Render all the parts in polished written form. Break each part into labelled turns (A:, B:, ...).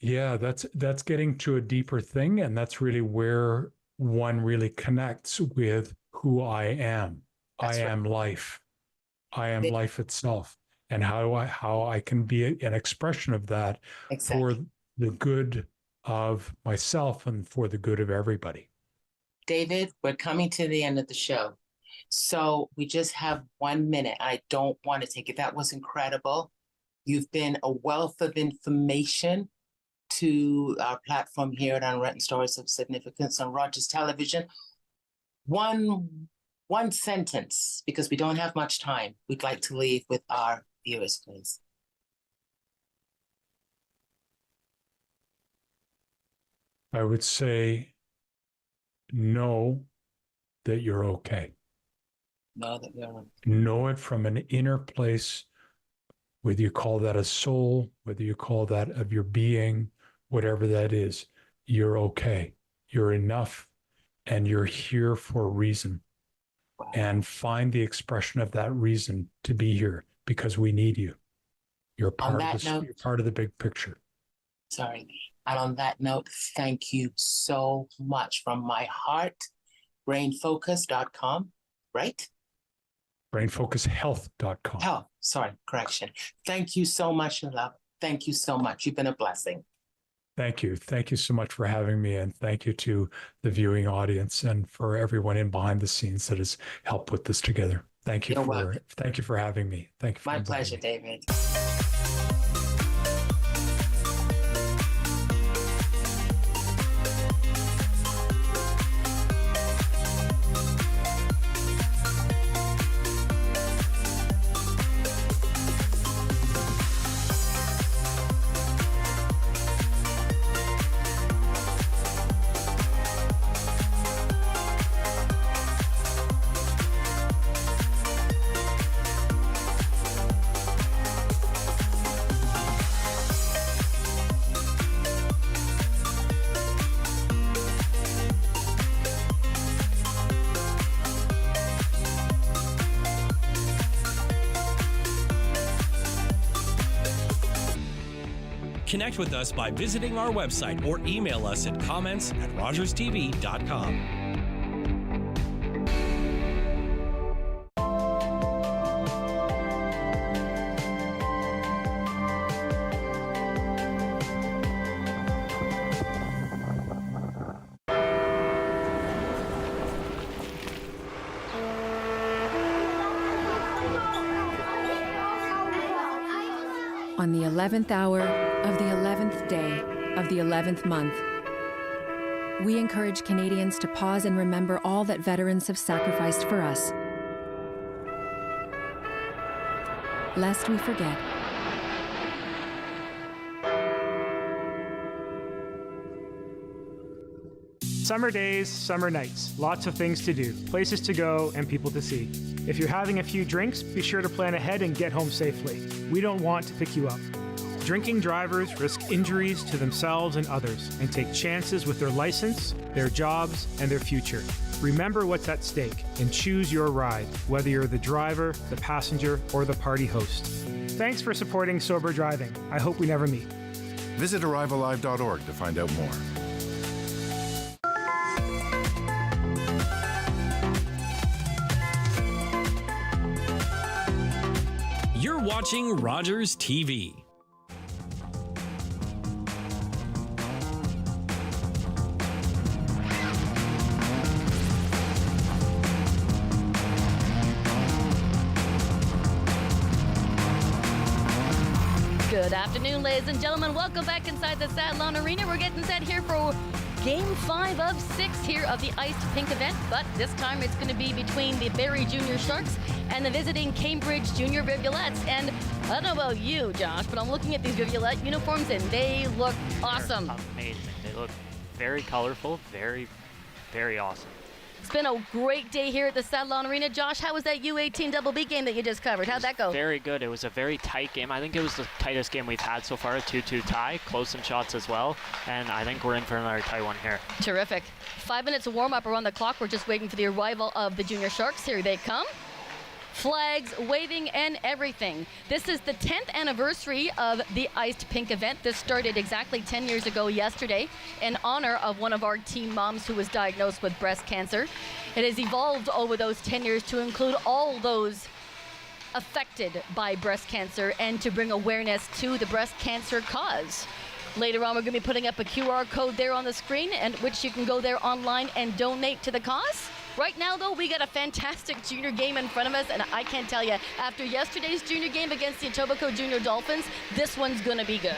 A: Yeah, that's getting to a deeper thing, and that's really where one really connects with who I am. I
B: That's right.
A: am life. I am
B: They-
A: life itself, and how I can be an expression of that for
B: exactly.
A: the good of myself and for the good of everybody.
B: David, we're coming to the end of the show. So we just have 1 minute. I don't want to take it. That was incredible. You've been a wealth of information to our platform here at Unwritten Stories of Significance on Rogers Television. One one sentence, because we don't have much time, we'd like to leave with our viewers, please.
A: I would say know that you're okay.
B: Know that we're
A: Know it from an inner place, whether you call that a soul, whether you call that of your being, whatever that is, you're okay. You're enough and you're here for a reason.
B: wow.
A: And find the expression of that reason to be here because we need you. You're
B: On
A: part of
B: that
A: this,
B: note,
A: you're part of the big picture.
B: sorry. And on that note, thank you so much from my heart. Brainfocus.com, right?
A: Brainfocushealth.com.
B: Oh, sorry, correction. Thank you so much, love. Thank you so much. You've been a blessing.
A: Thank you. Thank you so much for having me. And thank you to the viewing audience and for everyone in behind the scenes that has helped put this together.
B: You're welcome.
A: Thank you for having me. Thank you for
B: My
A: inviting
B: pleasure,
A: me.
B: David.
C: Connect with us by visiting our website or email us at comments@rogerstv.com.
D: On the 11th hour of the 11th day of the 11th month, we encourage Canadians to pause and remember all that veterans have sacrificed for us, lest we forget.
E: Summer days, summer nights, lots of things to do, places to go, and people to see. If you're having a few drinks, be sure to plan ahead and get home safely. We don't want to pick you up. Drinking drivers risk injuries to themselves and others and take chances with their license, their jobs, and their future. Remember what's at stake and choose your ride, whether you're the driver, the passenger, or the party host. Thanks for supporting sober driving. I hope we never meet.
F: Visit arrivealive.org to find out more.
C: You're watching Rogers TV.
G: Good afternoon, ladies and gentlemen. Welcome back inside the Sadlon Arena. We're getting set here for Game 5 of 6 here of the Iced Pink event, but this time it's going to be between the Barrie Jr Sharks and the visiting Cambridge Junior Rivulettes. And I don't know about you, Josh, but I'm looking at these Rivulette uniforms and they look awesome.
H: They're amazing. They look very colorful, very, very awesome.
G: It's been a great day here at the Sadlon Arena. Josh, how was that U18 double B game that you just covered? How'd that go?
H: Very good. It was a very tight game. I think it was the tightest game we've had so far, a 2-2 tie, close in shots as well, and I think we're in for another tight one here.
G: Terrific. 5 minutes of warm-up around the clock. We're just waiting for the arrival of the Junior Sharks. Here they come. flags waving and everything. This is the 10th anniversary of the Iced Pink event. This started exactly 10 years ago yesterday in honor of one of our team moms who was diagnosed with breast cancer. It has evolved over those 10 years to include all those affected by breast cancer and to bring awareness to the breast cancer cause. Later on, we're going to be putting up a QR code there on the screen, and which you can go there online and donate to the cause. Right now, though, we got a fantastic junior game in front of us, and I can't tell you, after yesterday's junior game against the Etobicoke Junior Dolphins, this one's going to be good.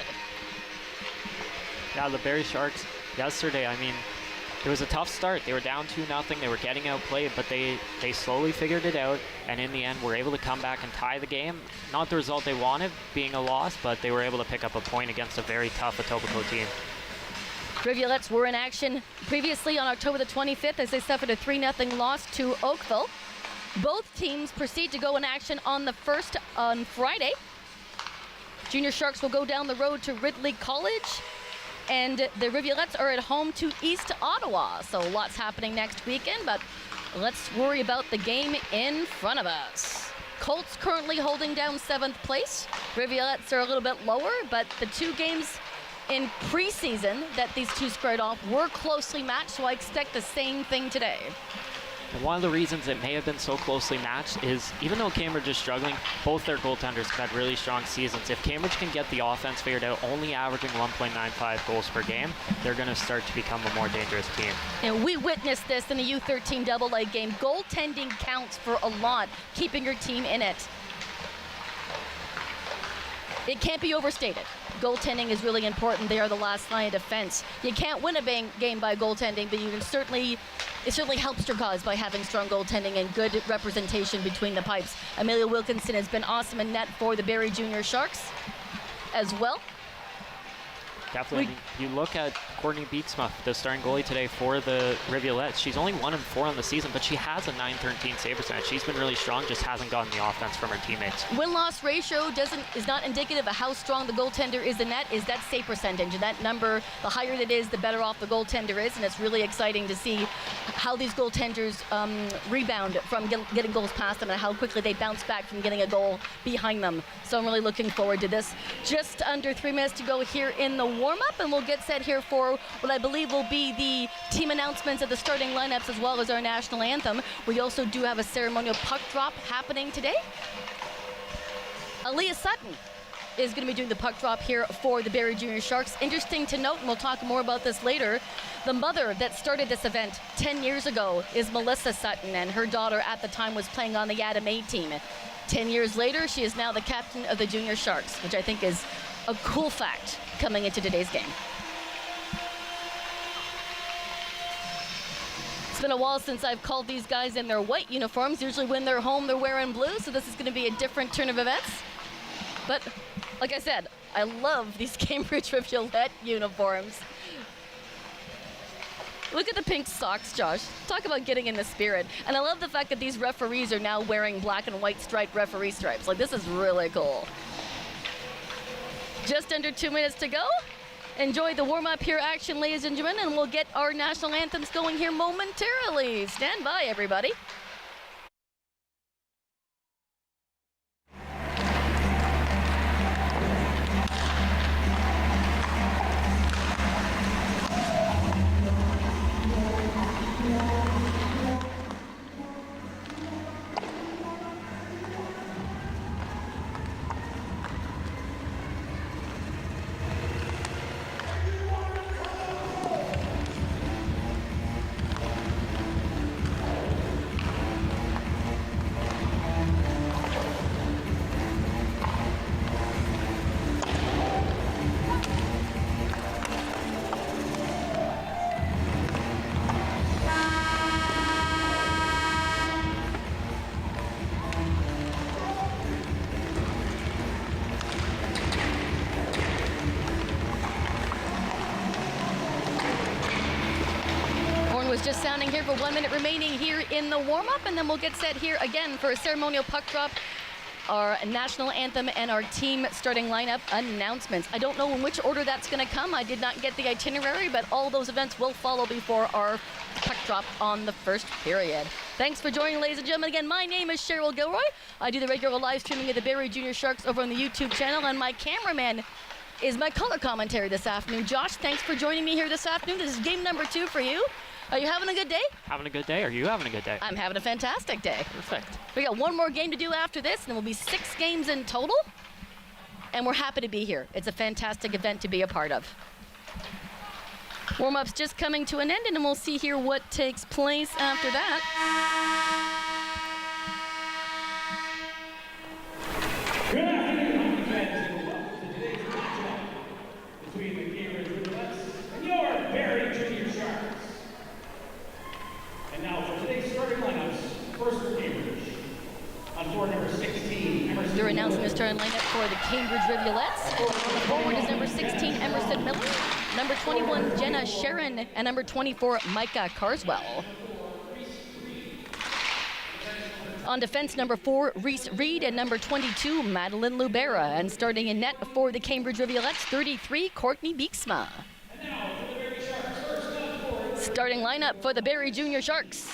H: Yeah, the Barrie Sharks yesterday, I mean, it was a tough start. They were down 2-0. They were getting outplayed, but they slowly figured it out, and in the end were able to come back and tie the game. Not the result they wanted, being a loss, but they were able to pick up a point against a very tough Etobicoke team.
G: Rivulettes were in action previously on October the 25th as they suffered a 3-0 loss to Oakville. Both teams proceed to go in action on the 1st on Friday. Junior Sharks will go down the road to Ridley College, and the Rivulettes are at home to East Ottawa. So lots happening next weekend, but let's worry about the game in front of us. Colts currently holding down 7th place. Rivulettes are a little bit lower, but the two games in preseason that these two squared off were closely matched, so I expect the same thing today.
H: And one of the reasons it may have been so closely matched is even though Cambridge is struggling, both their goaltenders have had really strong seasons. If Cambridge can get the offense figured out, only averaging 1.95 goals per game, they're going to start to become a more dangerous team.
G: And we witnessed this in the U13 AA game. Goaltending counts for a lot, keeping your team in it. It can't be overstated. Goaltending is really important. They are the last line of defense. You can't win a game by goaltending, but you can it certainly helps your cause by having strong goaltending and good representation between the pipes. Amelia Wilkinson has been awesome in net for the Barrie Jr Sharks as well.
H: Definitely. You look at Courtney Beatsmuth, the starting goalie today for the Rivulettes. She's only 1-4 on the season, but she has a .913 save percentage. She's been really strong, just hasn't gotten the offense from her teammates.
G: Win-loss ratio is not indicative of how strong the goaltender is in net, is that save percentage. And that number, the higher it is, the better off the goaltender is. And it's really exciting to see how these goaltenders rebound from getting goals past them and how quickly they bounce back from getting a goal behind them. So I'm really looking forward to this. Just under 3 minutes to go here in the warm-up, and we'll get set here for what I believe will be the team announcements of the starting lineups as well as our national anthem. We also do have a ceremonial puck drop happening today. Aaliyah Sutton is going to be doing the puck drop here for the Barrie Jr Sharks. Interesting to note, and we'll talk more about this later, the mother that started this event 10 years ago is Melissa Sutton, and her daughter at the time was playing on the Adam A team. 10 years later, she is now the captain of the Junior Sharks, which I think is a cool fact coming into today's game. It's been a while since I've called these guys in their white uniforms. Usually when they're home, they're wearing blue, so this is going to be a different turn of events. But like I said, I love these Cambridge Rivulette uniforms. Look at the pink socks, Josh. Talk about getting in the spirit. And I love the fact that these referees are now wearing black and white striped referee stripes. Like, this is really cool. Just under 2 minutes to go. Enjoy the warm-up here action, ladies and gentlemen, and we'll get our national anthems going here momentarily. Stand by, everybody. Just sounding here for 1 minute remaining here in the warm-up, and then we'll get set here again for a ceremonial puck drop our national anthem and our team starting lineup announcements. I don't know in which order that's going to come. I did not get the itinerary, but all those events will follow before our puck drop on the first period. Thanks for joining, ladies and gentlemen. Again, my name is Cheryl Gilroy. I do the regular live streaming of the Barrie Jr Sharks over on the YouTube channel, and my cameraman is my color commentary this afternoon. Josh, thanks for joining me here this afternoon. This is game number 2 for you. Are you having a good day?
H: Having a good day? Are you having a good day?
G: I'm having a fantastic day.
H: Perfect.
G: We got one more game to do after this, and it will be 6 games in total. And we're happy to be here. It's a fantastic event to be a part of. Warm-up's just coming to an end, and then we'll see here what takes place after that.
I: Good afternoon, fans, and welcome to today's matchup between the Cambridge Rivulettes and your Barrie Jr Sharks. And now for today's starting lineups, first for Cambridge. On board number 16, Emerson.
G: They're announcing the starting lineup for the Cambridge Rivulettes. On the forward is number 16, Emerson Miller, number 21, Jenna Sharon, and number 24, Micah Carswell. On defense, number 4, Reese Reed, and number 22, Madeline Lubera. And starting in net for the Cambridge Rivulettes, 33, Courtney Beeksma. Starting lineup for the Barrie Jr Sharks.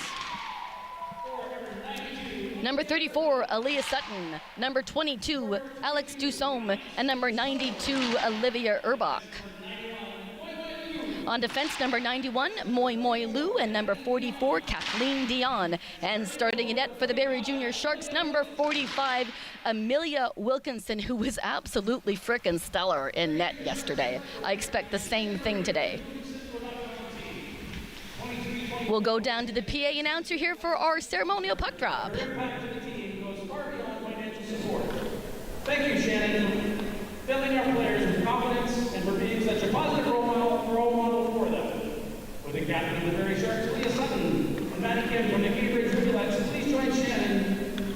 G: Number 34, Aaliyah Sutton. Number 22, Alex Dusome. And number 92, Olivia Urbach. On defense, number 91, Moi Moi Lu, and number 44, Kathleen Dion. And starting in net for the Barrie Jr Sharks, number 45, Amelia Wilkinson, who was absolutely frickin' stellar in net yesterday. I expect the same thing today. We'll go down to the PA announcer here for our ceremonial puck drop.
I: Thank you, Shannon, for filling our players with confidence and for being such a positive role model for them. With the captain of the Barrie Sharks, Leah Sutton, and Maddie Kim from the Cambridge Rivulettes, please join Shannon,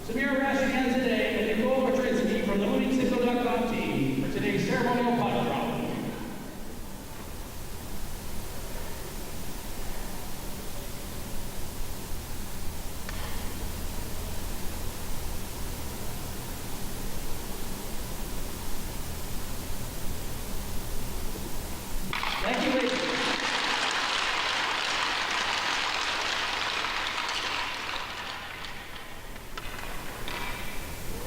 I: Samira Rashigan today, and Nicole Matrinsky from the MooningSignal.com team for today's ceremonial puck drop. Thank you, ladies.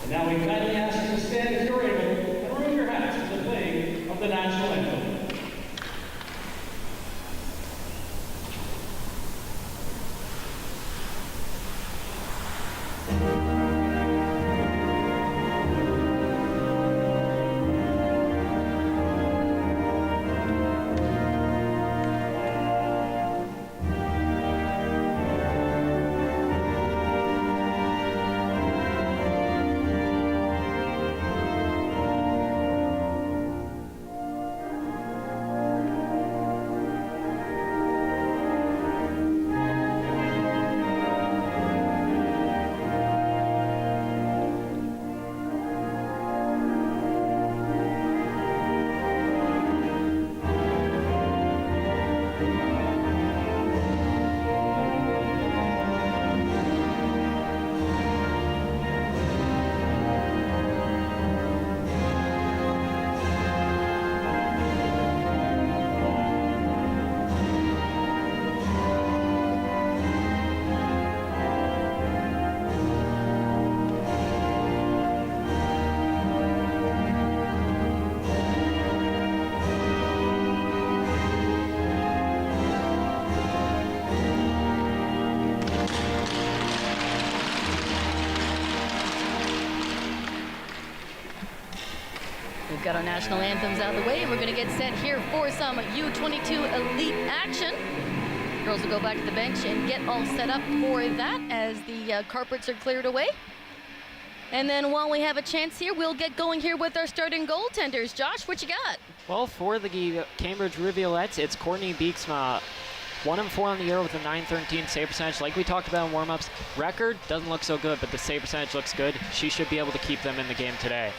I: And now we kindly ask you to stand if you're able and remove your hats for the playing of the national anthem.
G: We've got our national anthems out of the way, and we're going to get set here for some U22 Elite action. Girls will go back to the bench and get all set up for that as the carpets are cleared away. And then while we have a chance here, we'll get going here with our starting goaltenders. Josh, what you got?
H: Well, for the Cambridge Rivulettes, it's Courtney Beeksma. 1-4 on the year with a .913 save percentage. Like we talked about in warm-ups, record doesn't look so good, but the save percentage looks good. She should be able to keep them in the game today.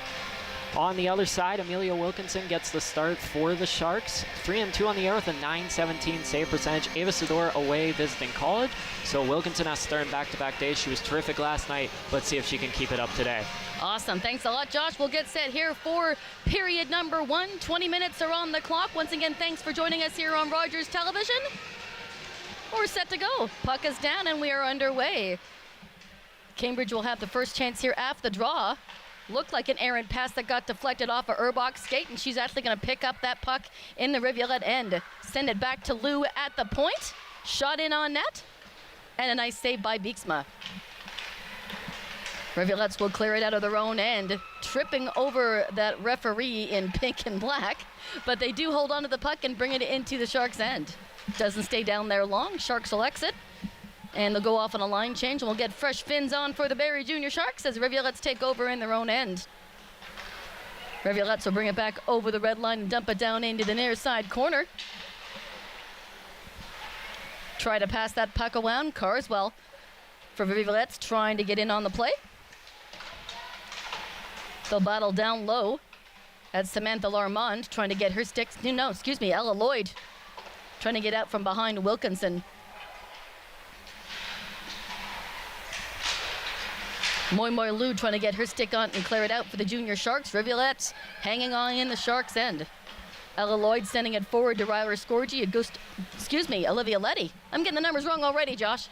H: On the other side, Amelia Wilkinson gets the start for the Sharks. 3-2 on the air with a .917 save percentage. Ava Sador away visiting college. So Wilkinson has to start in back-to-back days. She was terrific last night. Let's see if she can keep it up today.
G: Awesome. Thanks a lot, Josh. We'll get set here for period number 1. 20 minutes are on the clock. Once again, thanks for joining us here on Rogers Television. We're set to go. Puck is down and we are underway. Cambridge will have the first chance here after the draw. Looked like an errant pass that got deflected off of Urbach's skate, and she's actually going to pick up that puck in the Rivulette end. Send it back to Lou at the point. Shot in on net. And a nice save by Beeksma. Rivulettes will clear it out of their own end, tripping over that referee in pink and black. But they do hold on to the puck and bring it into the Sharks' end. Doesn't stay down there long. Sharks will exit. And they'll go off on a line change, and we'll get fresh fins on for the Barrie Jr Sharks as Rivulettes take over in their own end. Rivulettes will bring it back over the red line and dump it down into the near side corner. Try to pass that puck around. Carswell for Rivulettes trying to get in on the play. They'll battle down low at Samantha Larmond trying to get her sticks. Ella Lloyd trying to get out from behind Wilkinson. Moy Lou trying to get her stick on and clear it out for the Junior Sharks. Rivulettes hanging on in the Sharks' end. Ella Lloyd sending it forward to Ryler Scorgi. Olivia Letty. I'm getting the numbers wrong already, Josh.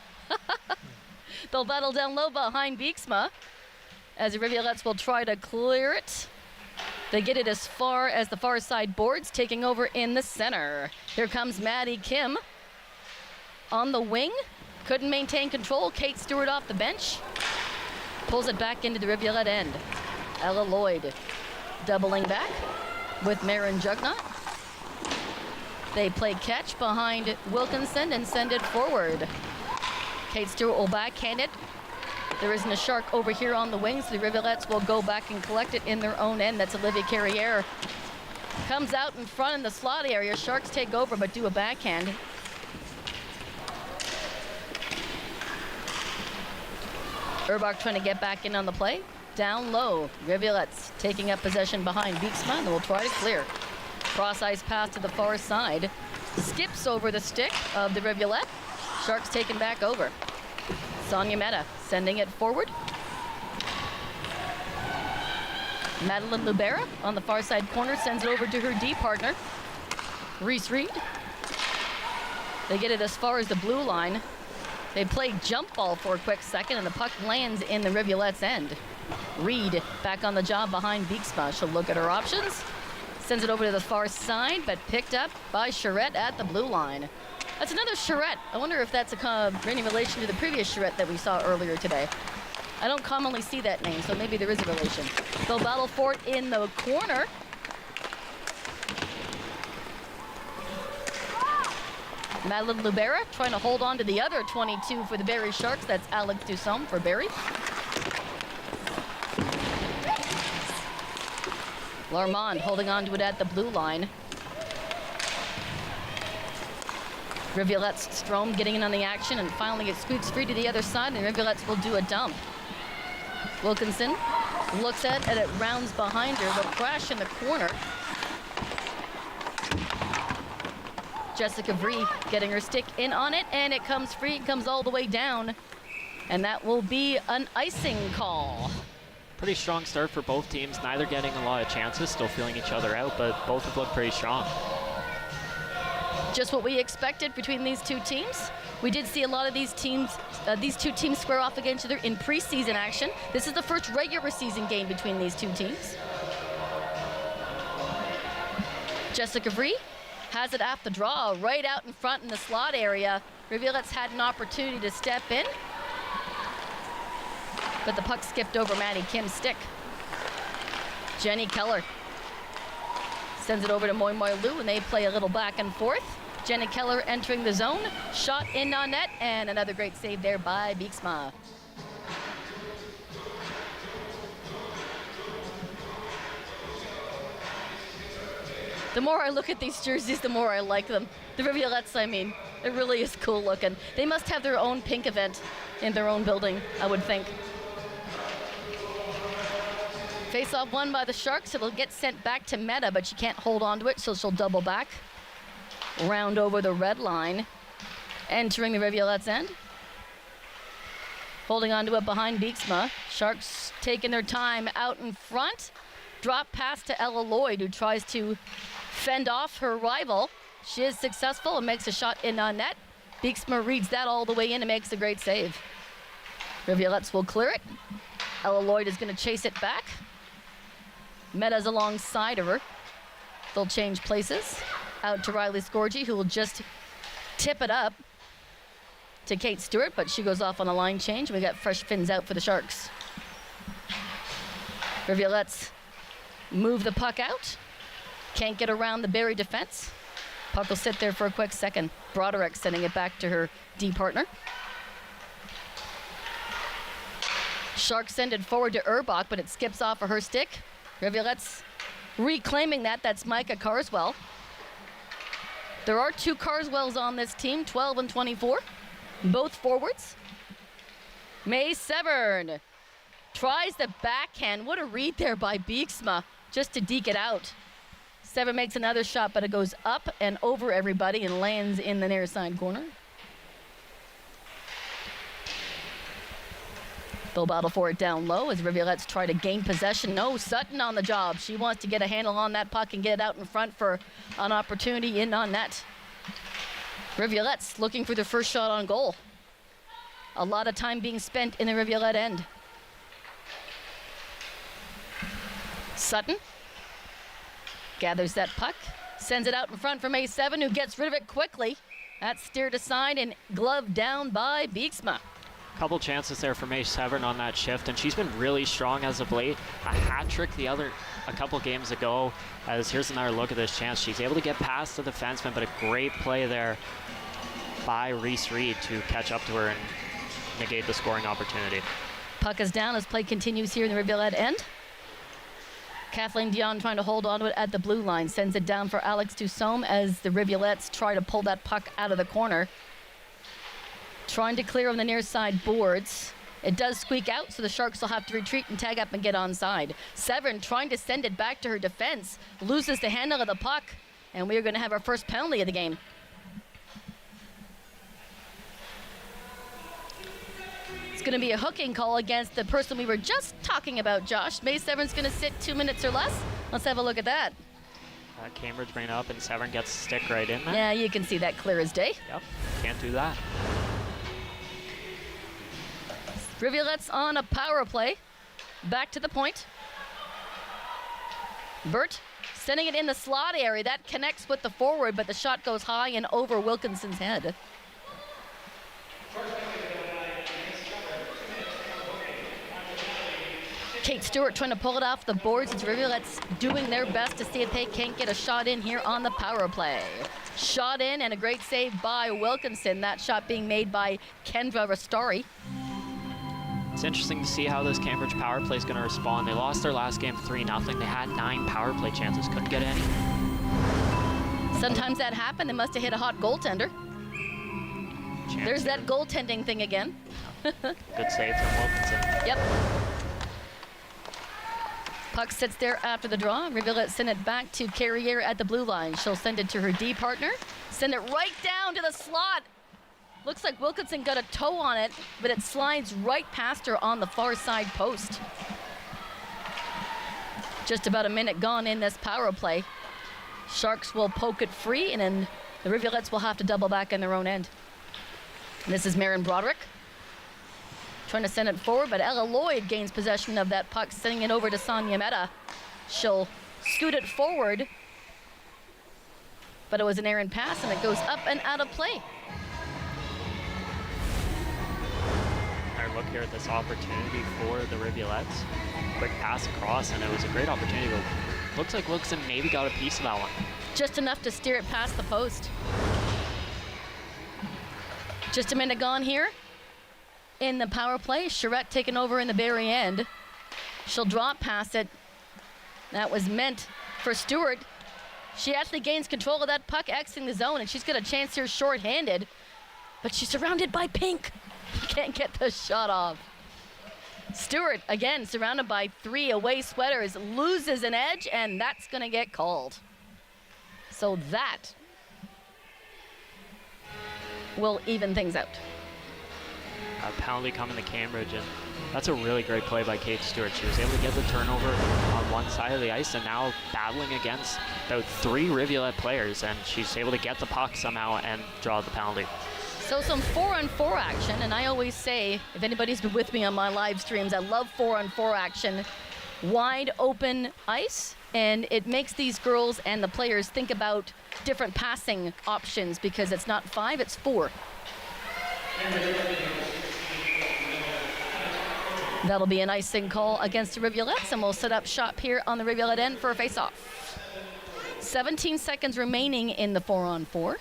G: They'll battle down low behind Beeksma as the Rivulettes will try to clear it. They get it as far as the far side boards, taking over in the center. Here comes Maddie Kim on the wing. Couldn't maintain control. Kate Stewart off the bench. Pulls it back into the Rivulette end. Ella Lloyd doubling back with Marin Jugnot. They play catch behind Wilkinson and send it forward. Kate Stewart will backhand it. There isn't a Shark over here on the wings. So the Rivulettes will go back and collect it in their own end. That's Olivia Carriere. Comes out in front in the slot area. Sharks take over but do a backhand. Urbach trying to get back in on the play. Down low. Rivulettes taking up possession behind Beeksma, and will try to clear. Cross-ice pass to the far side. Skips over the stick of the Rivulette. Sharks taken back over. Sonia Meta sending it forward. Madeline Lubera on the far side corner sends it over to her D partner, Reese Reed. They get it as far as the blue line. They play jump ball for a quick second, and the puck lands in the Rivulette's end. Reed back on the job behind Beeksma. She'll look at her options. Sends it over to the far side, but picked up by Charette at the blue line. That's another Charette. I wonder if that's any relation to the previous Charette that we saw earlier today. I don't commonly see that name, so maybe there is a relation. They'll battle for it in the corner. Madeline Lubera trying to hold on to the other 22 for the Barrie Sharks. That's Alex Dusson for Barrie. Larmond holding on to it at the blue line. Rivulette's Strome getting in on the action, and finally it scoots free to the other side, and the Rivulettes will do a dump. Wilkinson looks at it, rounds behind her. They'll crash in the corner. Jessica Vree getting her stick in on it, and it comes free. It comes all the way down, and that will be an icing call.
H: Pretty strong start for both teams, neither getting a lot of chances, still feeling each other out, but both have looked pretty strong.
G: Just what we expected between these two teams. We did see a lot of these two teams square off against each other in preseason action. This is the first regular season game between these two teams. Jessica Vree has it at the draw, right out in front in the slot area. Rivulettes had an opportunity to step in, but the puck skipped over Maddie Kim's stick. Jenny Keller sends it over to Moy Lou, and they play a little back and forth. Jenny Keller entering the zone, shot in on net, and another great save there by Beeksma. The more I look at these jerseys, the more I like them. The Rivulettes, I mean, it really is cool looking. They must have their own pink event in their own building, I would think. Face-off won by the Sharks. It'll get sent back to Meta, but she can't hold on to it, so she'll double back. Round over the red line. Entering the Rivulettes' end. Holding on to it behind Beeksma. Sharks taking their time out in front. Drop pass to Ella Lloyd, who tries to fend off her rival. She is successful and makes a shot in on net. Beeksma reads that all the way in and makes a great save. Rivulettes will clear it. Ella Lloyd is going to chase it back. Meta's alongside of her. They'll change places. Out to Riley Scorgi, who will just tip it up to Kate Stewart, but she goes off on a line change. We got fresh fins out for the Sharks. Rivulettes move the puck out. Can't get around the Barrie defense. Puck will sit there for a quick second. Broderick sending it back to her D partner. Sharks send it forward to Urbach, but it skips off of her stick. Rivulettes reclaiming that. That's Micah Carswell. There are 2 Carswells on this team, 12 and 24. Both forwards. May Severn tries the backhand. What a read there by Beeksma, just to deke it out. Severn makes another shot, but it goes up and over everybody and lands in the near side corner. They'll battle for it down low as Rivulettes try to gain possession. No, Sutton on the job. She wants to get a handle on that puck and get it out in front for an opportunity in on net. Rivulettes looking for their first shot on goal. A lot of time being spent in the Rivulette end. Sutton gathers that puck, sends it out in front from A7, who gets rid of it quickly. That's steered aside and gloved down by Beeksma.
H: Couple chances there for May Severn on that shift, and she's been really strong as of late. A hat trick a couple games ago, as here's another look at this chance. She's able to get past the defenseman, but a great play there by Reese Reed to catch up to her and negate the scoring opportunity.
G: Puck is down as play continues here in the Rivulette end. Kathleen Dion trying to hold on to it at the blue line, sends it down for Alex Dusome as the Rivulettes try to pull that puck out of the corner. Trying to clear on the near side boards. It does squeak out, so the Sharks will have to retreat and tag up and get onside. Severn trying to send it back to her defense, loses the handle of the puck, and we are going to have our first penalty of the game. It's going to be a hooking call against the person we were just talking about, Josh. May Severn's going to sit 2 minutes or less. Let's have a look at that.
H: Cambridge bring it up, and Severn gets a stick right in there.
G: Yeah, you can see that clear as day.
H: Yep, can't do that.
G: Rivulettes on a power play. Back to the point. Burt sending it in the slot area. That connects with the forward, but the shot goes high and over Wilkinson's head. Kate Stewart trying to pull it off the boards. It's Rivulettes doing their best to see if they can't get a shot in here on the power play. Shot in and a great save by Wilkinson. That shot being made by Kendra Rastari.
H: It's interesting to see how this Cambridge power play is going to respond. They lost their last game 3-0. They had 9 power play chances, couldn't get any.
G: Sometimes that happened. They must have hit a hot goaltender. There's that goaltending thing again.
H: Good save from Wilkinson.
G: Yep. Puck sits there after the draw. Rivulet send it back to Carrier at the blue line. She'll send it to her D partner. Send it right down to the slot. Looks like Wilkinson got a toe on it, but it slides right past her on the far side post. Just about a minute gone in this power play. Sharks will poke it free, and then the Rivulettes will have to double back in their own end. This is Marin Broderick trying to send it forward, but Ella Lloyd gains possession of that puck, sending it over to Sonia Mehta. She'll scoot it forward, but it was an errant pass, and it goes up and out of play.
H: Look here at this opportunity for the Rivulettes. Quick pass across, and it was a great opportunity. But looks like Wilkinson maybe got a piece of that one.
G: Just enough to steer it past the post. Just a minute gone here in the power play. Charette taking over in the Barrie end. She'll drop past it. That was meant for Stewart. She actually gains control of that puck exiting the zone, and she's got a chance here short-handed, but she's surrounded by pink. Can't get the shot off. Stewart, again, surrounded by 3 away sweaters, loses an edge, and that's going to get called. So that will even things out.
H: A penalty coming to Cambridge, and that's a really great play by Kate Stewart. She was able to get the turnover on one side of the ice and now battling against about 3 Rivulet players, and she's able to get the puck somehow and draw the penalty.
G: So some 4-on-4 action, and I always say, if anybody's been with me on my live streams, I love 4-on-4 action. Wide open ice, and it makes these girls and the players think about different passing options because it's not 5, it's 4. That'll be an icing call against the Rivulettes, and we'll set up shop here on the Rivulet end for a face-off. 17 seconds remaining in the 4-on-4.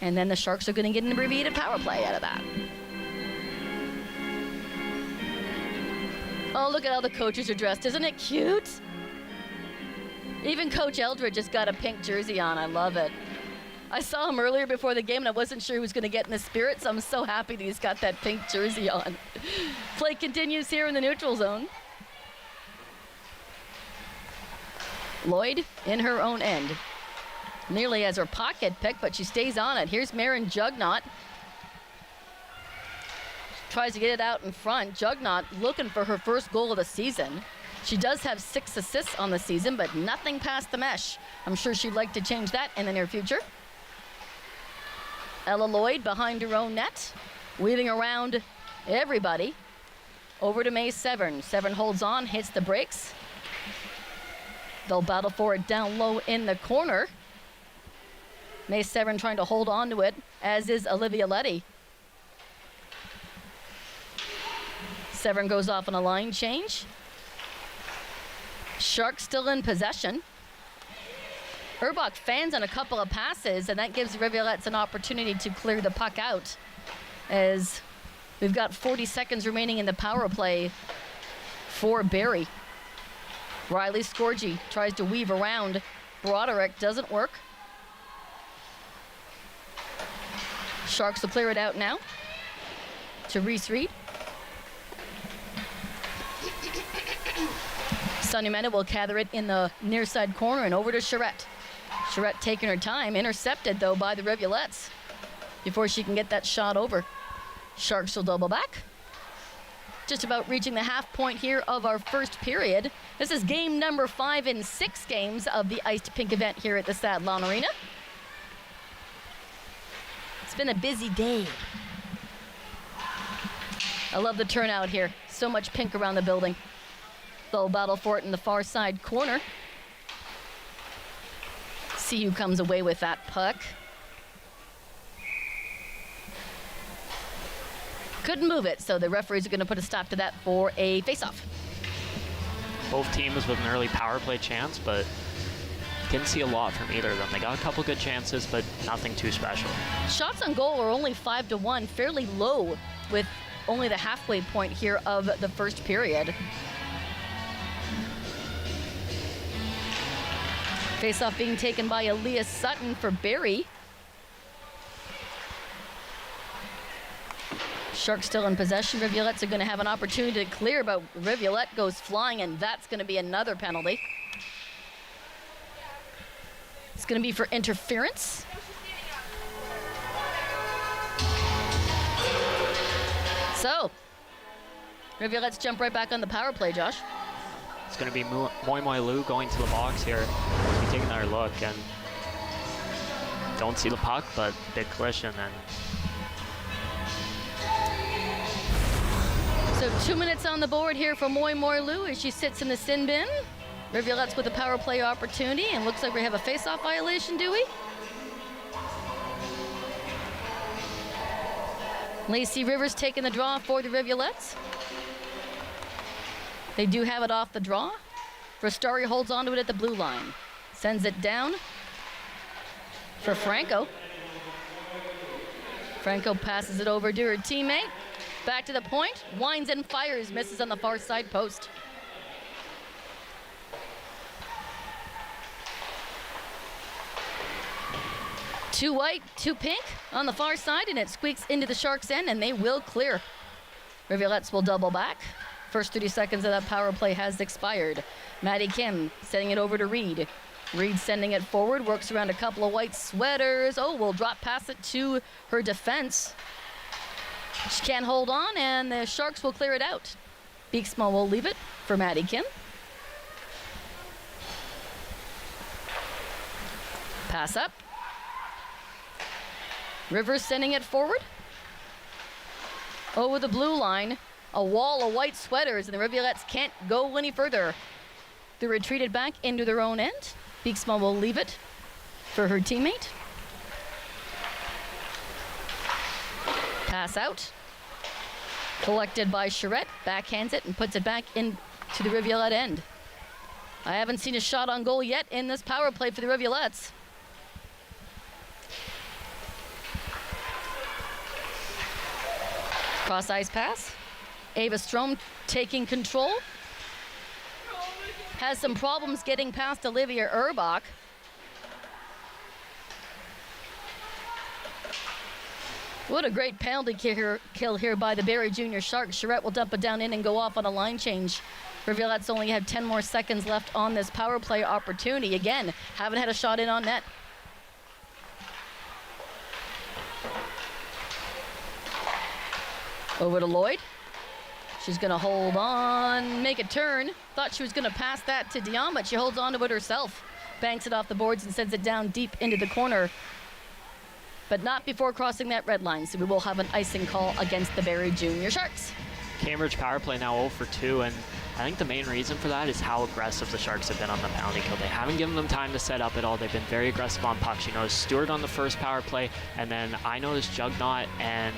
G: And then the Sharks are going to get an abbreviated power play out of that. Oh, look at how the coaches are dressed. Isn't it cute? Even Coach Eldridge has got a pink jersey on. I love it. I saw him earlier before the game, and I wasn't sure he was going to get in the spirit, so I'm so happy that he's got that pink jersey on. Play continues here in the neutral zone. Lloyd in her own end. Nearly has her pocket picked, but she stays on it. Here's Marin Jugnot. Tries to get it out in front. Jugnot looking for her first goal of the season. She does have 6 assists on the season, but nothing past the mesh. I'm sure she'd like to change that in the near future. Ella Lloyd behind her own net, weaving around everybody. Over to May Severn. Severn holds on, hits the brakes. They'll battle for it down low in the corner. May Severn trying to hold on to it, as is Olivia Letty. Severn goes off on a line change. Sharks still in possession. Urbach fans on a couple of passes, and that gives the Rivulettes an opportunity to clear the puck out, as we've got 40 seconds remaining in the power play for Barrie. Riley Scorgi tries to weave around. Broderick doesn't work. Sharks will clear it out now to Reese Reed. Sonia Mena will gather it in the near side corner and over to Charette. Charette taking her time, intercepted though by the Rivulettes before she can get that shot over. Sharks will double back. Just about reaching the half point here of our first period. This is game number 5 in 6 games of the Iced Pink event here at the Sadlon Arena. It's been a busy day. I love the turnout here. So much pink around the building. They'll battle for it in the far side corner. See who comes away with that puck. Couldn't move it, so the referees are going to put a stop to that for a face-off.
H: Both teams with an early power play chance, but didn't see a lot from either of them. They got a couple good chances, but nothing too special.
G: Shots on goal are only 5-1, fairly low with only the halfway point here of the first period. Face-off being taken by Aaliyah Sutton for Barrie. Sharks still in possession. Rivulettes are going to have an opportunity to clear, but Rivulette goes flying, and that's going to be another penalty. It's going to be for interference. So, Rivulettes jump right back on the power play, Josh.
H: It's going to be Moi Moi Lu going to the box here. He's taking another look and don't see the puck, but big collision. And
G: so 2 minutes on the board here for Moi Moi Lu as she sits in the sin bin. Rivulettes with a power play opportunity, and looks like we have a face-off violation, do we? Lacey Rivers taking the draw for the Rivulettes. They do have it off the draw. Rastari holds onto it at the blue line. Sends it down for Franco. Franco passes it over to her teammate. Back to the point. Winds and fires. Misses on the far side post. Two white, two pink on the far side, and it squeaks into the Sharks' end, and they will clear. Rivulettes will double back. First 30 seconds of that power play has expired. Maddie Kim sending it over to Reed. Reed sending it forward, works around a couple of white sweaters. Oh, will drop past it to her defense. She can't hold on, and the Sharks will clear it out. Beeksma will leave it for Maddie Kim. Pass up. Rivers sending it forward. Over the blue line. A wall of white sweaters, and the Rivulettes can't go any further. They retreated back into their own end. Beeksma will leave it for her teammate. Pass out. Collected by Charette. Backhands it and puts it back into the Rivulette end. I haven't seen a shot on goal yet in this power play for the Rivulettes. Cross ice pass. Ava Strom taking control. Has some problems getting past Olivia Urbach. What a great penalty kill here by the Barrie Jr Sharks. Charette will dump it down in and go off on a line change. Rivulettes only have 10 more seconds left on this power play opportunity. Again, haven't had a shot in on net. Over to Lloyd. She's going to hold on, make a turn. Thought she was going to pass that to Dion, but she holds on to it herself. Banks it off the boards and sends it down deep into the corner. But not before crossing that red line, so we will have an icing call against the Barrie Jr Sharks.
H: Cambridge power play now 0 for 2, and I think the main reason for that is how aggressive the Sharks have been on the penalty kill. They haven't given them time to set up at all. They've been very aggressive on pucks. You notice Stewart on the first power play, and then I noticed Jugnaught and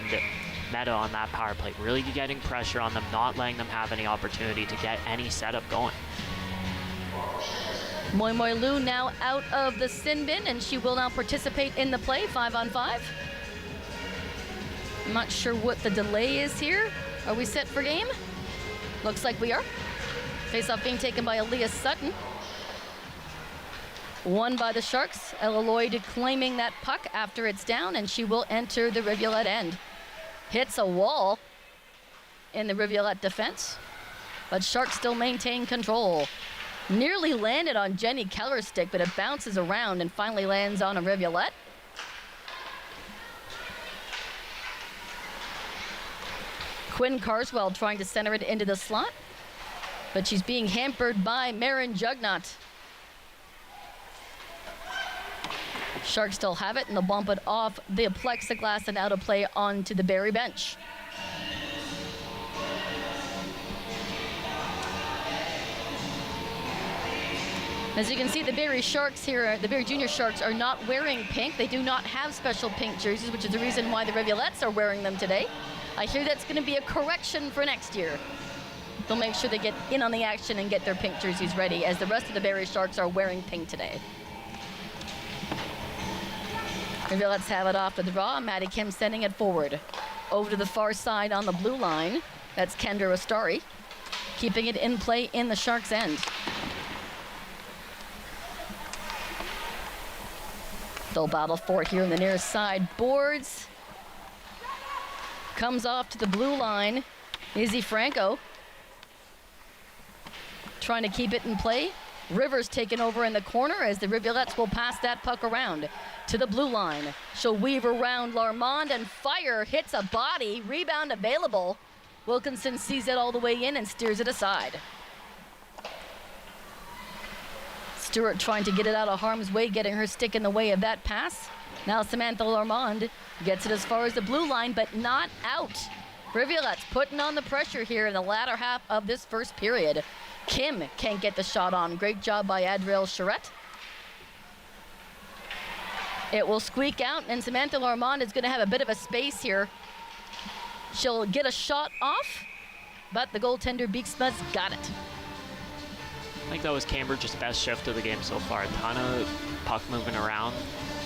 H: Meta on that power play, really getting pressure on them, not letting them have any opportunity to get any setup going.
G: Moi Moi Lu now out of the sin bin, and she will now participate in the play, 5-on-5. I'm not sure what the delay is here. Are we set for game? Looks like we are. Face-off being taken by Elias Sutton. Won by the Sharks. Ella Lloyd claiming that puck after it's down, and she will enter the Rivulette end. Hits a wall in the Rivulette defense, but Sharks still maintain control. Nearly landed on Jenny Keller's stick, but it bounces around and finally lands on a Rivulette. Quinn Carswell trying to center it into the slot, but she's being hampered by Marin Jugnaught. Sharks still have it, and they'll bump it off the plexiglass and out of play onto the Barrie bench. As you can see, the Barrie Sharks here, the Barrie Jr Sharks are not wearing pink. They do not have special pink jerseys, which is the reason why the Rivulettes are wearing them today. I hear that's going to be a correction for next year. They'll make sure they get in on the action and get their pink jerseys ready, as the rest of the Barrie Sharks are wearing pink today. Let's have it off to the draw. Maddie Kim sending it forward. Over to the far side on the blue line. That's Kendra Astari. Keeping it in play in the Sharks' end. They'll battle for it here in the near side boards. Comes off to the blue line. Izzy Franco trying to keep it in play. Rivers taken over in the corner as the Rivulettes will pass that puck around to the blue line. She'll weave around Larmond and fire, hits a body, rebound available. Wilkinson sees it all the way in and steers it aside. Stewart trying to get it out of harm's way, getting her stick in the way of that pass. Now Samantha Larmond gets it as far as the blue line, but not out. Rivulettes putting on the pressure here in the latter half of this first period. Kim can't get the shot on. Great job by Adrielle Charette. It will squeak out, and Samantha Larmond is going to have a bit of a space here. She'll get a shot off, but the goaltender Beeksma's got it.
H: I think that was Cambridge's best shift of the game so far. A ton of puck moving around.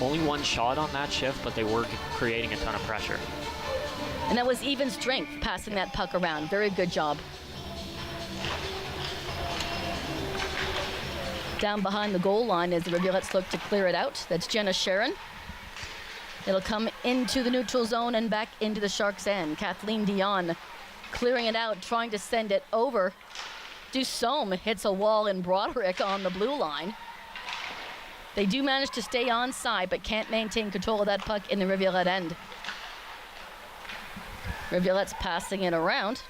H: Only one shot on that shift, but they were creating a ton of pressure.
G: And that was even strength passing that puck around. Very good job. Down behind the goal line as the Rivulettes look to clear it out. That's Jenna Sharon. It'll come into the neutral zone and back into the Sharks' end. Kathleen Dion clearing it out, trying to send it over. Dusome hits a wall in Broderick on the blue line. They do manage to stay onside, but can't maintain control of that puck in the Rivulet end. Rivulette's passing it around.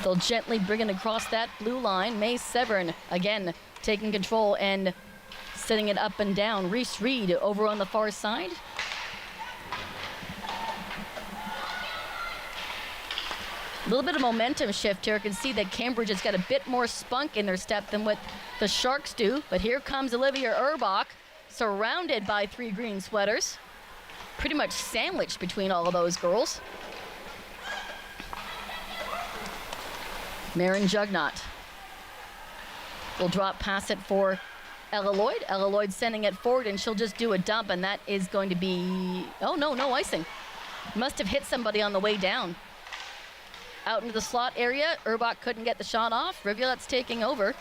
G: They'll gently bring it across that blue line. May Severn, again, taking control and setting it up and down. Reese Reed over on the far side. A little bit of momentum shift here. I can see that Cambridge has got a bit more spunk in their step than what the Sharks do. But here comes Olivia Urbach, surrounded by 3 green sweaters. Pretty much sandwiched between all of those girls. Marin Jugnot will drop pass it for Ella Lloyd. Ella Lloyd sending it forward, and she'll just do a dump, and that is going to be... Oh, no icing. Must have hit somebody on the way down. Out into the slot area, Urbach couldn't get the shot off. Rivulette's taking over.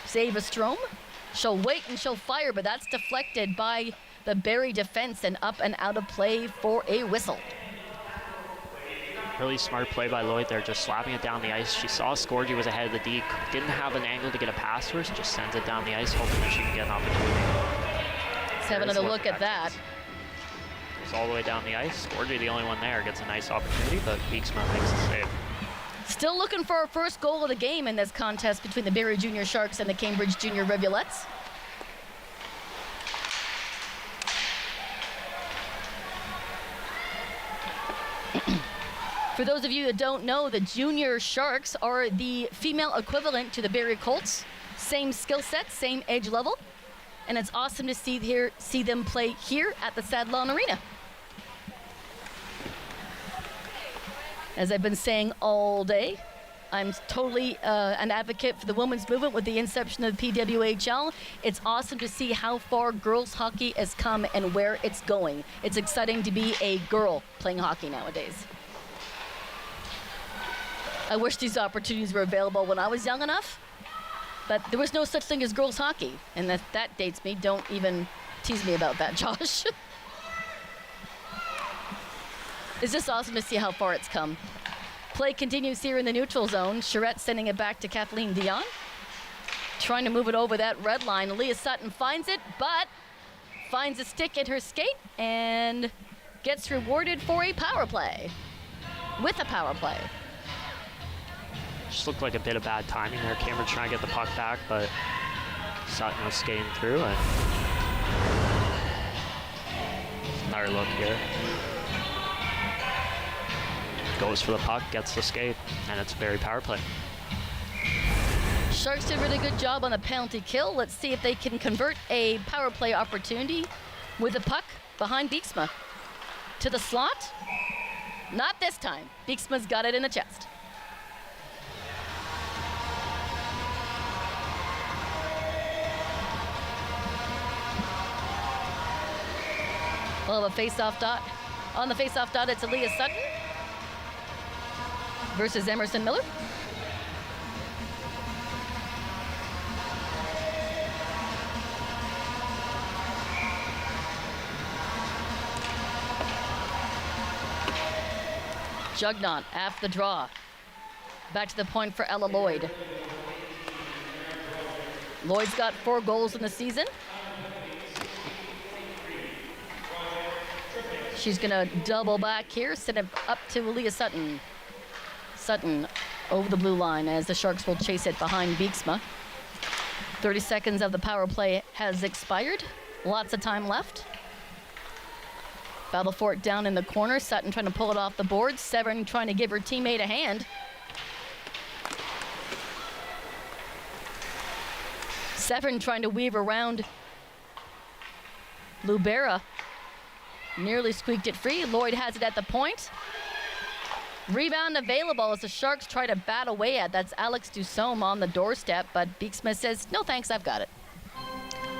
G: Save a Strome. She'll wait and she'll fire, but that's deflected by the Barrie defense and up and out of play for a whistle.
H: Really smart play by Lloyd there, just slapping it down the ice. She saw Scorgie was ahead of the D, didn't have an angle to get a pass to her, so just sends it down the ice, hoping that she can get an opportunity.
G: Let's have another look at that.
H: Goes all the way down the ice. Scorgie, the only one there, gets a nice opportunity, but Beeksma makes the save.
G: Still looking for our first goal of the game in this contest between the Barrie Jr Sharks and the Cambridge Junior Rivulettes. For those of you that don't know, the Junior Sharks are the female equivalent to the Barrie Colts. Same skill set, same age level. And it's awesome to see them play here at the Sadlon Arena. As I've been saying all day, I'm totally an advocate for the women's movement with the inception of the PWHL. It's awesome to see how far girls hockey has come and where it's going. It's exciting to be a girl playing hockey nowadays. I wish these opportunities were available when I was young enough, but there was no such thing as girls hockey, and that dates me. Don't even tease me about that, Josh. It's just awesome to see how far it's come. Play continues here in the neutral zone. Charette sending it back to Kathleen Dion. Trying to move it over that red line. Leah Sutton finds it, but finds a stick in her skate and gets rewarded for a power play. With a power play.
H: Just looked like a bit of bad timing there. Cambridge trying to get the puck back, but Sutton was skating through. And another look here. Goes for the puck, gets the skate, and it's a Barrie power play.
G: Sharks did a really good job on the penalty kill. Let's see if they can convert a power play opportunity with the puck behind Beeksma. To the slot. Not this time. Beeksma's got it in the chest. We'll have a face-off dot. On the face-off dot, it's Leah Sutton versus Emerson Miller. Jugnot after the draw. Back to the point for Ella Lloyd. Lloyd's got 4 goals in the season. She's gonna double back here, send it up to Leah Sutton. Sutton over the blue line as the Sharks will chase it behind Beeksma. 30 seconds of the power play has expired. Lots of time left. Battle for it down in the corner. Sutton trying to pull it off the board. Severn trying to give her teammate a hand. Severn trying to weave around Lubera. Nearly squeaked it free. Lloyd has it at the point. Rebound available as the Sharks try to bat away at. That's Alex Dusome on the doorstep, but Beeksma says, no thanks, I've got it.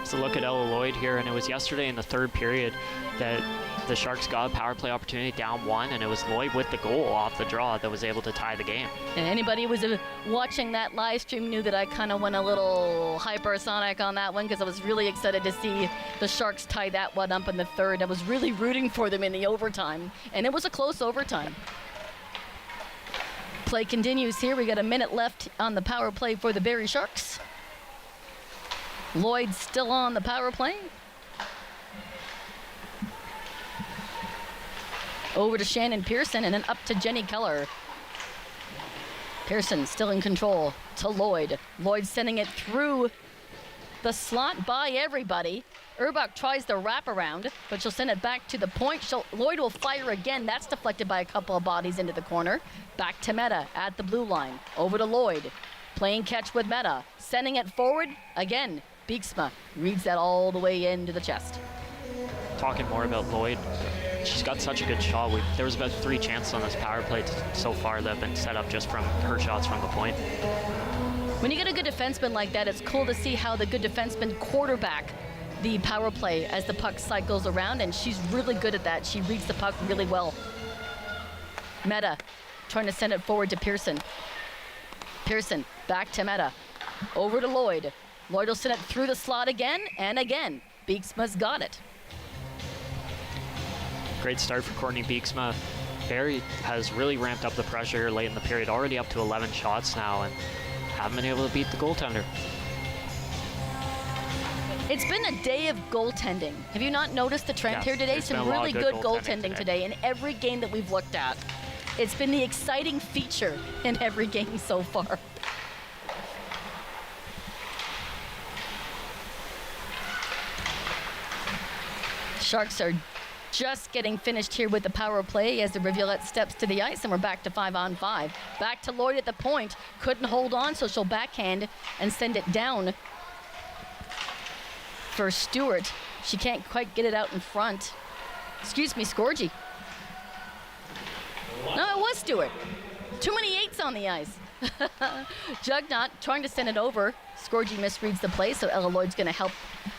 H: So look at Ella Lloyd here, and it was yesterday in the third period that the Sharks got a power play opportunity down 1, and it was Lloyd with the goal off the draw that was able to tie the game.
G: And anybody who was watching that live stream knew that I kind of went a little hypersonic on that one because I was really excited to see the Sharks tie that one up in the third. I was really rooting for them in the overtime, and it was a close overtime. Play continues here. We got a minute left on the power play for the Barrie Sharks. Lloyd still on the power play. Over to Shannon Pearson and then up to Jenny Keller. Pearson still in control to Lloyd. Lloyd sending it through the slot by everybody. Urbach tries the wraparound, but she'll send it back to the point. Lloyd will fire again. That's deflected by a couple of bodies into the corner. Back to Meta at the blue line. Over to Lloyd. Playing catch with Meta. Sending it forward again. Beeksma reads that all the way into the chest.
H: Talking more about Lloyd, she's got such a good shot. There was about 3 chances on this power play so far that have been set up just from her shots from the point.
G: When you get a good defenseman like that, it's cool to see how the good defenseman quarterback the power play as the puck cycles around, and she's really good at that. She reads the puck really well. Meta trying to send it forward to Pearson. Pearson back to Meta. Over to Lloyd. Lloyd will send it through the slot again and again. Beeksma's got it.
H: Great start for Courtney Beeksma. Barrie has really ramped up the pressure here late in the period, already up to 11 shots now, and haven't been able to beat the goaltender.
G: It's been a day of goaltending. Have you not noticed the trend
H: Yes,
G: here today?
H: there's been
G: Some
H: a lot
G: really
H: of
G: good
H: good
G: goaltending today in every game that we've looked at. It's been the exciting feature in every game so far. Sharks are just getting finished here with the power play as the Rivulettes steps to the ice, and we're back to 5-on-5. Back to Lloyd at the point. Couldn't hold on, so she'll backhand and send it down for Stewart. She can't quite get it out in front. Excuse me, Scorgie. No, it was Stewart. Too many 8s on the ice. Jugnot trying to send it over. Scorgie misreads the play, so Ella Lloyd's going to help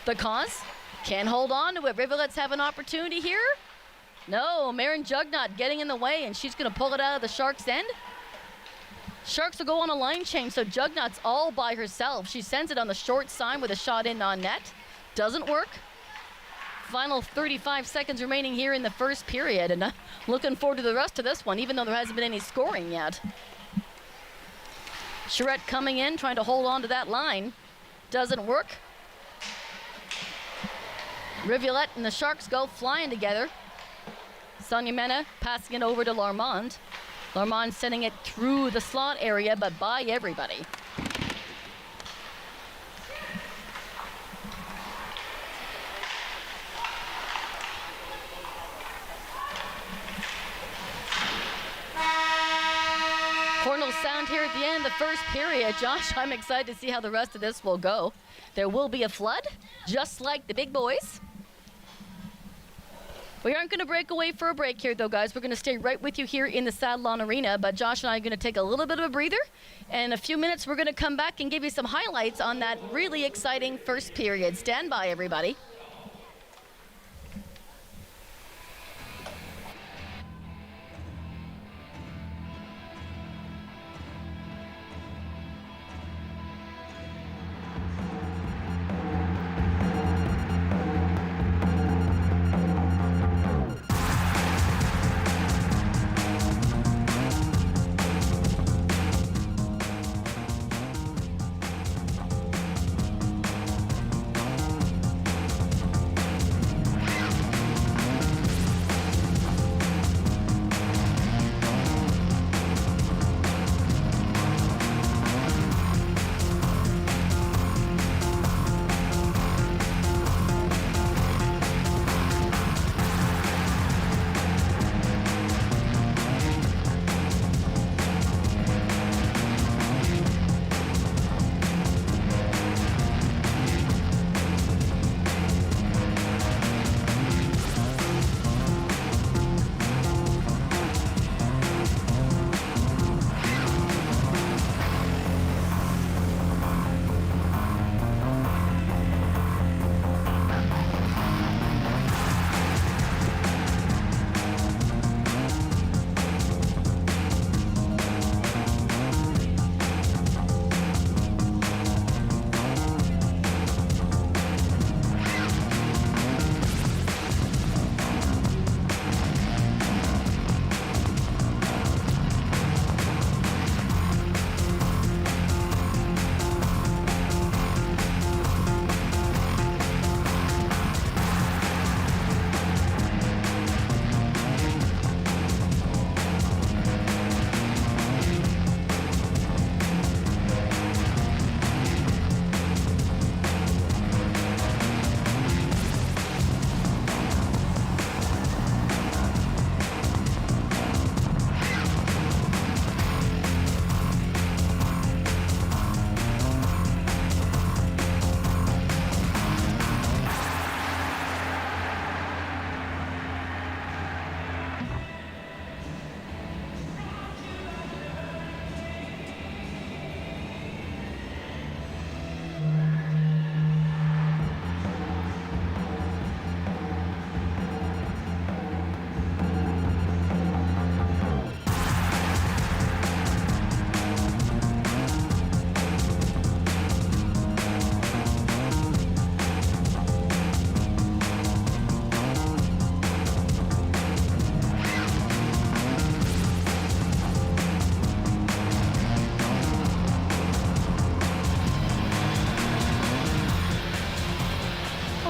G: the cause. Can't hold on to it. Rivulettes have an opportunity here. No, Marin Jugnot getting in the way, and she's going to pull it out of the Sharks' end. Sharks will go on a line change, so Jugnot's all by herself. She sends it on the short side with a shot in on net. Doesn't work. Final 35 seconds remaining here in the first period, and looking forward to the rest of this one, even though there hasn't been any scoring yet. Charette coming in, trying to hold on to that line. Doesn't work. Rivulette and the Sharks go flying together. Sonia Mena passing it over to Larmond. Larmond sending it through the slot area, but by everybody. Cornell sound here at the end of the first period. Josh, I'm excited to see how the rest of this will go. There will be a flood, just like the big boys. We aren't going to break away for a break here, though, guys. We're going to stay right with you here in the Sadlon Arena, but Josh and I are going to take a little bit of a breather. And in a few minutes, we're going to come back and give you some highlights on that really exciting first period. Stand by, everybody.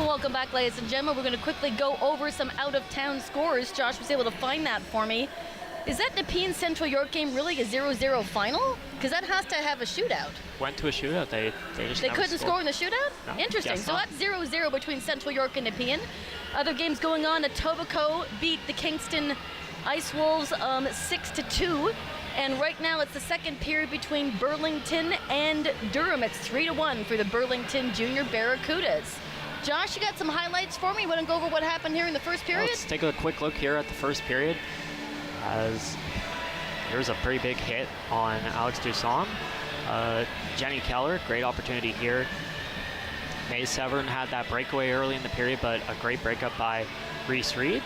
G: Welcome back, ladies and gentlemen. We're going to quickly go over some out-of-town scores. Josh was able to find that for me. Is that Nepean Central York game really a 0-0 final? Because that has to have a shootout.
H: Went to a shootout. They just
G: They
H: never
G: couldn't score in the shootout?
H: No,
G: Interesting.
H: guess
G: So
H: not.
G: that's 0-0 between Central York and Nepean. Other games going on, Etobicoke beat the Kingston Ice Wolves 6-2. And right now it's the second period between Burlington and Durham. It's 3-1 for the Burlington Junior Barracudas. Josh, you got some highlights for me? You want to go over what happened here in the first period?
H: Let's take a quick look here at the first period. As there's a pretty big hit on Alex Dusson. Jenny Keller, great opportunity here. May Severn had that breakaway early in the period, but a great breakup by Reese Reed.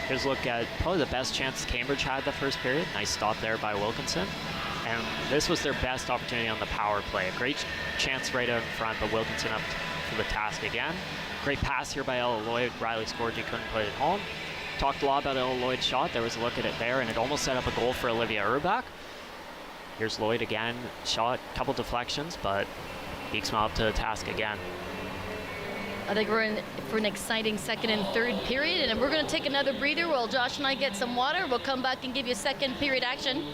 H: Here's a look at probably the best chance Cambridge had the first period. Nice stop there by Wilkinson. And this was their best opportunity on the power play. A great chance right out in front, but Wilkinson up to the task again. Great pass here by Ella Lloyd. Riley Scorgi couldn't put it home. Talked a lot about Ella Lloyd's shot. There was a look at it there, and it almost set up a goal for Olivia Urbach. Here's Lloyd again. Shot, couple deflections, but Beeksma up to the task again.
G: I think we're in for an exciting second and third period, and we're going to take another breather while Josh and I get some water. We'll come back and give you second period action.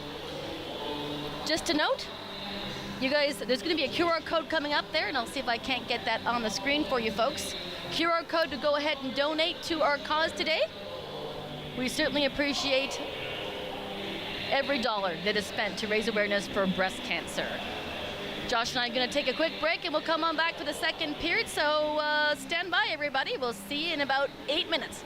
G: Just to note, you guys, there's going to be a QR code coming up there, and I'll see if I can't get that on the screen for you folks. QR code to go ahead and donate to our cause today. We certainly appreciate every dollar that is spent to raise awareness for breast cancer. Josh and I are going to take a quick break, and we'll come on back for the second period, so stand by, everybody. We'll see you in about 8 minutes.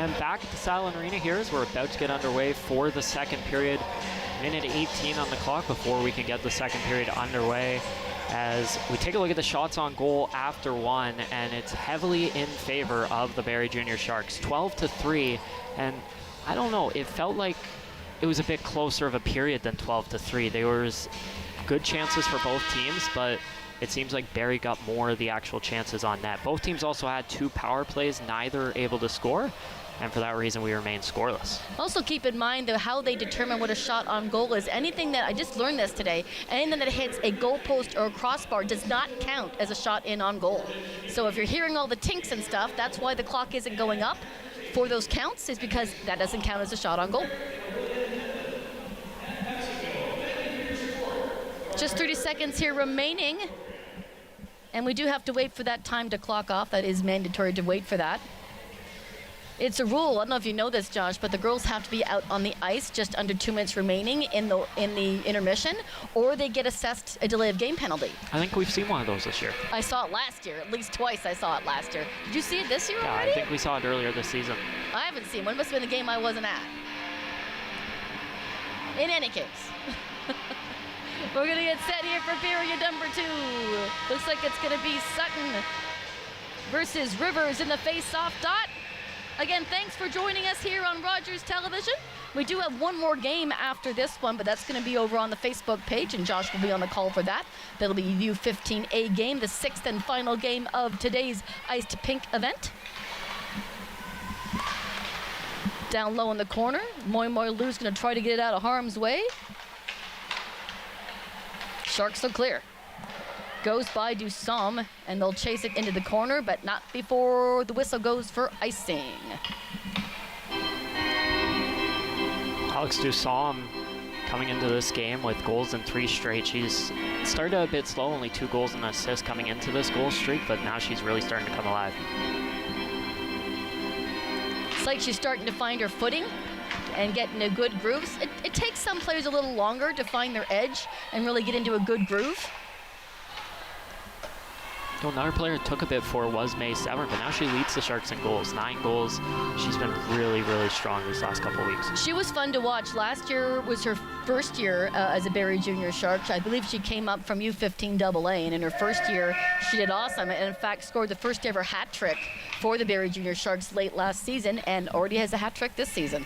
H: And back at the Sadlon Arena here as we're about to get underway for the second period. Minute 18 on the clock before we can get the second period underway. As we take a look at the shots on goal after one, and it's heavily in favor of the Barrie Jr Sharks, 12-3. And I don't know, it felt like it was a bit closer of a period than 12-3. There was good chances for both teams, but it seems like Barrie got more of the actual chances on net. Both teams also had 2 power plays, neither able to score. And for that reason, we remain scoreless.
G: Also keep in mind though how they determine what a shot on goal is. Anything that, I just learned this today, anything that hits a goalpost or a crossbar does not count as a shot in on goal. So if you're hearing all the tinks and stuff, that's why the clock isn't going up for those counts, is because that doesn't count as a shot on goal. Just 30 seconds here remaining. And we do have to wait for that time to clock off. That is mandatory to wait for that. It's a rule, I don't know if you know this, Josh, but the girls have to be out on the ice just under 2 minutes remaining in the intermission, or they get assessed a delay of game penalty.
H: I think we've seen one of those this year.
G: I saw it last year, at least twice I saw it last year. Did you see it this year already?
H: Yeah, I think we saw it earlier this season.
G: I haven't seen one. It must have been a game I wasn't at. In any case. We're going to get set here for period number 2. Looks like it's going to be Sutton versus Rivers in the face-off dot. Again, thanks for joining us here on Rogers Television. We do have one more game after this one, but that's going to be over on the Facebook page, and Josh will be on the call for that. That'll be U15A game, the 6th and final game of today's Iced Pink event. Down low in the corner, Moy Lou's going to try to get it out of harm's way. Sharks are clear. Goes by Dussom, and they'll chase it into the corner, but not before the whistle goes for icing.
H: Alex Dussom coming into this game with goals in 3 straight. She's started a bit slow, only 2 goals and an assist coming into this goal streak, but now she's really starting to come alive.
G: It's like she's starting to find her footing and get into good grooves. It takes some players a little longer to find their edge and really get into a good groove.
H: Well, another player it took a bit for was May Severn, but now she leads the Sharks in goals. 9 goals. She's been really, really strong these last couple of weeks.
G: She was fun to watch. Last year was her first year as a Barrie Jr Shark. I believe she came up from U15 AA, and in her first year, she did awesome, and in fact scored the first ever hat trick for the Barrie Jr Sharks late last season, and already has a hat trick this season.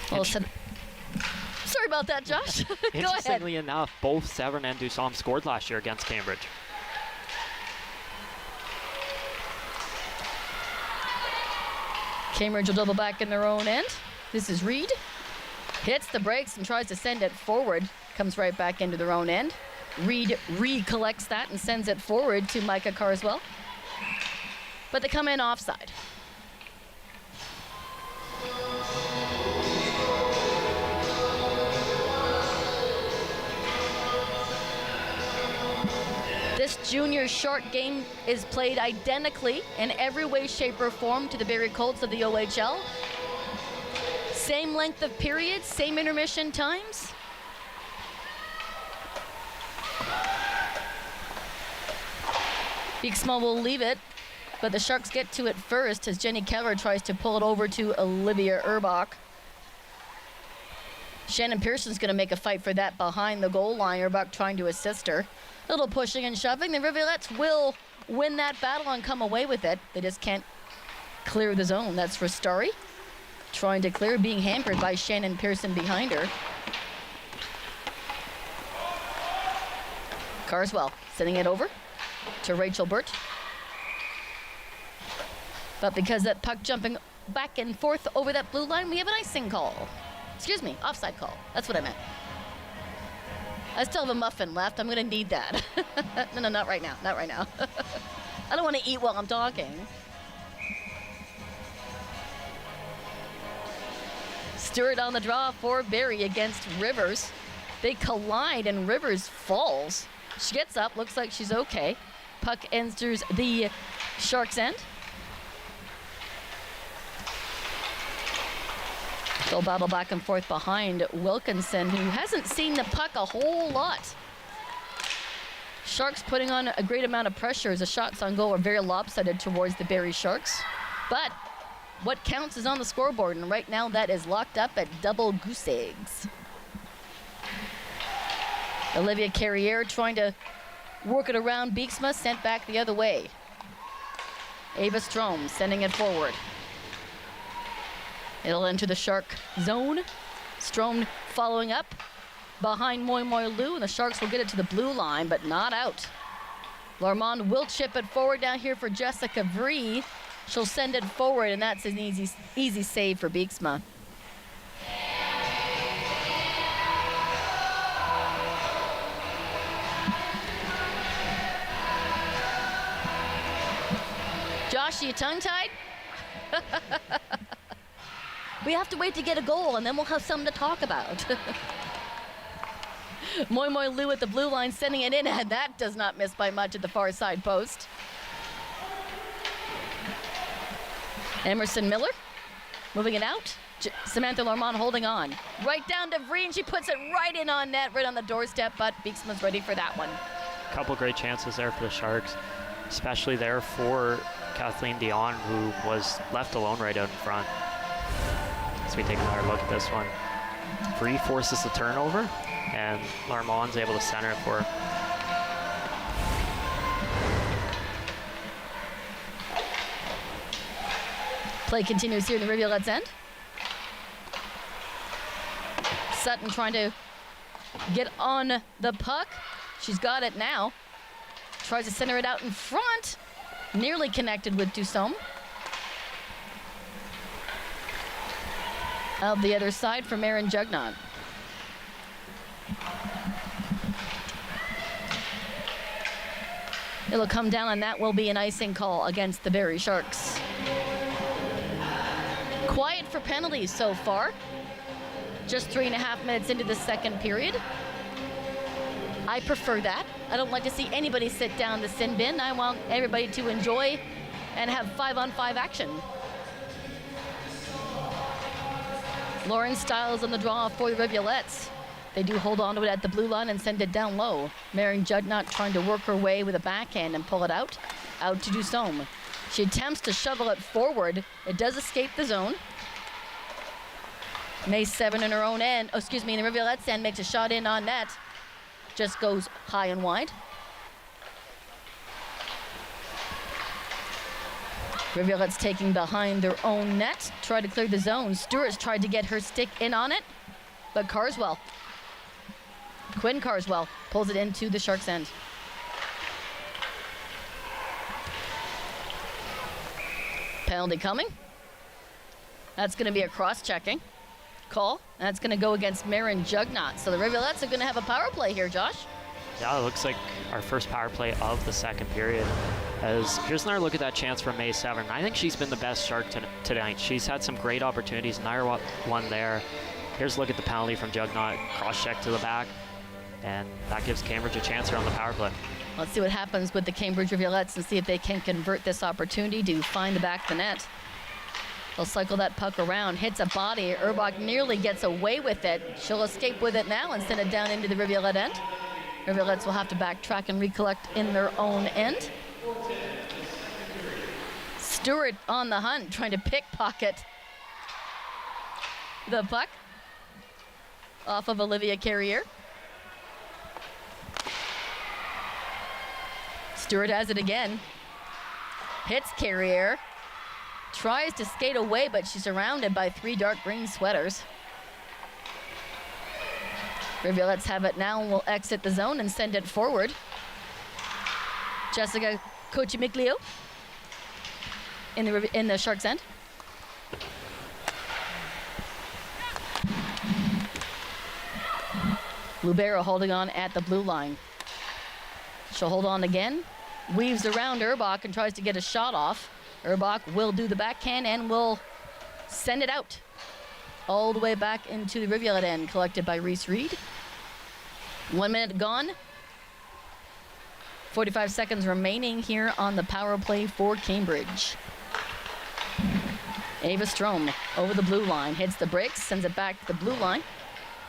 G: Well, sorry about that, Josh. Go ahead.
H: Interestingly enough, both Severn and Dussom scored last year against Cambridge.
G: Cambridge will double back in their own end. This is Reed. Hits the brakes and tries to send it forward. Comes right back into their own end. Reed recollects that and sends it forward to Micah Carswell. But they come in offside. This junior Shark game is played identically in every way, shape, or form to the Barrie Colts of the OHL. Same length of periods, same intermission times. Beeksma will leave it, but the Sharks get to it first as Jenny Keller tries to pull it over to Olivia Urbach. Shannon Pearson's going to make a fight for that behind the goal line. Urbach trying to assist her. A little pushing and shoving. The Rivulettes will win that battle and come away with it. They just can't clear the zone. That's Rastari trying to clear, being hampered by Shannon Pearson behind her. Carswell sending it over to Rachel Burt. But because that puck jumping back and forth over that blue line, we have an icing call. Excuse me, offside call. That's what I meant. I still have a muffin left. I'm going to need that. No, not right now. Not right now. I don't want to eat while I'm talking. Stewart on the draw for Barrie against Rivers. They collide and Rivers falls. She gets up, looks like she's okay. Puck enters the Sharks' end. They'll battle back and forth behind Wilkinson, who hasn't seen the puck a whole lot. Sharks putting on a great amount of pressure as the shots on goal are very lopsided towards the Barrie Sharks. But what counts is on the scoreboard, and right now that is locked up at double goose eggs. Olivia Carrier trying to work it around Beeksma, sent back the other way. Ava Strom sending it forward. It'll enter the Shark zone. Strom following up behind Moi Moi Lou, and the Sharks will get it to the blue line, but not out. Larmond will chip it forward down here for Jessica Vree. She'll send it forward, and that's an easy save for Beeksma. Josh, are you tongue-tied? We have to wait to get a goal, and then we'll have something to talk about. Moi Moi Lou at the blue line, sending it in, and that does not miss by much at the far side post. Emerson Miller moving it out. Samantha Larmond holding on. Right down to Vree, and she puts it right in on net, right on the doorstep, but Beeksma's ready for that one.
H: A couple great chances there for the Sharks, especially there for Kathleen Dion, who was left alone right out in front. As we take another look at this one. Vree forces the turnover, and Larmond's able to center it for her.
G: Play continues here in the Rivulettes end. Sutton trying to get on the puck. She's got it now. Tries to center it out in front. Nearly connected with Dusome. Out the other side for Marin Jugnot. It'll come down, and that will be an icing call against the Barrie Sharks. Quiet for penalties so far. Just 3.5 minutes into the second period. I prefer that. I don't like to see anybody sit down the sin bin. I want everybody to enjoy and have 5-on-5 action. Lauren Stiles on the draw for the Rivulettes. They do hold on to it at the blue line and send it down low. Marion Jugnot trying to work her way with a backhand and pull it out to Dusome. She attempts to shovel it forward. It does escape the zone. May 7 in her own end, in the Rivulettes end, makes a shot in on net. Just goes high and wide. Rivulettes taking behind their own net, try to clear the zone. Stewart's tried to get her stick in on it, but Quinn Carswell pulls it into the Sharks' end. Penalty coming. That's going to be a cross-checking call. That's going to go against Marin Jugnot. So the Rivulettes are going to have a power play here, Josh. Yeah, it looks like our first power play of the second period. As here's another look at that chance from May 7. I think she's been the best Shark tonight. She's had some great opportunities. Another one there. Here's a look at the penalty from Jugnot. Cross-check to the back. And that gives Cambridge a chance here on the power play. Let's see what happens with the Cambridge Rivulettes and see if they can convert this opportunity to find the back of the net. They'll cycle that puck around, hits a body. Urbach nearly gets away with it. She'll escape with it now and send it down into the Rivulette end. Rivulettes will have to backtrack and recollect in their own end. Stewart on the hunt, trying to pickpocket the puck off of Olivia Carrier. Stewart has it again. Hits Carrier. Tries to skate away, but she's surrounded by 3 dark green sweaters. Rivulettes have it now and will exit the zone and send it forward. Jessica Cochimiglio in the Sharks' end. Lubera holding on at the blue line. She'll hold on again. Weaves around Urbach and tries to get a shot off. Urbach will do the backhand and will send it out. All the way back into the Rivulet end, collected by Reese Reed. 1 minute gone. 45 seconds remaining here on the power play for Cambridge. Ava Strom over the blue line, hits the brakes, sends it back to the blue line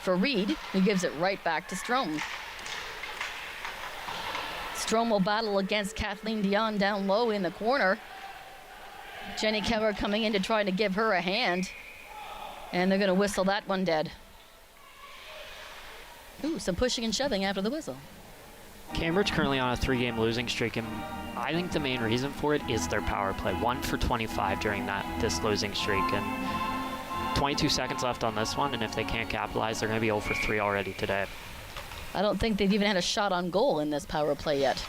G: for Reed, who gives it right back to Strom. Strome will battle against Kathleen Dion down low in the corner. Jenny Keller coming in to try to give her a hand. And they're going to whistle that one dead. Ooh, some pushing and shoving after the whistle.
H: Cambridge currently on a 3-game losing streak, and I think the main reason for it is their power play. 1 for 25 during this losing streak, and 22 seconds left on this one, and if they can't capitalize, they're going to be 0 for 3 already today.
G: I don't think they've even had a shot on goal in this power play yet.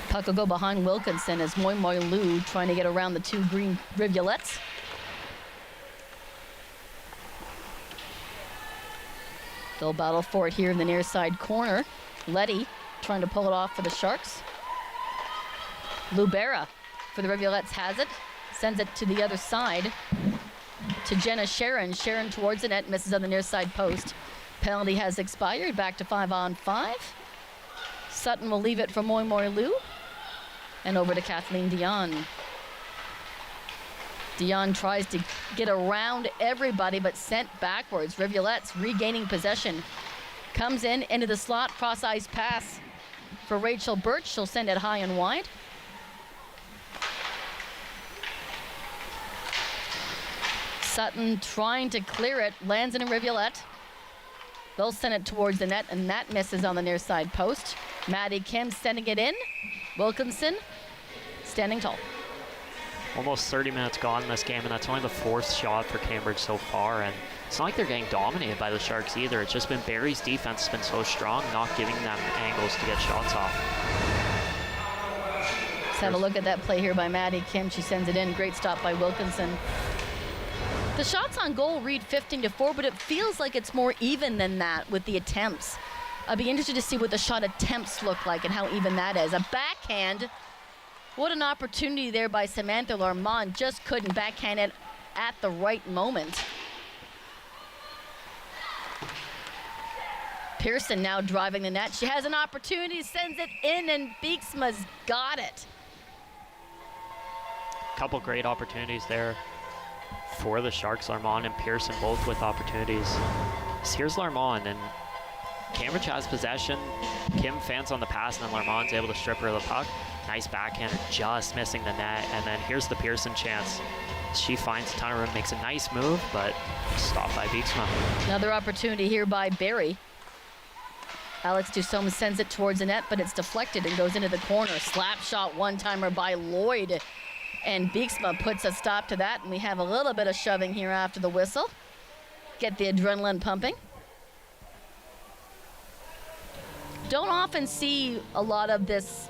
G: Puck will go behind Wilkinson as Moi Moi Lu trying to get around the 2 green Rivulettes. They'll battle for it here in the near side corner. Letty trying to pull it off for the Sharks. Lubera for the Rivulettes has it. Sends it to the other side to Jenna Sharon. Sharon towards the net, misses on the near side post. Penalty has expired, back to 5-on-5. Sutton will leave it for Moi Moi Lu. And over to Kathleen Dion. Dion tries to get around everybody, but sent backwards. Rivulettes regaining possession. Comes into the slot, cross-ice pass for Rachel Birch. She'll send it high and wide. Sutton trying to clear it, lands in a Rivulette. They'll send it towards the net, and that misses on the near side post. Maddie Kim sending it in. Wilkinson standing tall.
H: Almost 30 minutes gone in this game, and that's only the 4th shot for Cambridge so far, and it's not like they're getting dominated by the Sharks either. It's just been Barrie's defense has been so strong, not giving them angles to get shots off.
G: Let's have a look at that play here by Maddie Kim. She sends it in. Great stop by Wilkinson. The shots on goal read 15-4, but it feels like it's more even than that with the attempts. I'd be interested to see what the shot attempts look like and how even that is. A backhand. What an opportunity there by Samantha Larmont. Just couldn't backhand it at the right moment. Pearson now driving the net. She has an opportunity, sends it in, and Beeksma's got it.
H: Couple great opportunities there for the Sharks. Larmont and Pearson both with opportunities. So here's Larmont, and Cambridge has possession. Kim fans on the pass, and then Larmont's able to strip her of the puck. Nice backhand, just missing the net. And then here's the Pearson chance. She finds a ton of room, makes a nice move, but stopped by Beeksma.
G: Another opportunity here by Barrie. Alex Dusome sends it towards the net, but it's deflected and goes into the corner. Slap shot one-timer by Lloyd. And Beeksma puts a stop to that, and we have a little bit of shoving here after the whistle. Get the adrenaline pumping. Don't often see a lot of this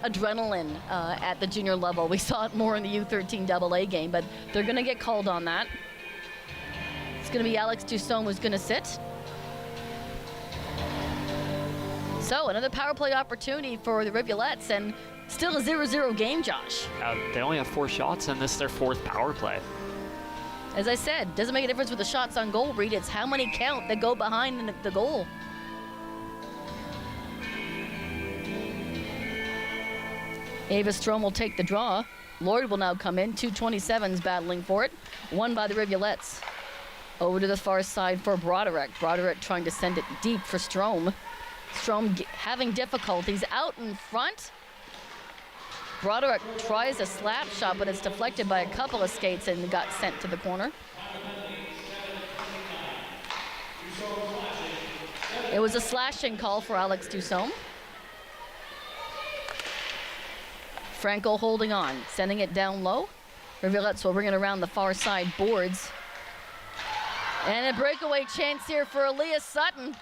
G: adrenaline at the junior level. We saw it more in the U13 AA game, but they're going to get called on that. It's going to be Alex Dusome who's going to sit. So another power play opportunity for the Rivulettes, and still a 0-0 game, Josh.
H: They only have 4 shots, and this is their 4th power play.
G: As I said, doesn't make a difference with the shots on goal, Reed. It's how many count that go behind the goal. Ava Strome will take the draw. Lloyd will now come in. 227s battling for it. Won by the Rivulettes. Over to the far side for Broderick. Broderick trying to send it deep for Strome. Strome having difficulties out in front. Broderick tries a slap shot, but it's deflected by a couple of skates and got sent to the corner. It was a slashing call for Alex Dusome. Franco holding on, sending it down low. Rivulettes will bring it around the far side boards. And a breakaway chance here for Aaliyah Sutton.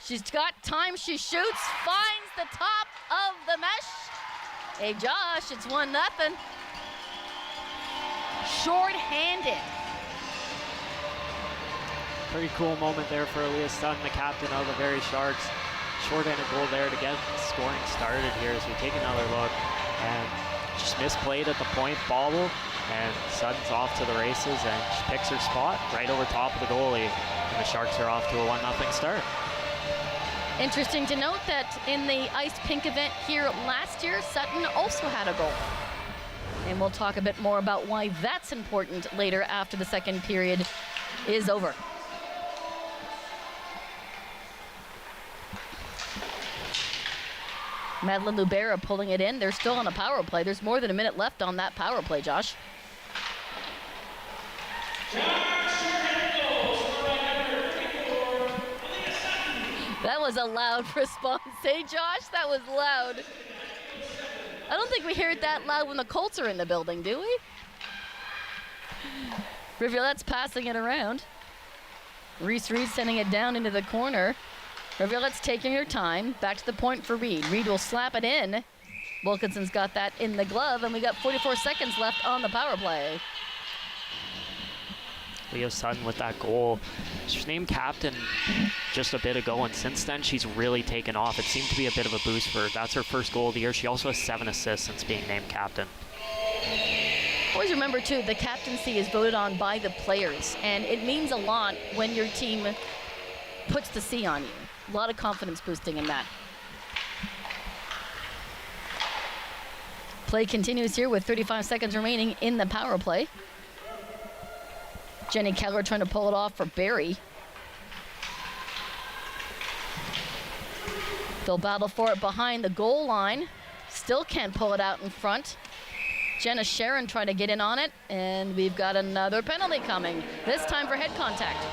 G: She's got time, she shoots, finds the top of the mesh. Hey Josh, it's 1-0. Short-handed.
H: Pretty cool moment there for Aaliyah Sutton, the captain of the Barrie Sharks. Short-handed goal there to get scoring started here as we take another look. And just misplayed at the point, bobble, and Sutton's off to the races, and she picks her spot right over top of the goalie, and the Sharks are off to a 1-0 start.
G: Interesting to note that in the Iced Pink event here last year, Sutton also had a goal. And we'll talk a bit more about why that's important later after the second period is over. Madeline Lubera pulling it in. They're still on a power play. There's more than a minute left on that power play, Josh. That was a loud response, hey Josh? That was loud. I don't think we hear it that loud when the Colts are in the building, do we? Rivulettes passing it around. Reese Reed sending it down into the corner. Rivulettes taking her time. Back to the point for Reed. Reed will slap it in. Wilkinson's got that in the glove, and we got 44 seconds left on the power play.
H: Leo Sutton with that goal. She was named captain just a bit ago, and since then she's really taken off. It seemed to be a bit of a boost for her. That's her first goal of the year. She also has 7 assists since being named captain.
G: Always remember, too, the captaincy is voted on by the players, and it means a lot when your team puts the C on you. A lot of confidence boosting in that. Play continues here with 35 seconds remaining in the power play. Jenny Keller trying to pull it off for Barrie. They'll battle for it behind the goal line. Still can't pull it out in front. Jenna Sharon trying to get in on it, and we've got another penalty coming, this time for head contact.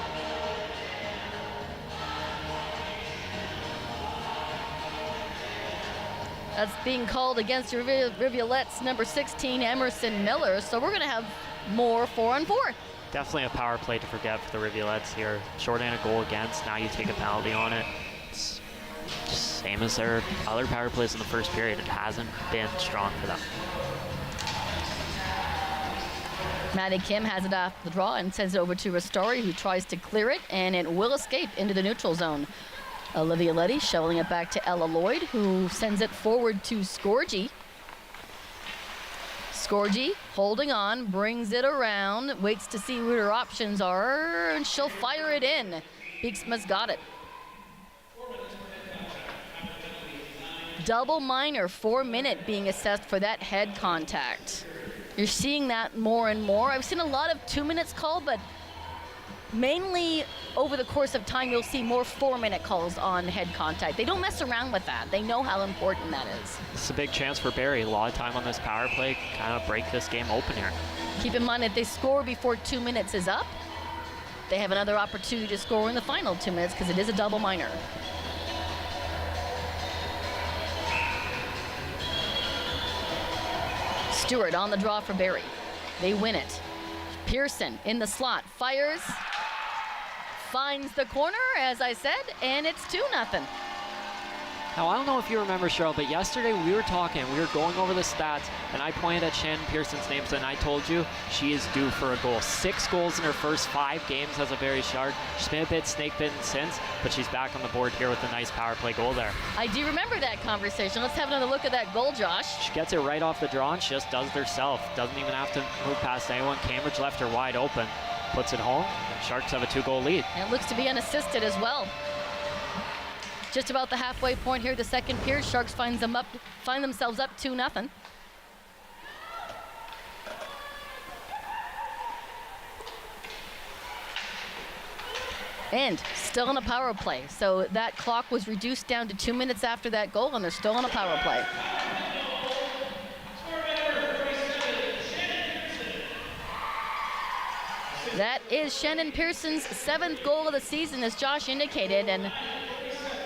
G: That's being called against Rivulette's number 16, Emerson Miller, so we're going to have more 4-on-4.
H: Definitely a power play to forget for the Rivulettes here. Short and a goal against, now you take a penalty on it. It's just same as their other power plays in the first period. It hasn't been strong for them.
G: Maddie Kim has it off the draw and sends it over to Ristori, who tries to clear it, and it will escape into the neutral zone. Olivia Letty shoveling it back to Ella Lloyd, who sends it forward to Scorgi. Scorgi holding on, brings it around, waits to see what her options are, and she'll fire it in. Beeksma's got it. Double minor, 4-minute being assessed for that head contact. You're seeing that more and more. I've seen a lot of 2 minutes called, but mainly over the course of time, you'll see more 4-minute calls on head contact. They don't mess around with that. They know how important that is.
H: It's a big chance for Barrie. A lot of time on this power play, kind of break this game open here.
G: Keep in mind, if they score before 2 minutes is up, they have another opportunity to score in the final 2 minutes because it is a double minor. Stewart on the draw for Barrie. They win it. Pearson in the slot, fires, finds the corner, as I said, and it's 2-0.
H: Now, I don't know if you remember, Cheryl, but yesterday we were going over the stats, and I pointed at Shannon Pearson's names, and I told you she is due for a goal. 6 goals in her first 5 games as a Barrie Shark. She's been a bit snake-bitten since, but she's back on the board here with a nice power play goal there.
G: I do remember that conversation. Let's have another look at that goal, Josh.
H: She gets it right off the draw, and she just does it herself. Doesn't even have to move past anyone. Cambridge left her wide open. Puts it home, and Sharks have a 2-goal lead.
G: And it looks to be unassisted as well. Just about the halfway point here, the second period. Sharks find themselves up 2-0. And still on a power play. So that clock was reduced down to 2 minutes after that goal, and they're still on a power play. That is Shannon Pearson's 7th goal of the season, as Josh indicated, and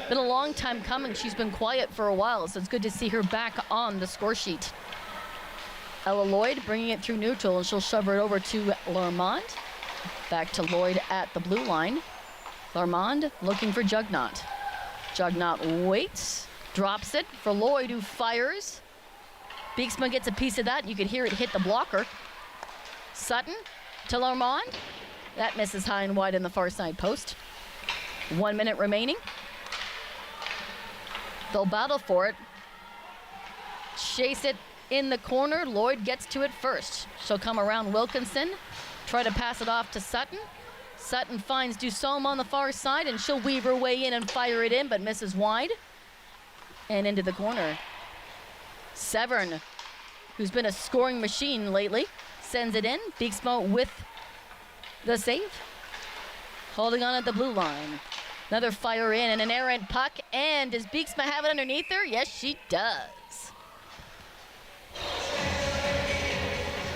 G: been a long time coming. She's been quiet for a while, so it's good to see her back on the score sheet. Ella Lloyd bringing it through neutral, and she'll shove it over to Lormond. Back to Lloyd at the blue line. Lormond looking for Jugnaught. Jugnaught waits, drops it for Lloyd, who fires. Beeksma gets a piece of that, and you could hear it hit the blocker. Sutton to Lormond. That misses high and wide in the far side post. 1 minute remaining. They'll battle for it. Chase it in the corner. Lloyd gets to it first. She'll come around Wilkinson, try to pass it off to Sutton. Sutton finds Dusome on the far side, and she'll weave her way in and fire it in, but misses wide. And into the corner. Severn, who's been a scoring machine lately, sends it in. Beeksma with the save. Holding on at the blue line. Another fire in and an errant puck. And does Beeksma have it underneath her? Yes, she does.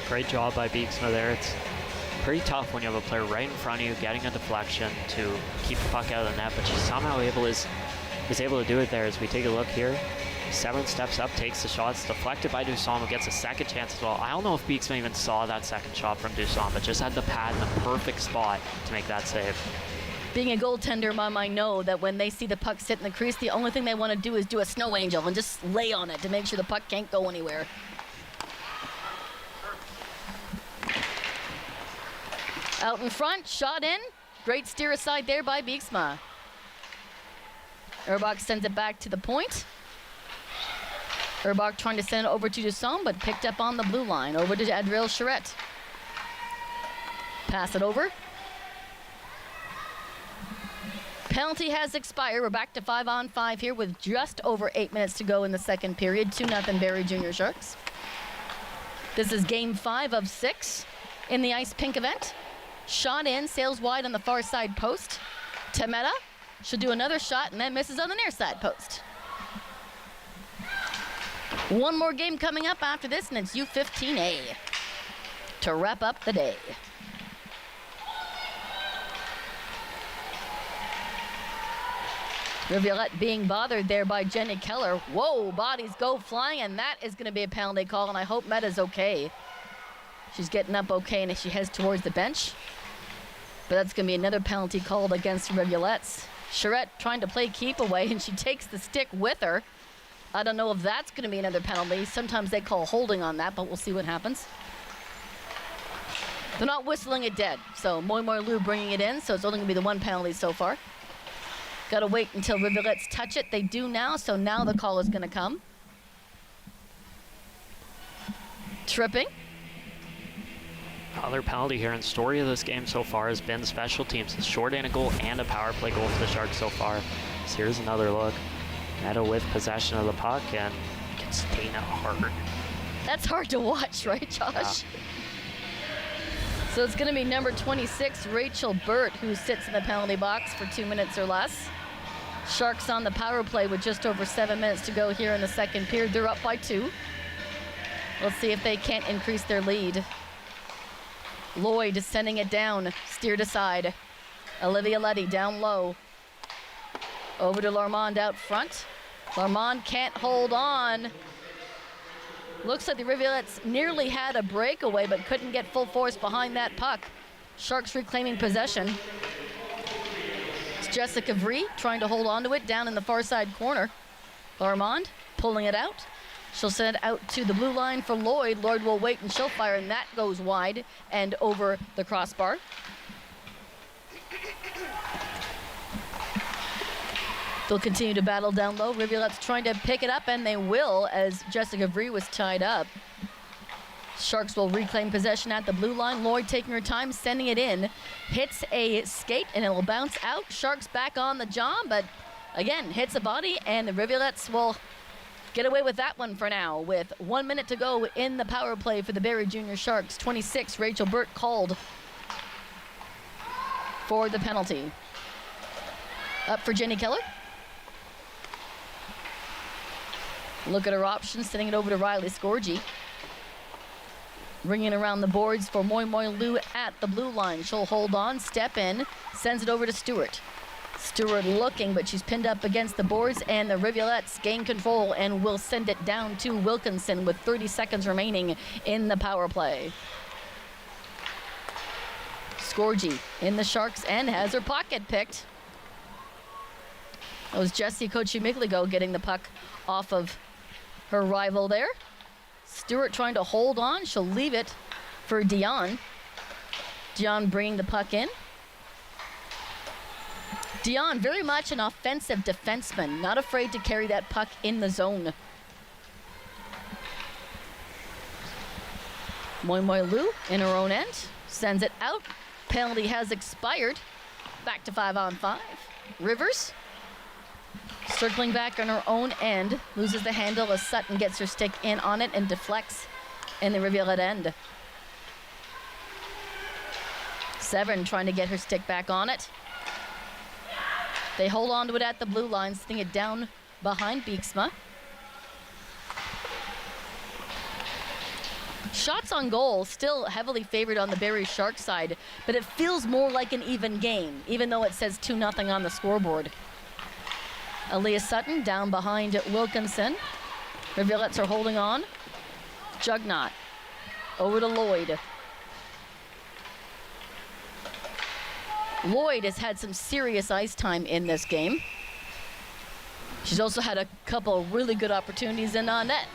H: Great job by Beeksma there. It's pretty tough when you have a player right in front of you getting a deflection to keep the puck out of the net, but she's somehow is able to do it there. As we take a look here, Severn steps up, takes the shot. It's deflected by Dussault, who gets a second chance as well. I don't know if Beeksma even saw that second shot from Dussault, but just had the pad in the perfect spot to make that save.
G: Being a goaltender, Mom, I know that when they see the puck sit in the crease, the only thing they want to do is do a snow angel and just lay on it to make sure the puck can't go anywhere. Out in front, shot in. Great steer aside there by Beeksma. Erbach sends it back to the point. Erbach trying to send it over to Dussault, but picked up on the blue line. Over to Adriel Charette. Pass it over. Penalty has expired. We're back to 5-on-5 here with just over 8 minutes to go in the second period. 2-0 Barrie Jr Sharks. This is game 5 of 6 in the ice pink event. Shot in, sails wide on the far side post. Temeta should do another shot and then misses on the near side post. One more game coming up after this, and it's U15A to wrap up the day. Rivulet being bothered there by Jenny Keller. Whoa, bodies go flying, and that is going to be a penalty call, and I hope Meta's okay. She's getting up okay, and she heads towards the bench. But that's going to be another penalty called against Rivulettes. Charette trying to play keep away, and she takes the stick with her. I don't know if that's going to be another penalty. Sometimes they call holding on that, but we'll see what happens. They're not whistling it dead, so Moi Moi Lou bringing it in, so it's only going to be the one penalty so far. Got to wait until Rivulettes touch it. They do now, so now the call is going to come. Tripping.
H: Other penalty here, and story of this game so far has been special teams. A short-handed goal and a power play goal for the Sharks so far. So here's another look. Meta with possession of the puck and gets Dana hard.
G: That's hard to watch, right, Josh? Yeah. So it's going to be number 26, Rachel Burt, who sits in the penalty box for 2 minutes or less. Sharks on the power play with just over 7 minutes to go here in the second period. They're up by 2. Let's see if they can't increase their lead. Lloyd sending it down, steered aside. Olivia Letty down low. Over to Larmond out front. Larmond can't hold on. Looks like the Rivulettes nearly had a breakaway, but couldn't get full force behind that puck. Sharks reclaiming possession. It's Jessica Vree trying to hold on to it down in the far side corner. Larmond pulling it out. She'll send it out to the blue line for Lloyd. Lloyd will wait and she'll fire, and that goes wide and over the crossbar. They'll continue to battle down low. Rivulet's trying to pick it up, and they will, as Jessica Vree was tied up. Sharks will reclaim possession at the blue line. Lloyd taking her time, sending it in. Hits a skate, and it will bounce out. Sharks back on the job, but again, hits a body, and the Rivulettes will get away with that one for now, with 1 minute to go in the power play for the Barrie Jr Sharks. 26, Rachel Burt called for the penalty. Up for Jenny Keller. Look at her options, sending it over to Riley Scorgi. Ringing around the boards for Moi Moi Lou at the blue line. She'll hold on, step in, sends it over to Stewart. Stewart looking, but she's pinned up against the boards, and the Rivulettes gain control and will send it down to Wilkinson with 30 seconds remaining in the power play. Scorgi in the Sharks end has her pocket picked. That was Jessie Cochimigligo getting the puck off of her rival there. Stewart trying to hold on. She'll leave it for Dion. Dion bringing the puck in. Dion, very much an offensive defenseman, not afraid to carry that puck in the zone. Moi Moi Lou in her own end, sends it out. Penalty has expired. Back to 5-on-5. Rivers circling back on her own end, loses the handle as Sutton gets her stick in on it and deflects in the Rivulet end. Severn trying to get her stick back on it. They hold on to it at the blue line, sitting it down behind Beeksma. Shots on goal still heavily favored on the Barrie Sharks side, but it feels more like an even game, even though it says 2-0 on the scoreboard. Aaliyah Sutton down behind Wilkinson. Rivulettes are holding on. Jugnot over to Lloyd. Lloyd has had some serious ice time in this game. She's also had a couple of really good opportunities in net.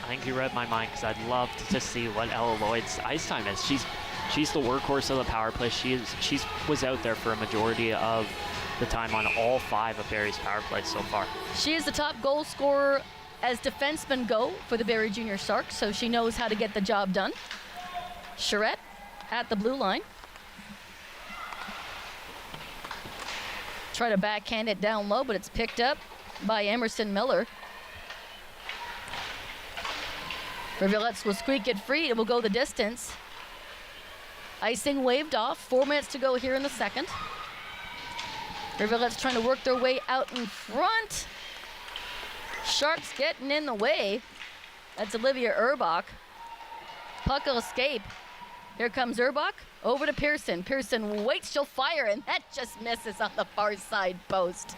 H: I think you read my mind, because I'd love to see what Ella Lloyd's ice time is. She's the workhorse of the power play. She was out there for a majority of the time on all 5 of Barrie's power plays so far.
G: She is the top goal scorer as defensemen go for the Barrie Jr Sharks, so she knows how to get the job done. Charette at the blue line. Try to backhand it down low, but it's picked up by Emerson Miller. Rivulettes will squeak it free. It will go the distance. Icing waved off. 4 minutes to go here in the second. Rivulettes trying to work their way out in front. Sharks getting in the way. That's Olivia Urbach. Puck will escape. Here comes Urbach. Over to Pearson. Pearson waits, she'll fire, and that just misses on the far side post.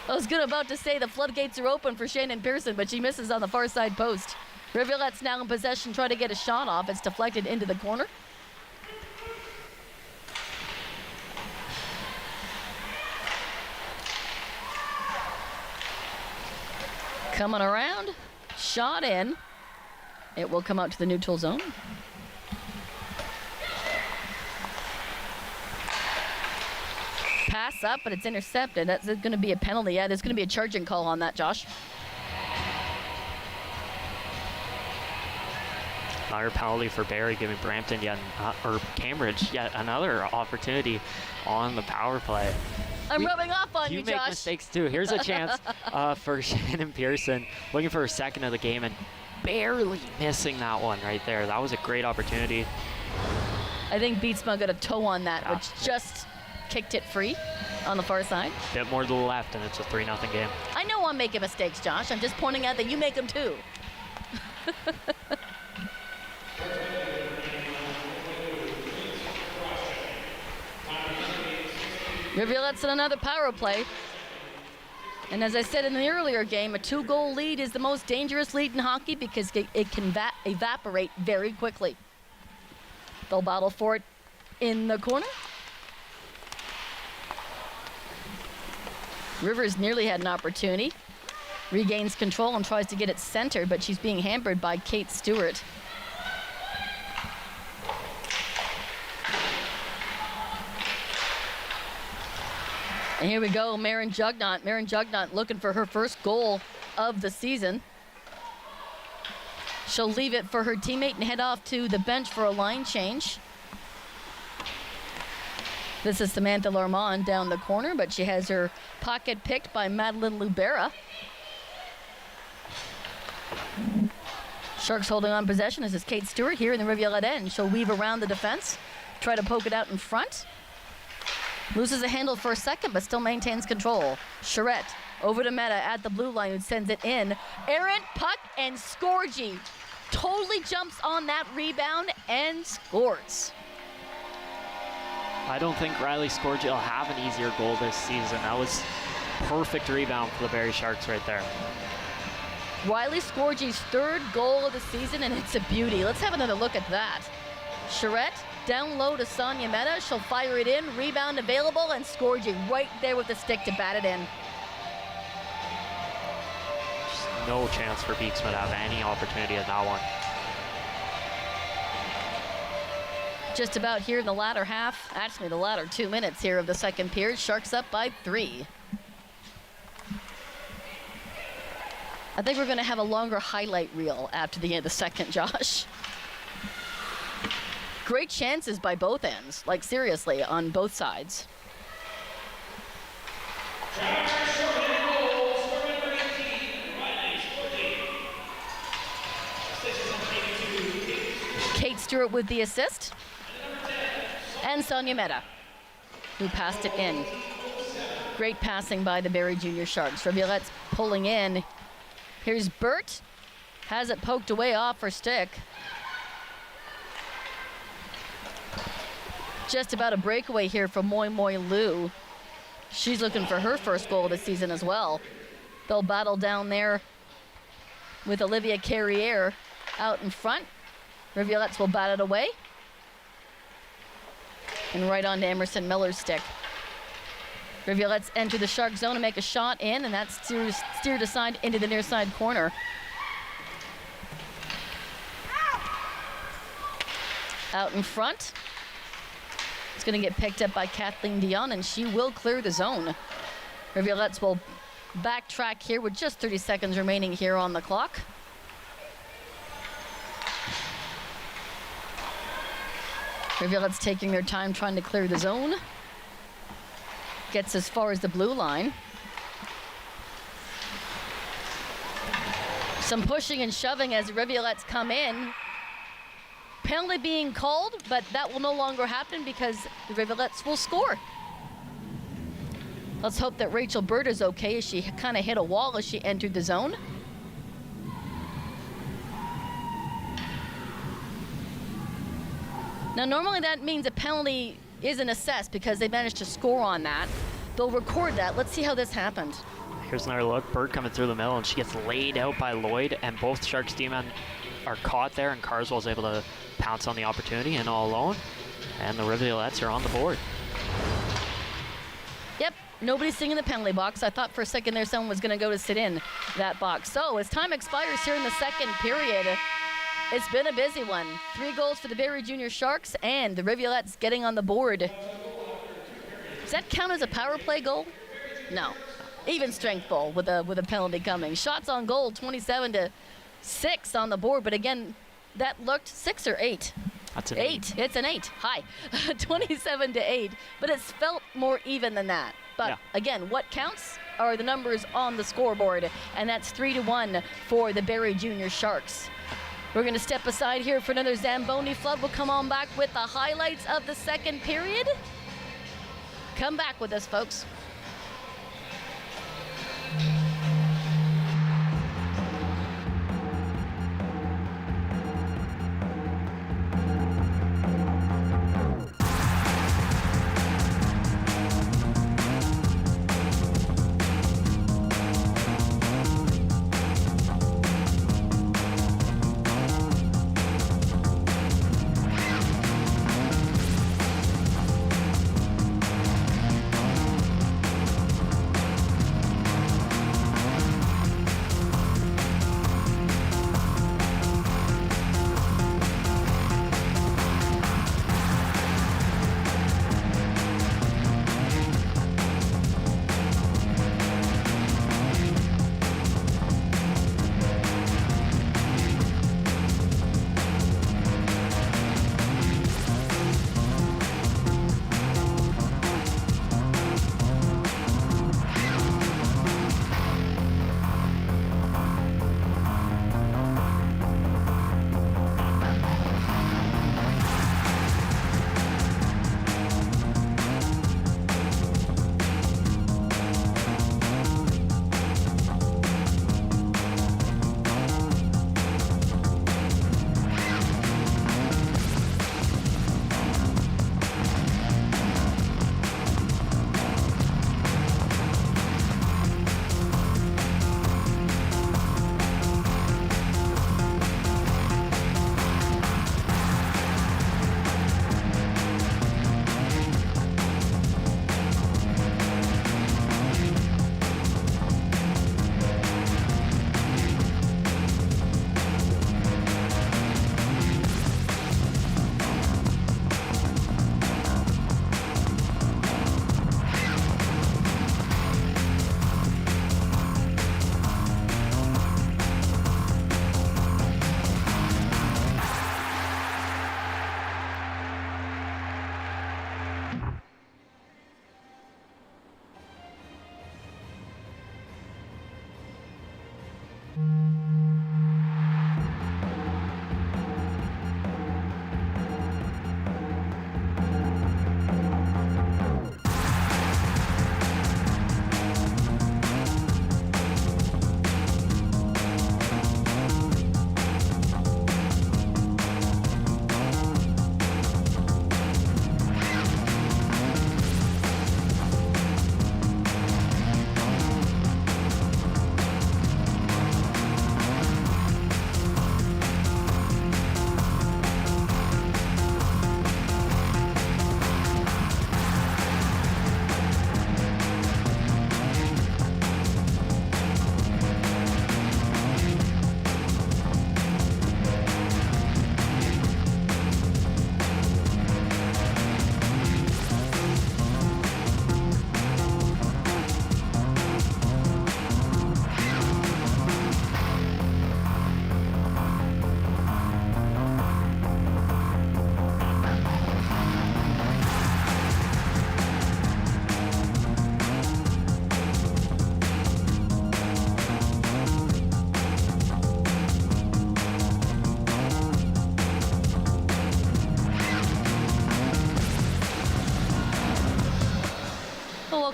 G: I was about to say the floodgates are open for Shannon Pearson, but she misses on the far side post. Rivulette's now in possession, try to get a shot off. It's deflected into the corner. Coming around, shot in. It will come out to the neutral zone. Pass up, but it's intercepted. That's going to be a penalty. Yeah, there's going to be a charging call on that, Josh.
H: Another penalty for Barrie, giving Brampton or Cambridge yet another opportunity on the power play.
G: I'm rubbing off on you, Josh.
H: You make mistakes too. Here's a chance for Shannon Pearson, looking for her second of the game and barely missing that one right there. That was a great opportunity.
G: I think Beatsma got a toe on that, which just kicked it free on the far side.
H: Bit more to the left, and it's a 3-0 game.
G: I know I'm making mistakes, Josh. I'm just pointing out that you make them too. Rivulettes in another power play. And as I said in the earlier game, a 2-goal lead is the most dangerous lead in hockey because it can evaporate very quickly. They'll battle for it in the corner. Rivers nearly had an opportunity. Regains control and tries to get it centered, but she's being hampered by Kate Stewart. And here we go, Marin Jugnot. Marin Jugnot looking for her first goal of the season. She'll leave it for her teammate and head off to the bench for a line change. This is Samantha Larmond down the corner, but she has her pocket picked by Madeline Lubera. Sharks holding on possession. This is Kate Stewart here in the Rivulet end. She'll weave around the defense, try to poke it out in front. Loses a handle for a second, but still maintains control. Charette over to Meta at the blue line, who sends it in. Errant puck, and Scorgi totally jumps on that rebound and scores.
H: I don't think Riley Scorgi will have an easier goal this season. That was perfect rebound for the Barrie Sharks right there.
G: Riley Scorgi's third goal of the season, and it's a beauty. Let's have another look at that. Charette down low to Sonia Meta. She'll fire it in. Rebound available, and Scorgi right there with the stick to bat it in.
H: Just no chance for Beeksma to have any opportunity at that one.
G: Just about here in the latter half, actually the latter 2 minutes here of the second period. Sharks up by 3. I think we're going to have a longer highlight reel after the end of the second, Josh. Great chances by both ends, like seriously, on both sides. Kate Stewart with the assist. And Sonia Meta, who passed it in. Great passing by the Barrie Jr Sharks. Rivulettes pulling in. Here's Burt. Has it poked away off her stick. Just about a breakaway here from Moi Moi Lu. She's looking for her first goal of the season as well. They'll battle down there with Olivia Carriere out in front. Rivulettes will bat it away. And right on to Emerson Miller's stick. Rivulettes enter the Shark zone and make a shot in, and that's steered aside into the near side corner. Out in front. It's going to get picked up by Kathleen Dion, and she will clear the zone. Rivulettes will backtrack here with just 30 seconds remaining here on the clock. Rivulettes taking their time trying to clear the zone. Gets as far as the blue line. Some pushing and shoving as the Rivulettes come in. Penalty being called, but that will no longer happen because the Rivulettes will score. Let's hope that Rachel Bird is okay as she kind of hit a wall as she entered the zone. Now, normally that means a penalty isn't assessed because they managed to score on that. They'll record that. Let's see how this happened.
H: Here's another look. Bird coming through the middle, and she gets laid out by Lloyd, and both Sharks D-men are caught there, and Carswell's able to pounce on the opportunity and all alone. And the Rivulettes are on the board.
G: Yep, nobody's sitting in the penalty box. I thought for a second there someone was going to go to sit in that box. So as time expires here in the second period, it's been a busy one. 3 goals for the Barrie Jr Sharks, and the Rivulettes getting on the board. Does that count as a power play goal? No. Even strength goal with a penalty coming. Shots on goal, 27-6 on the board, but again, that looked 6 or 8.
H: That's an
G: 8. It's an 8. Hi. 27-8, but it's felt more even than that. But
H: yeah.
G: Again, what counts are the numbers on the scoreboard, and that's 3-1 for the Barrie Jr Sharks. We're going to step aside here for another Zamboni flood. We'll come on back with the highlights of the second period. Come back with us, folks.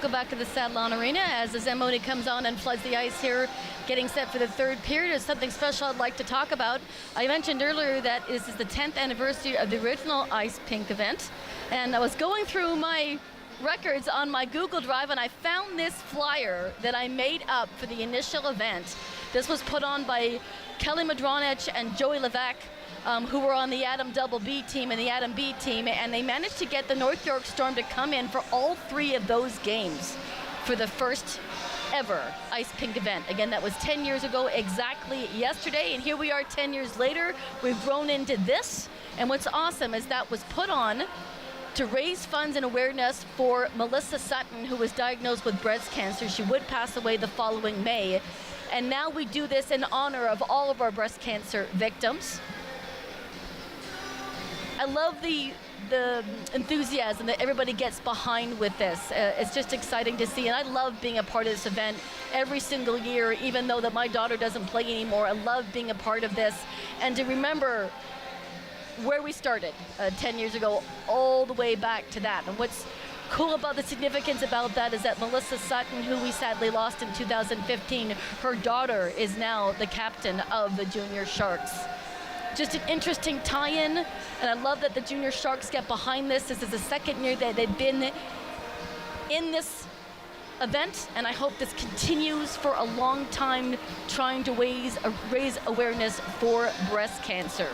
G: welcome back to the Sadlon Arena as the ceremony comes on and floods the ice here, getting set for the third period. There's something special I'd like to talk about. I mentioned earlier that this is the 10th anniversary of the original Ice Pink event, and I was going through my records on my Google Drive and I found this flyer that I made up for the initial event. This was put on by Kelly Madronich and Joey Levesque, who were on the Adam Double B team and the Adam B team, and they managed to get the North York Storm to come in for all 3 of those games for the first ever Ice Pink event. Again, that was 10 years ago exactly yesterday, and here we are 10 years later. We've grown into this, and what's awesome is that was put on to raise funds and awareness for Melissa Sutton, who was diagnosed with breast cancer. She would pass away the following May, and now we do this in honor of all of our breast cancer victims. I love the enthusiasm that everybody gets behind with this. It's just exciting to see, and I love being a part of this event every single year, even though that my daughter doesn't play anymore. I love being a part of this, and to remember where we started 10 years ago, all the way back to that. And what's cool about the significance about that is that Melissa Sutton, who we sadly lost in 2015, her daughter is now the captain of the Junior Sharks. Just an interesting tie-in, and I love that the Junior Sharks get behind this. This is the second year that they've been in this event, and I hope this continues for a long time, trying to raise awareness for breast cancer.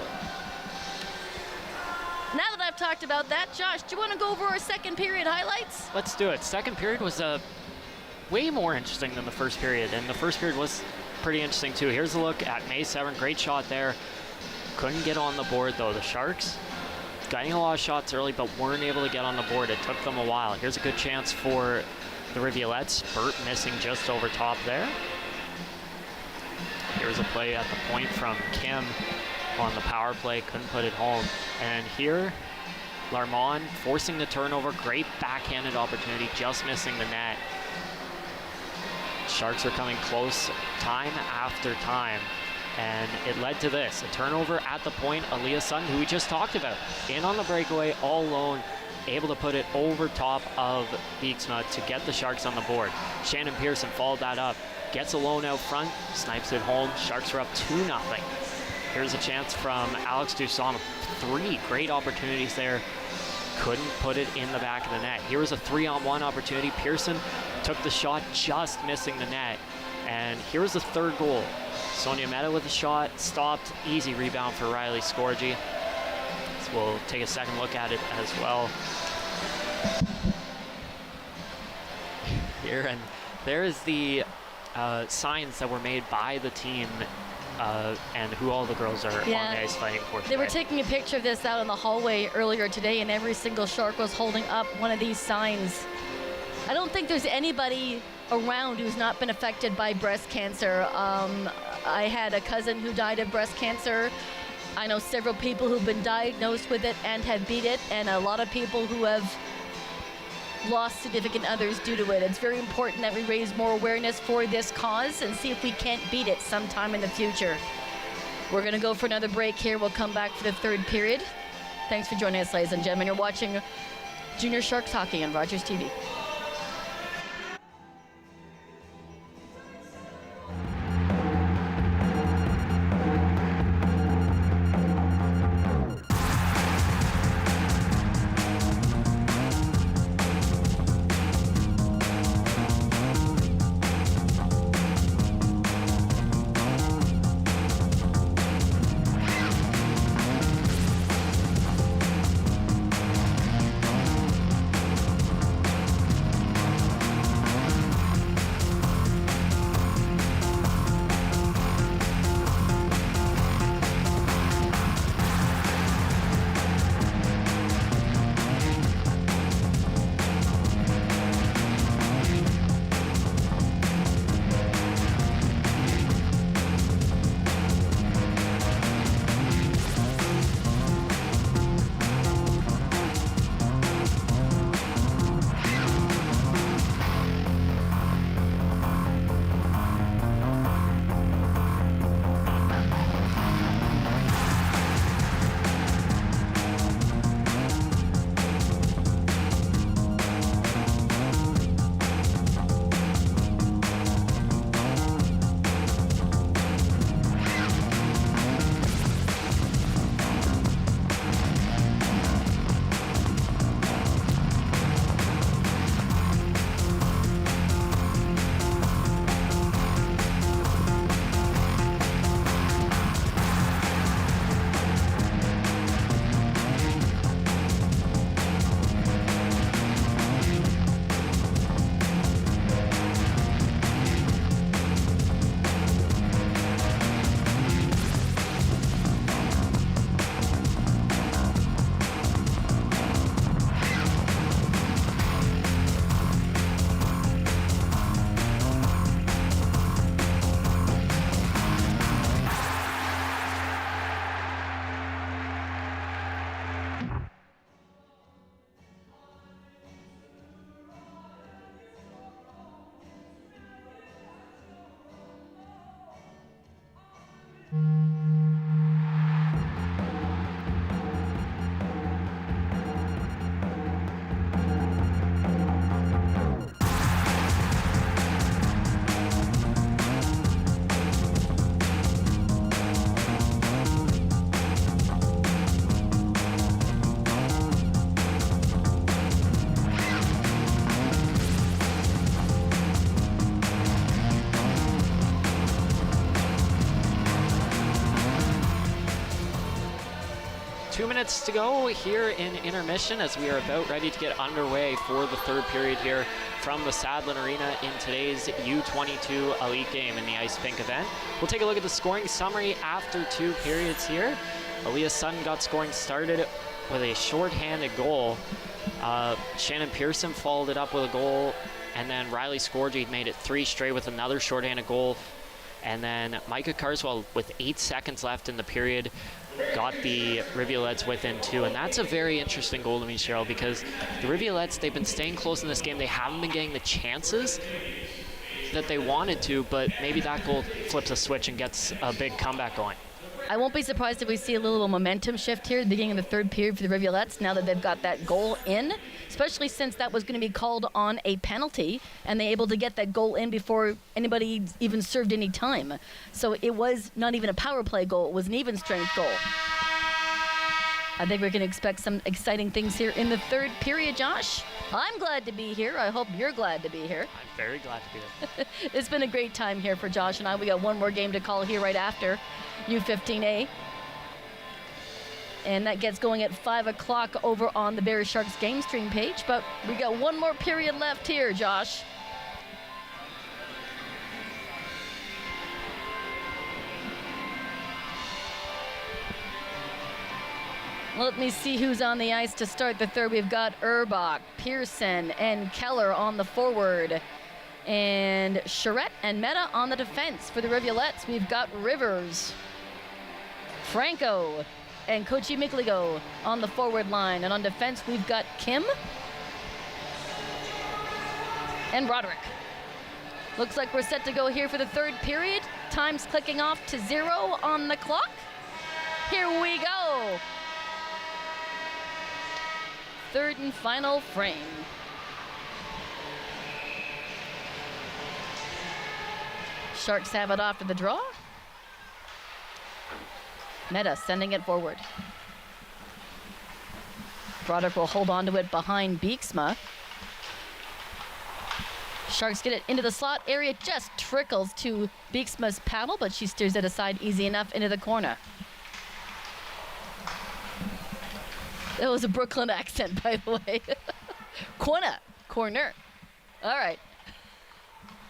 G: Now that I've talked about that, Josh, do you want to go over our second period highlights?
H: Let's do it. Second period was way more interesting than the first period, and the first period was pretty interesting too. Here's a look at May 7. Great shot there. Couldn't get on the board though. The Sharks getting a lot of shots early, but weren't able to get on the board. It took them a while. Here's a good chance for the Rivulettes. Burt missing just over top there. Here's a play at the point from Kim on the power play, couldn't put it home. And here, Larmont forcing the turnover, great backhanded opportunity, just missing the net. Sharks are coming close time after time, and it led to this, a turnover at the point. Aaliyah Sutton, who we just talked about, in on the breakaway, all alone, able to put it over top of Beeksma to get the Sharks on the board. Shannon Pearson followed that up, gets alone out front, snipes it home. Sharks are up 2-0. Here's a chance from Alex Dussault. 3 great opportunities there. Couldn't put it in the back of the net. Here was a 3-on-1 opportunity. Pearson took the shot, just missing the net. And here was the third goal. Sonia Mehta with a shot, stopped. Easy rebound for Riley Scorgi. So we'll take a second look at it as well. Here, and there is the signs that were made by the team and who all the girls are on the ice fighting for today.
G: They were taking a picture of this out in the hallway earlier today, and every single Shark was holding up one of these signs. I don't think there's anybody around who's not been affected by breast cancer. I had a cousin who died of breast cancer. I know several people who've been diagnosed with it and have beat it, and a lot of people who have lost significant others due to it. It's very important that we raise more awareness for this cause and see if we can't beat it sometime in the future. We're going to go for another break here. We'll come back for the third period. Thanks for joining us, ladies and gentlemen. You're watching Junior Sharks Hockey on Rogers TV.
H: 2 minutes to go here in intermission as we are about ready to get underway for the third period here from the Sadlon Arena in today's U22 Elite game in the Ice Pink event. We'll take a look at the scoring summary after 2 periods here. Aaliyah Sutton got scoring started with a shorthanded goal. Shannon Pearson followed it up with a goal, and then Riley Scorgie made it 3 straight with another shorthanded goal. And then Micah Carswell, with 8 seconds left in the period, got the Rivulettes within 2. And that's a very interesting goal to me, Cheryl, because the Rivulettes, they've been staying close in this game. They haven't been getting the chances that they wanted to, but maybe that goal flips a switch and gets a big comeback going.
G: I won't be surprised if we see a little momentum shift here at the beginning of the third period for the Rivulettes now that they've got that goal in, especially since that was going to be called on a penalty and they're able to get that goal in before anybody even served any time. So it was not even a power play goal, it was an even strength goal. I think we're going to expect some exciting things here in the third period, Josh. I'm glad to be here. I hope you're glad to be here.
H: I'm very glad to be here.
G: It's been a great time here for Josh and I. We got one more game to call here right after U15A. And that gets going at 5 o'clock over on the Barrie Sharks game stream page. But we got one more period left here, Josh. Let me see who's on the ice to start the third. We've got Urbach, Pearson, and Keller on the forward. And Charette and Meta on the defense. For the Rivulettes, we've got Rivers, Franco, and Kochi Migligo on the forward line. And on defense, we've got Kim and Roderick. Looks like we're set to go here for the third period. Time's clicking off to 0 on the clock. Here we go. Third and final frame. Sharks have it off to the draw. Meta sending it forward. Broderick will hold on to it behind Beeksma. Sharks get it into the slot area, just trickles to Beeksma's paddle, but she steers it aside easy enough into the corner. That was a Brooklyn accent, by the way. Corner. All right.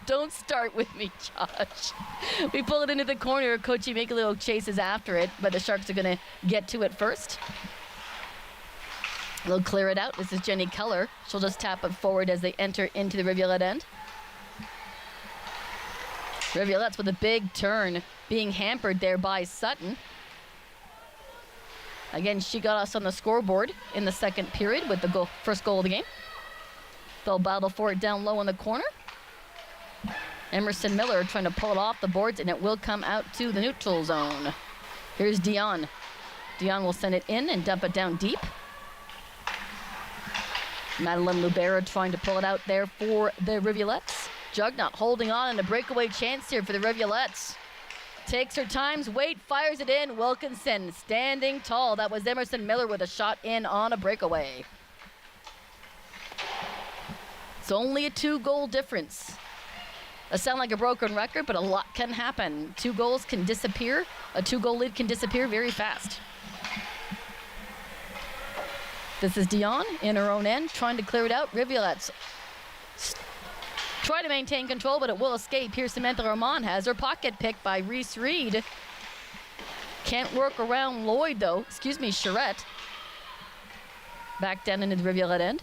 G: Don't start with me, Josh. We pull it into the corner. Kochi Miglio chases after it, but the Sharks are going to get to it first. They'll clear it out. This is Jenny Keller. She'll just tap it forward as they enter into the Rivulette end. Rivulettes with a big turn, being hampered there by Sutton. Again, she got us on the scoreboard in the second period with the first goal of the game. They'll battle for it down low in the corner. Emerson Miller trying to pull it off the boards, and it will come out to the neutral zone. Here's Dion. Dion will send it in and dump it down deep. Madeline Lubera trying to pull it out there for the Rivulettes. Jugnut holding on, and a breakaway chance here for the Rivulettes. Takes her times, fires it in. Wilkinson standing tall. That was Emerson Miller with a shot in on a breakaway. It's only a 2-goal difference. It sounds like a broken record, but a lot can happen. 2 goals can disappear. A 2-goal lead can disappear very fast. This is Dion in her own end, trying to clear it out. Rivulettes try to maintain control, but it will escape. Here, Samantha Roman has her pocket picked by Reese Reed. Can't work around Lloyd, though. Charette. Back down into the Rivulette end.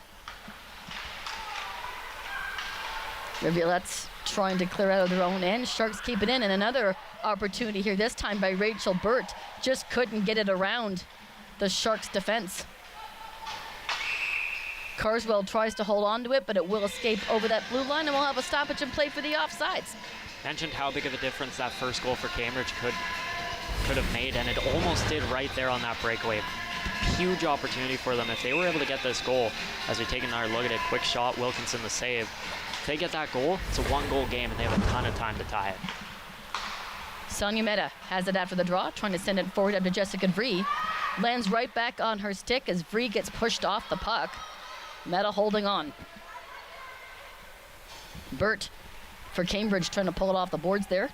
G: Rivulettes trying to clear out of their own end. Sharks keep it in, and another opportunity here, this time by Rachel Burt. Just couldn't get it around the Sharks' defense. Carswell tries to hold on to it, but it will escape over that blue line, and we'll have a stoppage and play for the offsides.
H: Mentioned how big of a difference that first goal for Cambridge could have made, and it almost did right there on that breakaway. Huge opportunity for them if they were able to get this goal. As we take another look at it, quick shot, Wilkinson the save. If they get that goal, it's a 1-goal game, and they have a ton of time to tie it.
G: Sonia Meta has it after the draw, trying to send it forward up to Jessica Vree. Lands right back on her stick as Vree gets pushed off the puck. Meta holding on. Burt for Cambridge trying to pull it off the boards there.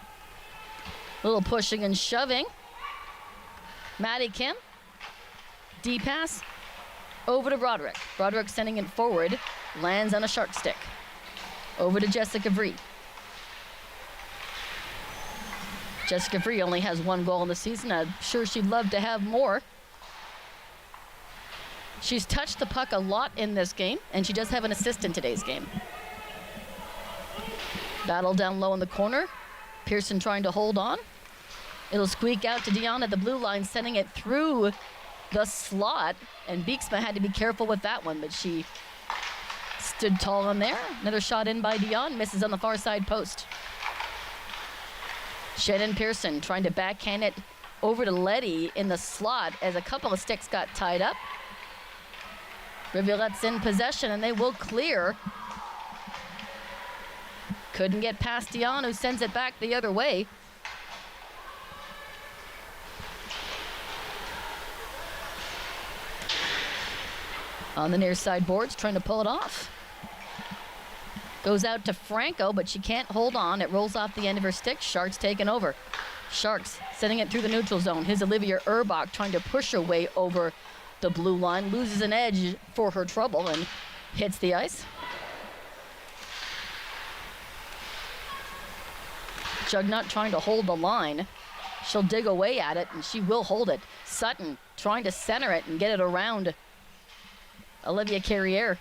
G: Little pushing and shoving. Maddie Kim D pass over to Broderick. Broderick sending it forward, lands on a Shark stick. Over to Jessica Vree. Jessica Vree only has 1 goal in the season. I'm sure she'd love to have more. She's touched the puck a lot in this game, and she does have an assist in today's game. Battle down low in the corner. Pearson trying to hold on. It'll squeak out to Dion at the blue line, sending it through the slot, and Beeksma had to be careful with that one, but she stood tall in there. Another shot in by Dion, misses on the far side post. Shannon Pearson trying to backhand it over to Letty in the slot as a couple of sticks got tied up. Rivulettes in possession, and they will clear. Couldn't get past Dion, who sends it back the other way. On the near side boards, trying to pull it off. Goes out to Franco, but she can't hold on. It rolls off the end of her stick. Sharks taking over. Sharks sending it through the neutral zone. Here's Olivia Urbach trying to push her way over the blue line. Loses an edge for her trouble and hits the ice. Jugnut trying to hold the line. She'll dig away at it, and she will hold it. Sutton trying to center it and get it around Olivia Carriere.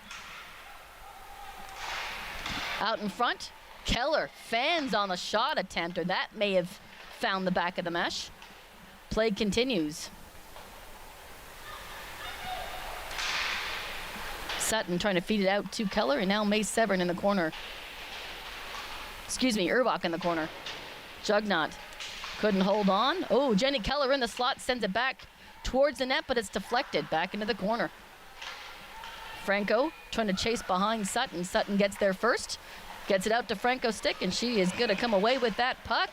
G: Out in front, Keller fans on the shot attempt, or that may have found the back of the mesh. Play continues. Sutton trying to feed it out to Keller, and now May Severn in the corner. Excuse me, Urbach in the corner. Jugnut couldn't hold on. Oh, Jenny Keller in the slot, sends it back towards the net, but it's deflected back into the corner. Franco trying to chase behind Sutton. Sutton gets there first, gets it out to Franco's stick, and she is going to come away with that puck,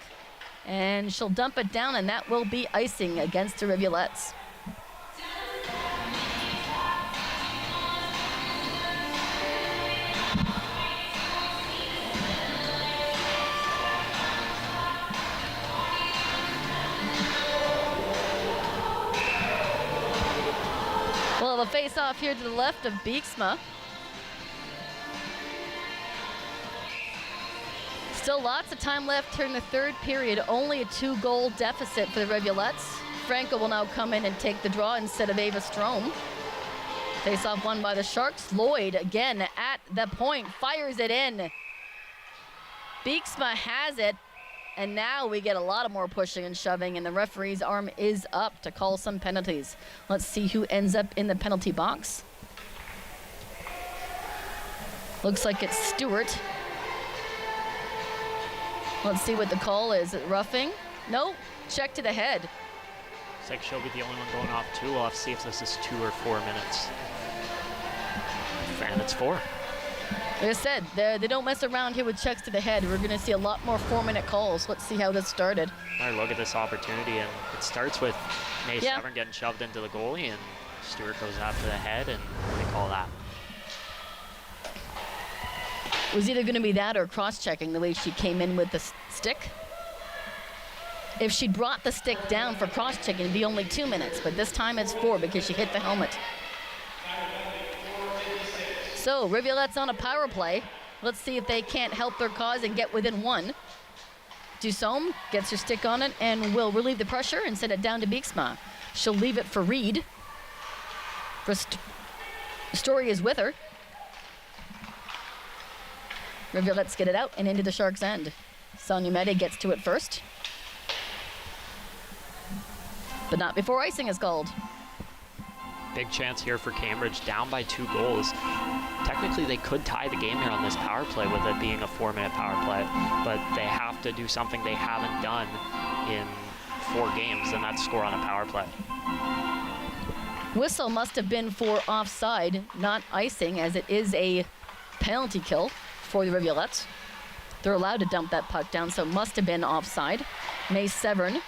G: and she'll dump it down, and that will be icing against the Rivulettes. We'll have a face-off here to the left of Beeksma. Still lots of time left here in the third period. Only a 2-goal deficit for the Rivulettes. Franco will now come in and take the draw instead of Ava Strome. Face-off won by the Sharks. Lloyd again at the point, fires it in. Beeksma has it. And now we get a lot of more pushing and shoving, and the referee's arm is up to call some penalties. Let's see who ends up in the penalty box. Looks like it's Stewart. Let's see what the call is. Roughing? No, check to the head.
H: Looks like she'll be the only one going off 2. We'll have to see if this is 2 or 4 minutes. And it's 4.
G: Like I said, they don't mess around here with checks to the head. We're going to see a lot more 4-minute calls. Let's see how this started.
H: I look at this opportunity, and it starts with May Severn getting shoved into the goalie, and Stewart goes after the head, and they call that.
G: It was either going to be that or cross-checking the way she came in with the stick. If she'd brought the stick down for cross-checking, it'd be only 2 minutes, but this time it's 4 because she hit the helmet. So, Rivulettes on a power play. Let's see if they can't help their cause and get within 1. Dusome gets her stick on it and will relieve the pressure and send it down to Beeksma. She'll leave it for Reed. Story is with her. Rivulettes get it out and into the Sharks' end. Sonia Mede gets to it first. But not before icing is called.
H: Big chance here for Cambridge, down by 2 goals. Technically, they could tie the game here on this power play with it being a 4-minute power play, but they have to do something they haven't done in 4 games, and that's score on a power play.
G: Whistle must have been for offside, not icing, as it is a penalty kill for the Rivulettes. They're allowed to dump that puck down, so it must have been offside. May Severn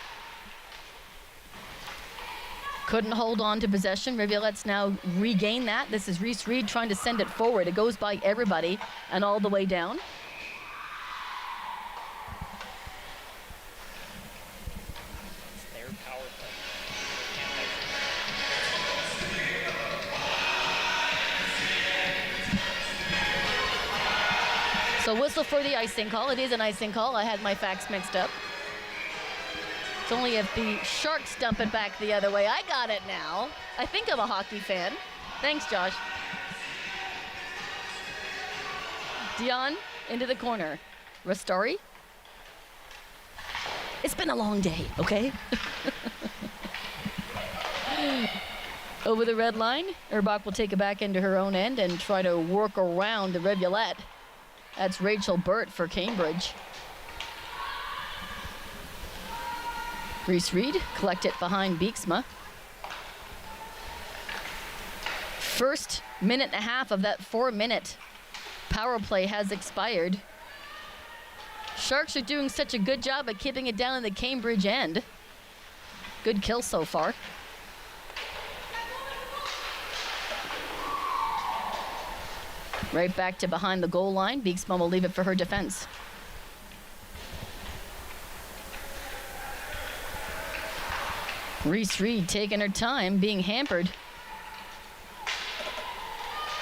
G: couldn't hold on to possession. Rivulettes now regain that. This is Reese Reed trying to send it forward. It goes by everybody and all the way down. So whistle for the icing call. It is an icing call. I had my facts mixed up. It's only if the Sharks dump it back the other way. I got it now. I think I'm a hockey fan. Thanks, Josh. Dion into the corner. Ristori. It's been a long day, okay? Over the red line, Erbach will take it back into her own end and try to work around the Rivulette. That's Rachel Burt for Cambridge. Reese Reed collect it behind Beeksma. First minute and a half of that 4-minute power play has expired. Sharks are doing such a good job at keeping it down in the Cambridge end. Good kill so far. Right back to behind the goal line. Beeksma will leave it for her defense. Reese Reed taking her time, being hampered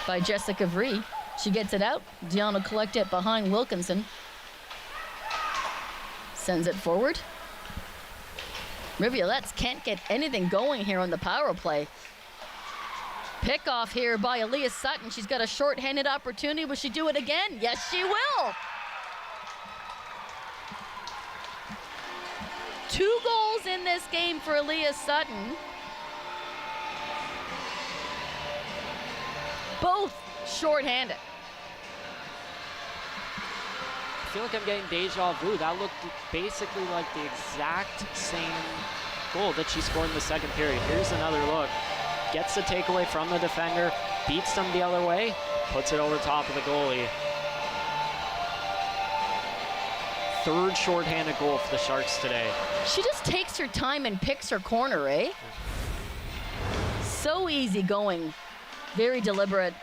G: by Jessica Vree. She gets it out. Dion will collect it behind Wilkinson. Sends it forward. Rivulettes can't get anything going here on the power play. Pick off here by Aaliyah Sutton. She's got a short-handed opportunity. Will she do it again? Yes, she will. 2 goals in this game for Aaliyah Sutton. Both short-handed.
H: I feel like I'm getting deja vu. That looked basically like the exact same goal that she scored in the second period. Here's another look. Gets the takeaway from the defender, beats them the other way, puts it over top of the goalie. Third shorthanded goal for the Sharks today.
G: She just takes her time and picks her corner, eh? So easy going. Very deliberate.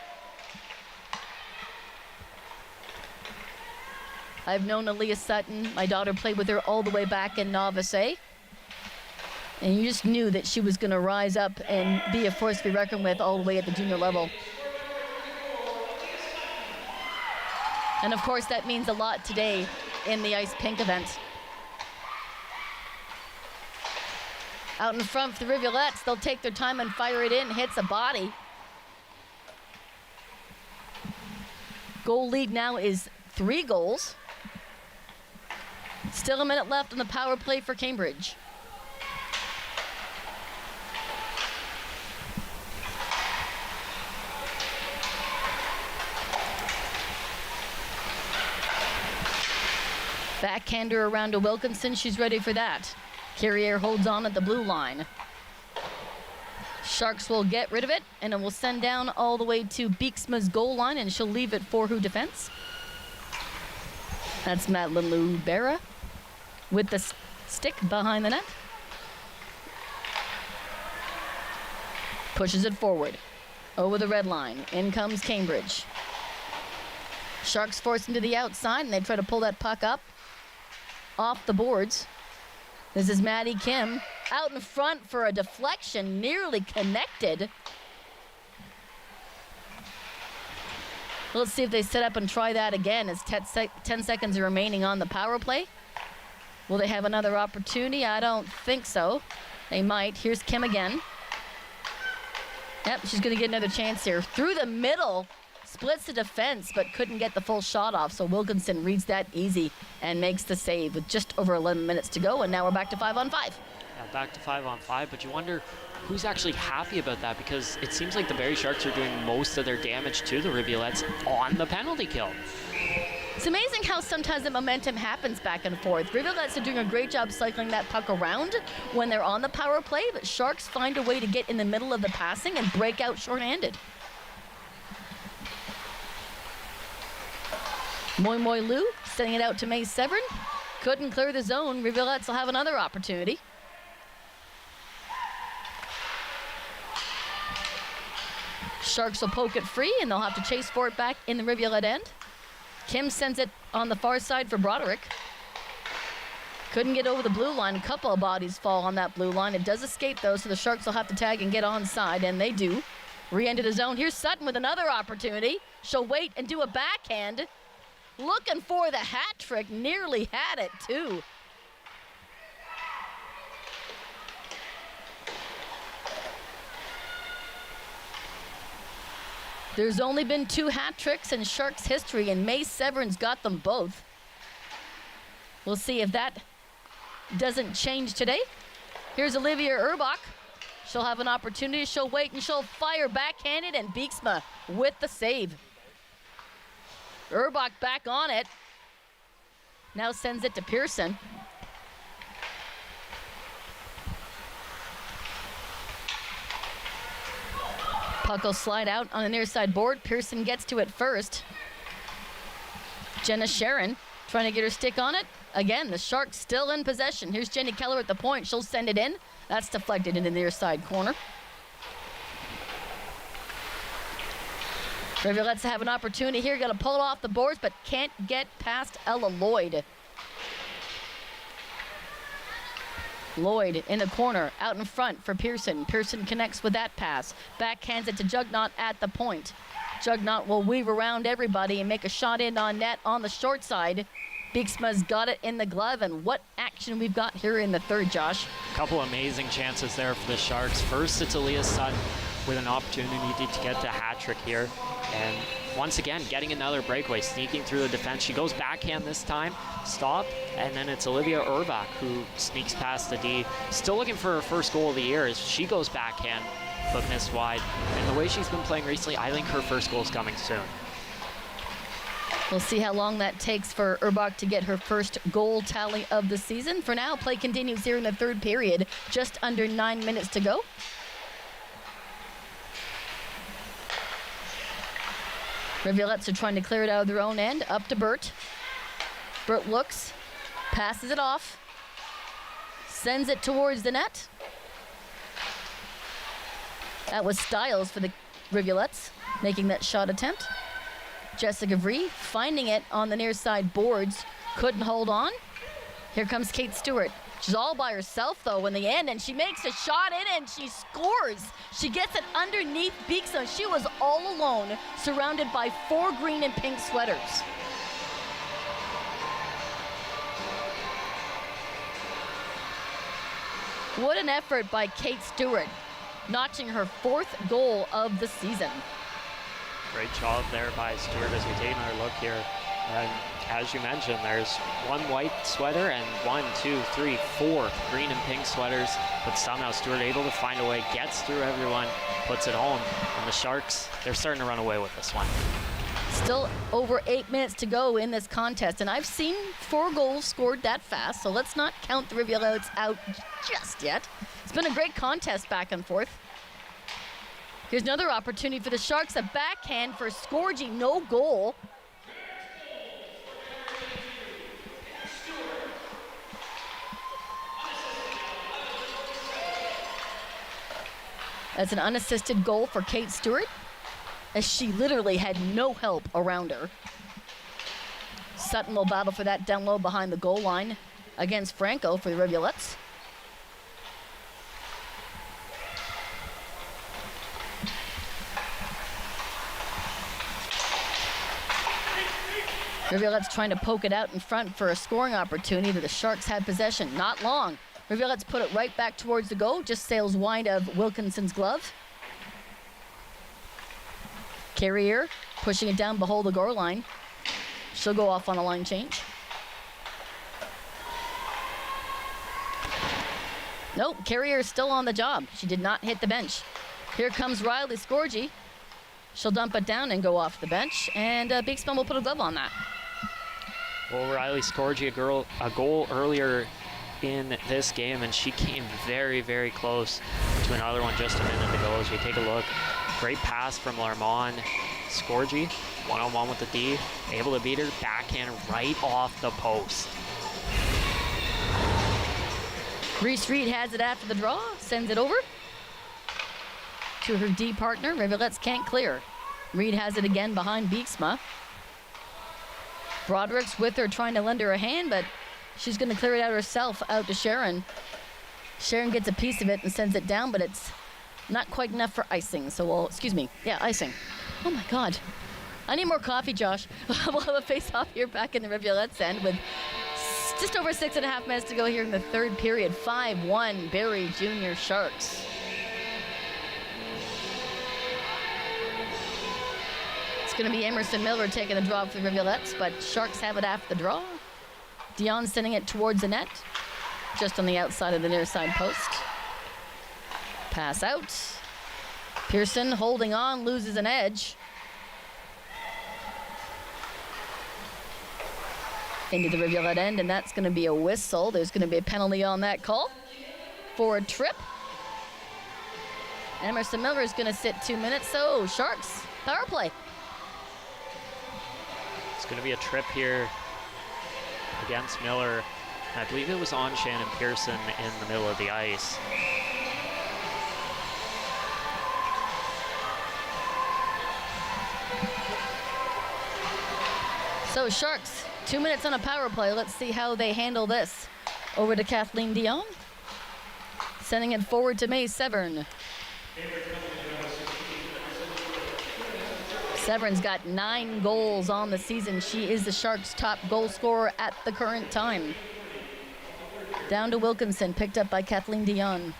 G: I've known Aaliyah Sutton. My daughter played with her all the way back in Novice A. And you just knew that she was going to rise up and be a force to be reckoned with all the way at the junior level. And of course, that means a lot today in the Ice Pink event. Out in front for the Rivulettes, they'll take their time and fire it in. Hits a body. Goal lead now is 3 goals. Still a minute left on the power play for Cambridge. Backhander around to Wilkinson. She's ready for that. Carrier holds on at the blue line. Sharks will get rid of it, and it will send down all the way to Beeksma's goal line, and she'll leave it for her defense. That's Madeline Lubera with the stick behind the net. Pushes it forward. Over the red line. In comes Cambridge. Sharks forced into the outside, and they try to pull that puck up off the boards. This is Maddie Kim out in front for a deflection, nearly connected. Let's see if they set up and try that again as 10 seconds are remaining on the power play. Will they have another opportunity? I don't think so. They might. Here's Kim again. Yep, she's going to get another chance here. Through the middle. Splits the defense, but couldn't get the full shot off, so Wilkinson reads that easy and makes the save with just over 11 minutes to go, and now we're back to 5-on-5.
H: Yeah, back to 5-on-5, but you wonder who's actually happy about that, because it seems like the Barrie Sharks are doing most of their damage to the Rivulettes on the penalty kill.
G: It's amazing how sometimes the momentum happens back and forth. Rivulettes are doing a great job cycling that puck around when they're on the power play, but Sharks find a way to get in the middle of the passing and break out shorthanded. Moy Moy Lou sending it out to May Severn. Couldn't clear the zone. Rivulettes will have another opportunity. Sharks will poke it free, and they'll have to chase for it back in the Rivulette end. Kim sends it on the far side for Broderick. Couldn't get over the blue line. A couple of bodies fall on that blue line. It does escape, though, so the Sharks will have to tag and get onside, and they do. Re-enter the zone. Here's Sutton with another opportunity. She'll wait and do a backhand. looking for the hat trick, nearly had it too. There's only been 2 hat tricks in Sharks history, and May Severin's got them both. We'll see if that doesn't change today. Here's Olivia Urbach. She'll have an opportunity. She'll wait and she'll fire backhanded, and Beeksma with the save. Urbach back on it. Now sends it to Pearson. Puck will slide out on the near side board. Pearson gets to it first. Jenna Sharon trying to get her stick on it. Again, the Sharks still in possession. Here's Jenny Keller at the point. She'll send it in. That's deflected into the near side corner. Rivulettes have an opportunity here. Got to pull it off the boards, but can't get past Ella Lloyd. Lloyd in the corner, out in front for Pearson. Pearson connects with that pass. Backhands it to Jugnaught at the point. Jugnaught will weave around everybody and make a shot in on net on the short side. Beeksma's got it in the glove, and what action we've got here in the third, Josh.
H: A couple amazing chances there for the Sharks. First, it's Aaliyah Sutton with an opportunity to get the hat trick here. And once again, getting another breakaway, sneaking through the defense. She goes backhand this time, stop, and then it's Olivia Urbach who sneaks past the D. Still looking for her first goal of the year as she goes backhand, but missed wide. And the way she's been playing recently, I think her first goal is coming soon.
G: We'll see how long that takes for Urbach to get her first goal tally of the season. For now, play continues here in the third period. Just under 9 minutes to go. Rivulettes are trying to clear it out of their own end. Up to Burt. Burt looks, passes it off, sends it towards the net. That was Stiles for the Rivulettes, making that shot attempt. Jessica Vree finding it on the near side boards. Couldn't hold on. Here comes Kate Stewart. She's all by herself, though, in the end, and she makes a shot in and she scores. She gets it underneath Beekson. She was all alone, surrounded by 4 green and pink sweaters. What an effort by Kate Stewart, notching her 4th goal of the season.
H: Great job there by Stewart as we take another look here. And as you mentioned, there's 1 white sweater and 4 green and pink sweaters, but somehow Stewart able to find a way, gets through everyone, puts it home, and the Sharks, they're starting to run away with this one.
G: Still over 8 minutes to go in this contest, and I've seen 4 goals scored that fast, so let's not count the Rivulettes out just yet. It's been a great contest back and forth. Here's another opportunity for the Sharks, a backhand for Scorgi, no goal. That's an unassisted goal for Kate Stewart, as she literally had no help around her. Sutton will battle for that down low behind the goal line against Franco for the Rivulettes. Rivulettes trying to poke it out in front for a scoring opportunity, but the Sharks had possession. Not long. Rivulettes put it right back towards the goal, just sails wide of Wilkinson's glove. Carrier pushing it down below the goal line. She'll go off on a line change. Nope, Carrier is still on the job. She did not hit the bench. Here comes Riley Scorgi. She'll dump it down and go off the bench, and Beeksman will put a glove on that.
H: Well, Riley Scorgi, a goal earlier in this game, and she came very, very close to another one just a minute ago. As we take a look, great pass from Larmont. Scorgi, one-on-one with the D, able to beat her, backhand right off the post.
G: Reese Reed has it after the draw, sends it over to her D partner. Rivulettes can't clear. Reed has it again behind Beeksma. Broderick's with her, trying to lend her a hand, but she's going to clear it out herself, out to Sharon. Sharon gets a piece of it and sends it down, but it's not quite enough for icing. So icing. Oh my God. I need more coffee, Josh. We'll have a face-off here back in the Rivulettes end with just over 6.5 minutes to go here in the third period. 5-1 Barrie Jr Sharks. It's going to be Emerson Miller taking the draw for the Rivulettes, but Sharks have it after the draw. Dion sending it towards the net, just on the outside of the near side post. Pass out. Pearson holding on, loses an edge. Into the Rivulette end, and that's going to be a whistle. There's going to be a penalty on that call for a trip. Emerson Miller is going to sit 2 minutes, so Sharks, power play.
H: It's going to be a trip here against Miller. I believe it was on Shannon Pearson in the middle of the ice.
G: So Sharks, 2 minutes on a power play. Let's see how they handle this. Over to Kathleen Dion. Sending it forward to May Severn. Severn's got 9 goals on the season. She is the Sharks' top goal scorer at the current time. Down to Wilkinson, picked up by Kathleen Dion.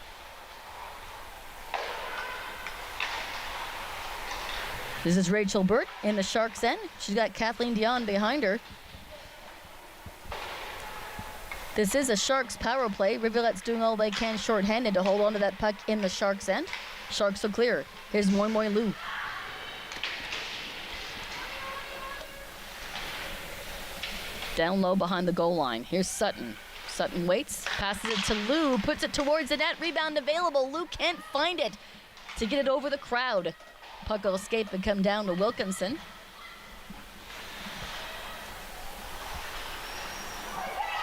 G: This is Rachel Burt in the Sharks' end. She's got Kathleen Dion behind her. This is a Sharks power play. Rivulette's doing all they can shorthanded to hold on to that puck in the Sharks' end. Sharks will clear. Here's Moy Moy Lou. Down low behind the goal line. Here's Sutton. Sutton waits, passes it to Lou, puts it towards the net. Rebound available. Lou can't find it to get it over the crowd. Puck will escape and come down to Wilkinson.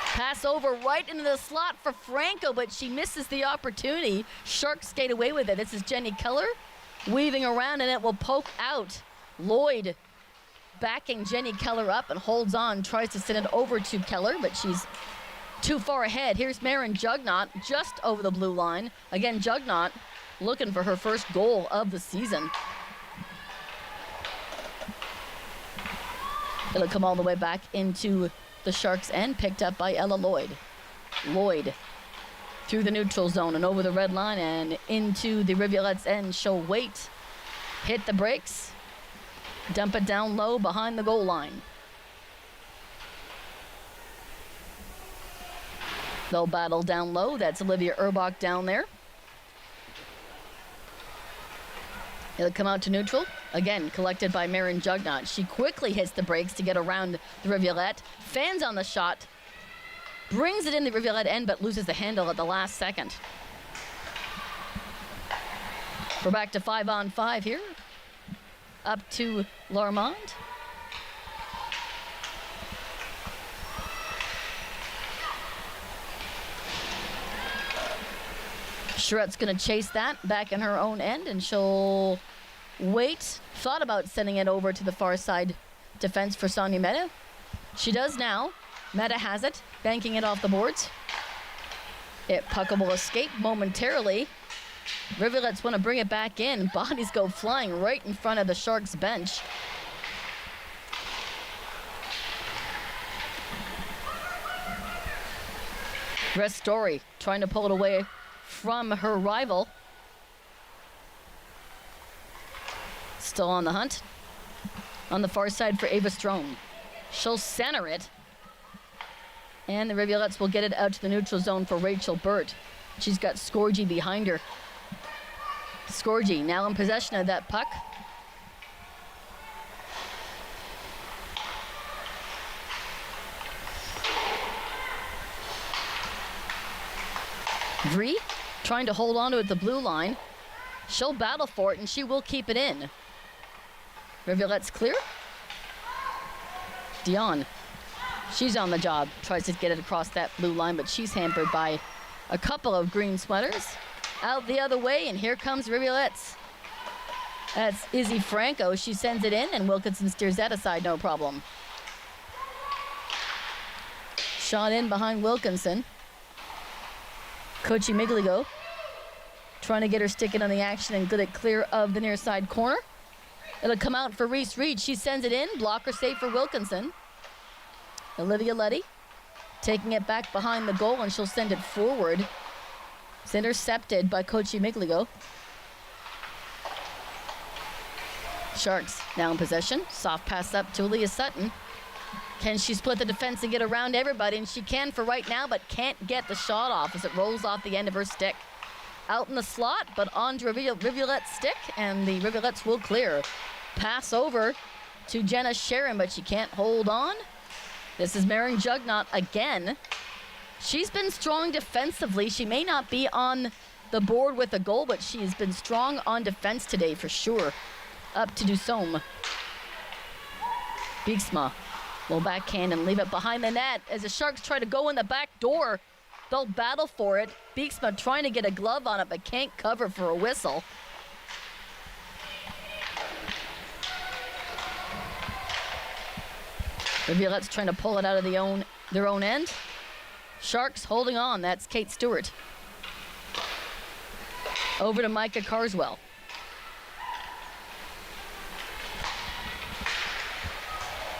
G: Pass over right into the slot for Franco, but she misses the opportunity. Sharks skate away with it. This is Jenny Keller weaving around, and it will poke out. Lloyd backing Jenny Keller up and holds on, tries to send it over to Keller, but she's too far ahead. Here's Marin Jugnot just over the blue line. Again, Jugnot looking for her first goal of the season. It'll come all the way back into the Sharks' end, picked up by Ella Lloyd. Lloyd through the neutral zone and over the red line and into the Rivulette's end. She'll wait, hit the brakes, dump it down low behind the goal line. They'll battle down low. That's Olivia Urbach down there. It'll come out to neutral. Again, collected by Marin Jugnot. She quickly hits the brakes to get around the Rivulette. Fans on the shot. Brings it in the Rivulette end, but loses the handle at the last second. We're back to 5-on-5 here. Up to Larmont. Charette's going to chase that back in her own end, and she'll wait. Thought about sending it over to the far side defense for Sonia Meta. She does now. Meta has it, banking it off the boards. Puck will escape momentarily. Rivulettes want to bring it back in. Bodies go flying right in front of the Sharks bench. Story trying to pull it away from her rival. Still on the hunt. On the far side for Ava Strome. She'll center it. And the Rivulettes will get it out to the neutral zone for Rachel Burt. She's got Scorgi behind her. Scorgi now in possession of that puck. Vree trying to hold on to it at the blue line. She'll battle for it, and she will keep it in. Rivulette's clear. Dion, she's on the job. Tries to get it across that blue line, but she's hampered by a couple of green sweaters. Out the other way, and here comes Rivulettes. That's Izzy Franco. She sends it in, and Wilkinson steers that aside, no problem. Shot in behind Wilkinson. Kochi Migligo trying to get her stick in on the action and get it clear of the near side corner. It'll come out for Reese Reed. She sends it in. Blocker save for Wilkinson. Olivia Letty taking it back behind the goal, and she'll send it forward. It's intercepted by Kochi Migligo. Sharks now in possession. Soft pass up to Aaliyah Sutton. Can she split the defense and get around everybody? And she can for right now, but can't get the shot off as it rolls off the end of her stick. Out in the slot, but onto Rivulette's stick, and the Rivulettes will clear. Pass over to Jenna Sharon, but she can't hold on. This is Marin Jugnot again. She's been strong defensively. She may not be on the board with a goal, but she's been strong on defense today for sure. Up to Dusome. Bieksma will backhand and leave it behind the net as the Sharks try to go in the back door. They'll battle for it. Bieksma trying to get a glove on it, but can't cover for a whistle. The Violettes trying to pull it out of their own end. Sharks holding on. That's Kate Stewart. Over to Micah Carswell.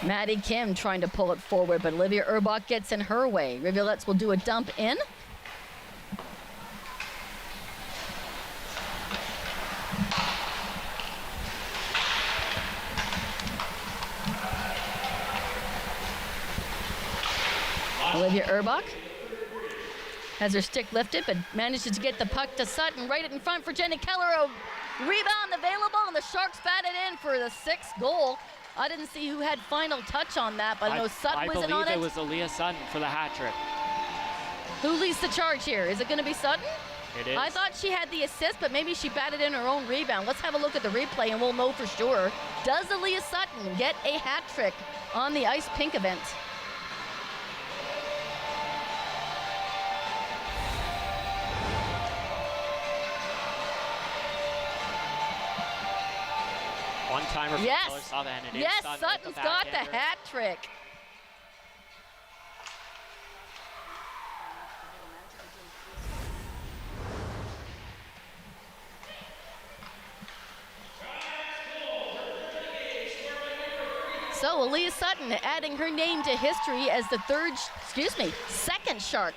G: Maddie Kim trying to pull it forward, but Olivia Urbach gets in her way. Rivulettes will do a dump in. Olivia Urbach has her stick lifted, but manages to get the puck to Sutton. Right in front for Jenny Keller. A rebound available, and the Sharks batted in for the 6th goal. I didn't see who had final touch on that, but I know Sutton was in on it.
H: I believe it was Aaliyah Sutton for the hat trick.
G: Who leads the charge here? Is it going to be Sutton?
H: It is.
G: I thought she had the assist, but maybe she batted in her own rebound. Let's have a look at the replay, and we'll know for sure. Does Aaliyah Sutton get a hat trick on the Ice Pink event?
H: One timer for
G: Yes.
H: Keller Sava, and it is
G: Yes,
H: Sutton with
G: Sutton's got the
H: backhander.
G: hat trick. So Aaliyah Sutton adding her name to history as the second Shark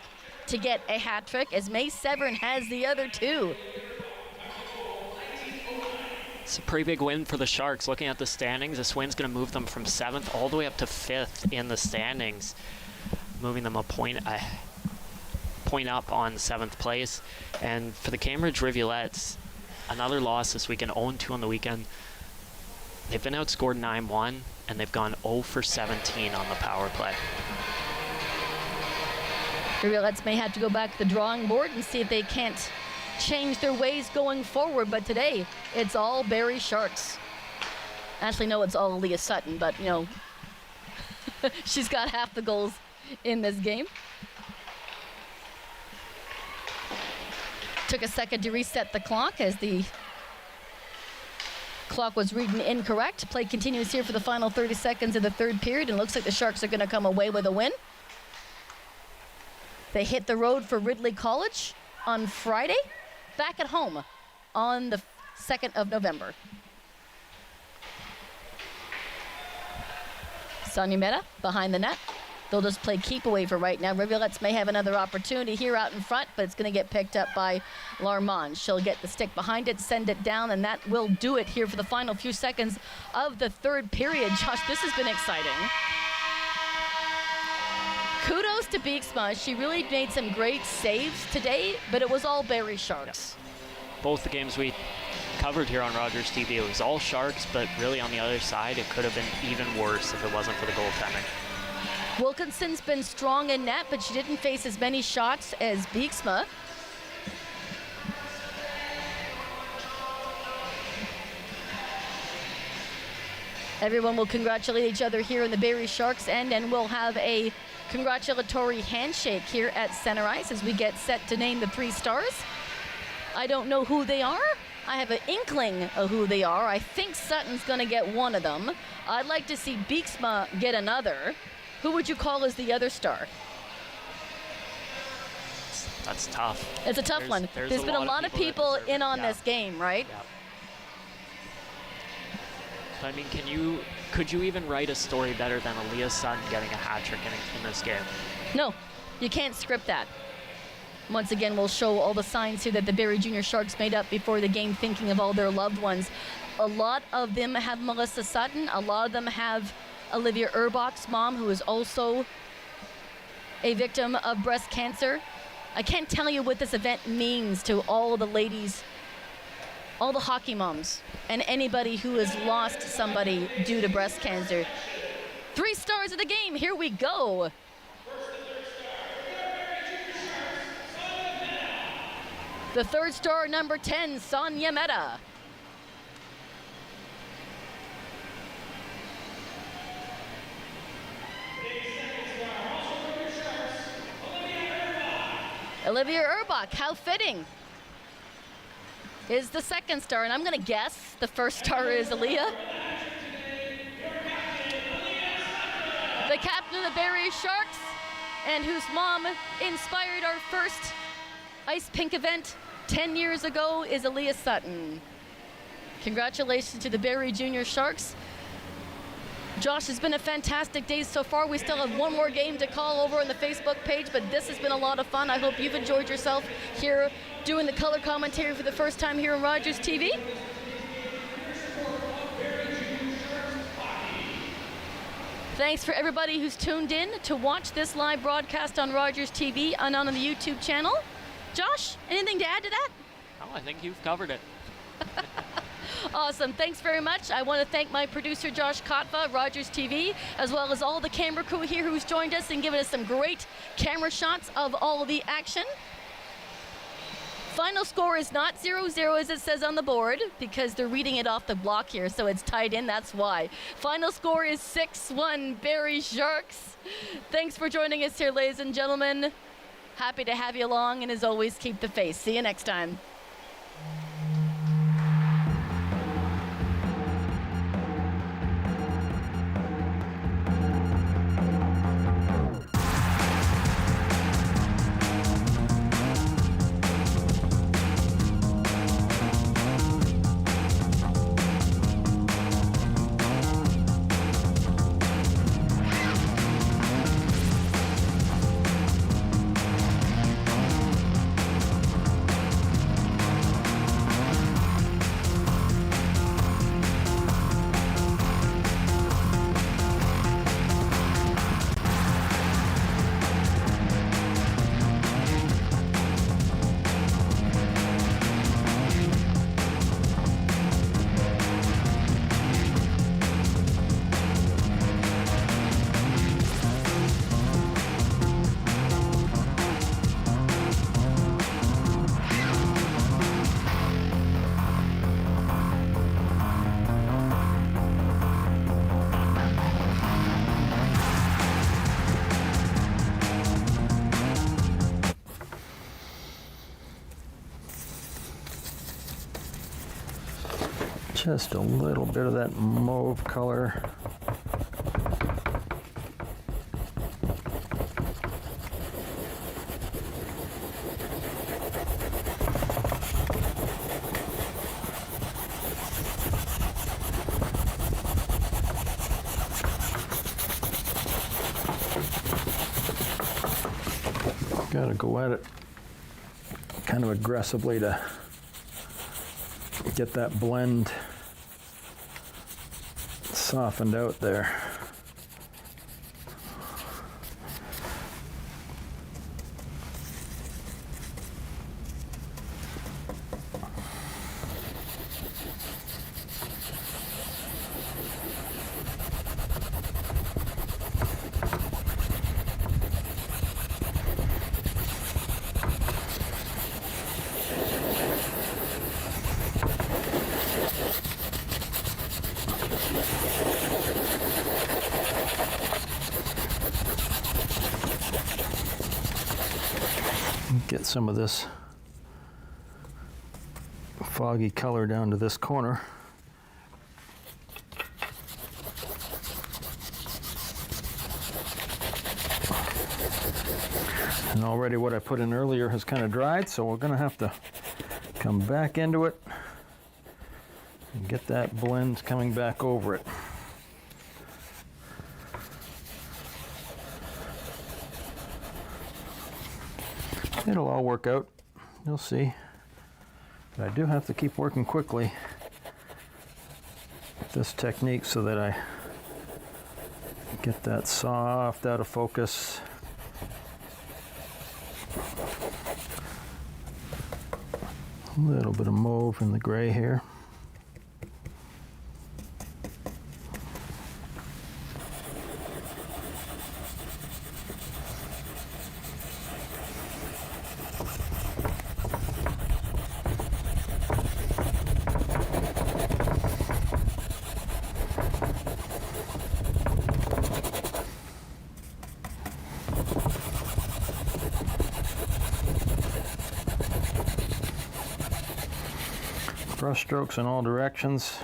G: to get a hat trick, as May Severn has the other 2.
H: It's a pretty big win for the Sharks. Looking at the standings, this win's going to move them from 7th all the way up to 5th in the standings, moving them a point up on 7th place. And for the Cambridge Rivulettes, another loss this weekend, 0-2 on the weekend. They've been outscored 9-1, and they've gone 0 for 17 on the power play.
G: Rivulettes may have to go back to the drawing board and see if they can't change their ways going forward, but today it's all Barrie Sharks. Actually, no, it's all Aaliyah Sutton, but you know, she's got half the goals in this game. Took a second to reset the clock as the clock was reading incorrect. Play continues here for the final 30 seconds of the 3rd period, and looks like the Sharks are going to come away with a win. They hit the road for Ridley College on Friday, back at home on the 2nd of November. Sonia Mehta behind the net. They'll just play keep away for right now. Rivulettes may have another opportunity here out in front, but it's going to get picked up by Larmont. She'll get the stick behind it, send it down, and that will do it here for the final few seconds of the 3rd period. Josh, this has been exciting. Kudos to Bieksma. She really made some great saves today, but it was all Barrie Sharks.
H: Both the games we covered here on Rogers TV, it was all Sharks, but really on the other side, it could have been even worse if it wasn't for the goaltending.
G: Wilkinson's been strong in net, but she didn't face as many shots as Bieksma. Everyone will congratulate each other here in the Barrie Sharks end, and we'll have a congratulatory handshake here at center ice as we get set to name the 3 stars. I don't know who they are. I have an inkling of who they are. I think Sutton's going to get one of them. I'd like to see Bieksma get another. Who would you call as the other star?
H: That's tough.
G: It's a tough one. There's been a lot of people in on this game, right?
H: Yeah. I mean, could you even write a story better than Aaliyah Sutton getting a hat trick in this game?
G: No, you can't script that. Once again, we'll show all the signs here that the Barrie Jr Sharks made up before the game, thinking of all their loved ones. A lot of them have Melissa Sutton. A lot of them have Olivia Urbach's mom, who is also a victim of breast cancer. I can't tell you what this event means to all the ladies, all the hockey moms, and anybody who has lost somebody due to breast cancer. 3 stars of the game, here we go. The 3rd star, number 10, Sonia Mehta. Olivia Urbach, how fitting, is the 2nd star, and I'm going to guess the 1st star is Aaliyah. The captain of the Barrie Sharks, and whose mom inspired our first Ice Pink event 10 years ago, is Aaliyah Sutton. Congratulations to the Barrie Jr Sharks. Josh, it's been a fantastic day so far. We still have one more game to call over on the Facebook page, but this has been a lot of fun. I hope you've enjoyed yourself here doing the color commentary for the first time here on Rogers TV. Thanks for everybody who's tuned in to watch this live broadcast on Rogers TV and on the YouTube channel. Josh, anything to add to that?
H: No, I think you've covered it.
G: Awesome. Thanks very much. I want to thank my producer, Josh Kotva, Rogers TV, as well as all the camera crew here who's joined us and given us some great camera shots of all the action. Final score is not 0-0 as it says on the board, because they're reading it off the block here, so it's tied in, that's why. Final score is 6-1 Barrie Sharks. Thanks for joining us here, ladies and gentlemen. Happy to have you along, and as always, keep the faith. See you next time.
J: Just a little bit of that mauve color. Gotta go at it kind of aggressively to get that blend softened out there. Get some of this foggy color down to this corner. And already what I put in earlier has kind of dried, so we're going to have to come back into it and get that blend coming back over it. It'll all work out, you'll see. But I do have to keep working quickly with this technique so that I get that soft out of focus. A little bit of mauve in the gray here. Brush strokes in all directions.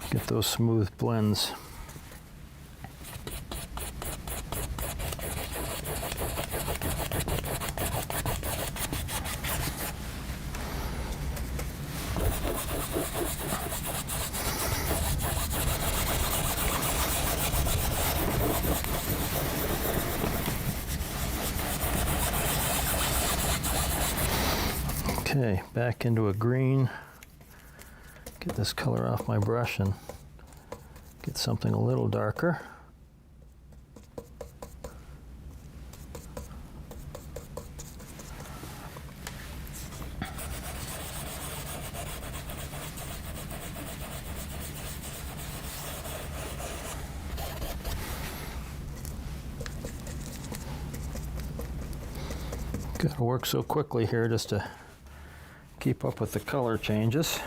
J: Get those smooth blends. Okay, back into a green. Get this color off my brush and get something a little darker. Gotta work so quickly here just to keep up with the color changes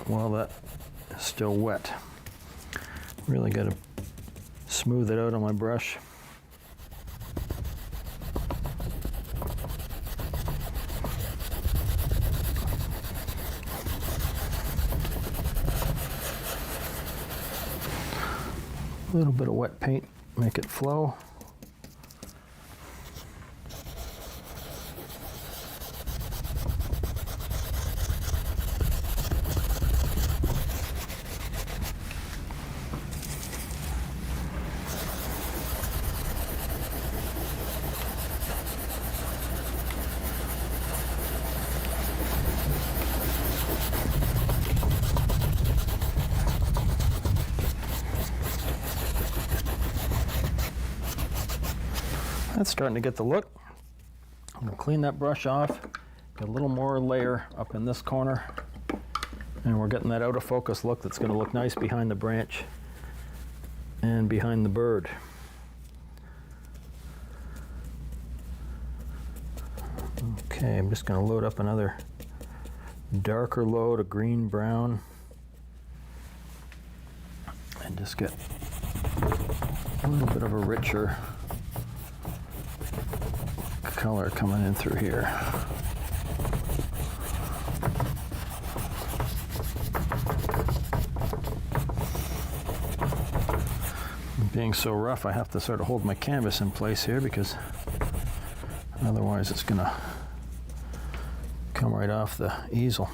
J: while that is still wet. Really got to smooth it out on my brush. A little bit of wet paint, make it flow. That's starting to get the look. I'm going to clean that brush off, get a little more layer up in this corner, and we're getting that out of focus look that's going to look nice behind the branch and behind the bird. Okay, I'm just going to load up another darker load of green brown and just get a little bit of a richer color coming in through here. Being so rough, I have to sort of hold my canvas in place here because otherwise it's gonna come right off the easel.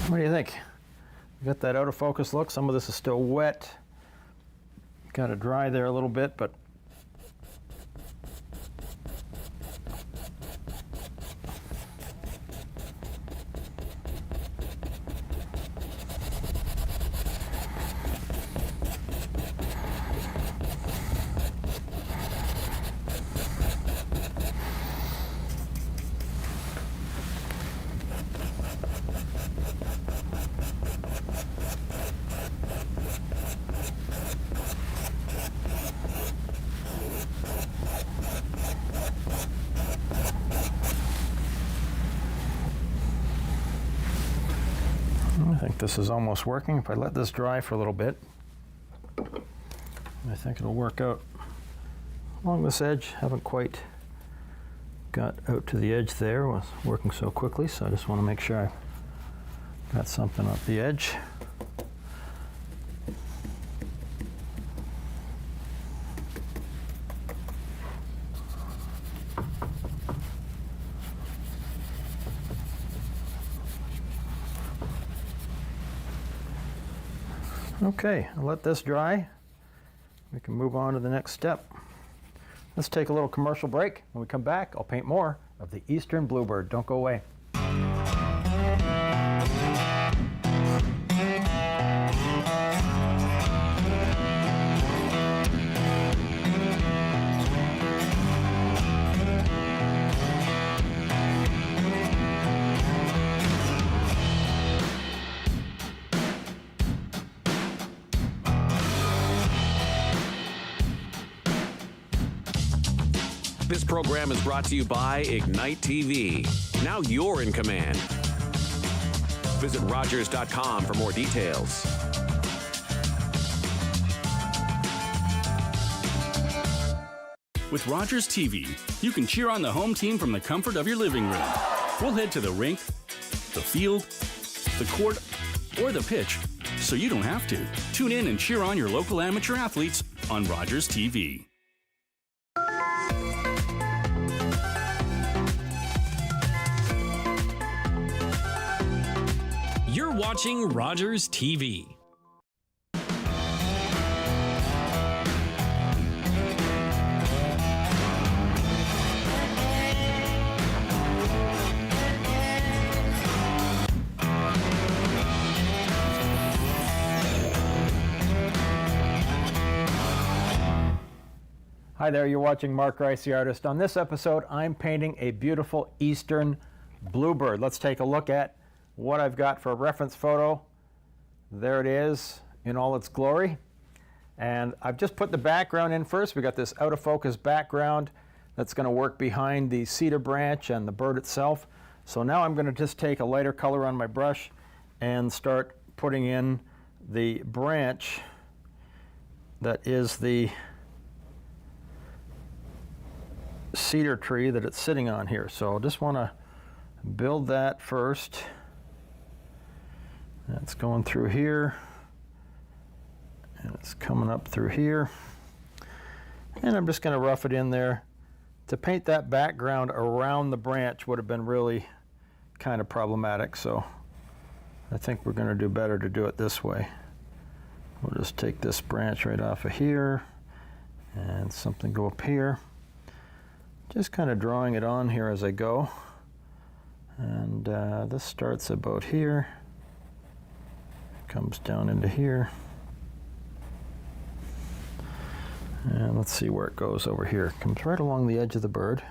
J: What do you think? You got that out of focus look. Some of this is still wet. Got to dry there a little bit, but think this is almost working. If I let this dry for a little bit, I think it'll work out along this edge. Haven't quite got out to the edge there. It was working so quickly, so I just want to make sure I got something up the edge. Okay, I'll let this dry. We can move on to the next step. Let's take a little commercial break. When we come back, I'll paint more of the Eastern Bluebird. Don't go away.
K: This program is brought to you by Ignite TV. Now you're in command. Visit Rogers.com for more details.
L: With Rogers TV, you can cheer on the home team from the comfort of your living room. We'll head to the rink, the field, the court, or the pitch, so you don't have to. Tune in and cheer on your local amateur athletes on Rogers TV.
C: You're watching Rogers TV.
J: Hi there, you're watching Mark Rice, the artist. On this episode, I'm painting a beautiful Eastern Bluebird. Let's take a look at what I've got for a reference photo. There it is in all its glory. And I've just put the background in first. We got this out of focus background that's going to work behind the cedar branch and the bird itself. So now I'm going to just take a lighter color on my brush and start putting in the branch that is the cedar tree that it's sitting on here. So I just want to build that first. That's going through here, and it's coming up through here. And I'm just going to rough it in there. To paint that background around the branch would have been really kind of problematic, so I think we're going to do better to do it this way. We'll just take this branch right off of here and something go up here. Just kind of drawing it on here as I go. And this starts about here. Comes down into here. And let's see where it goes over here. Comes right along the edge of the bird.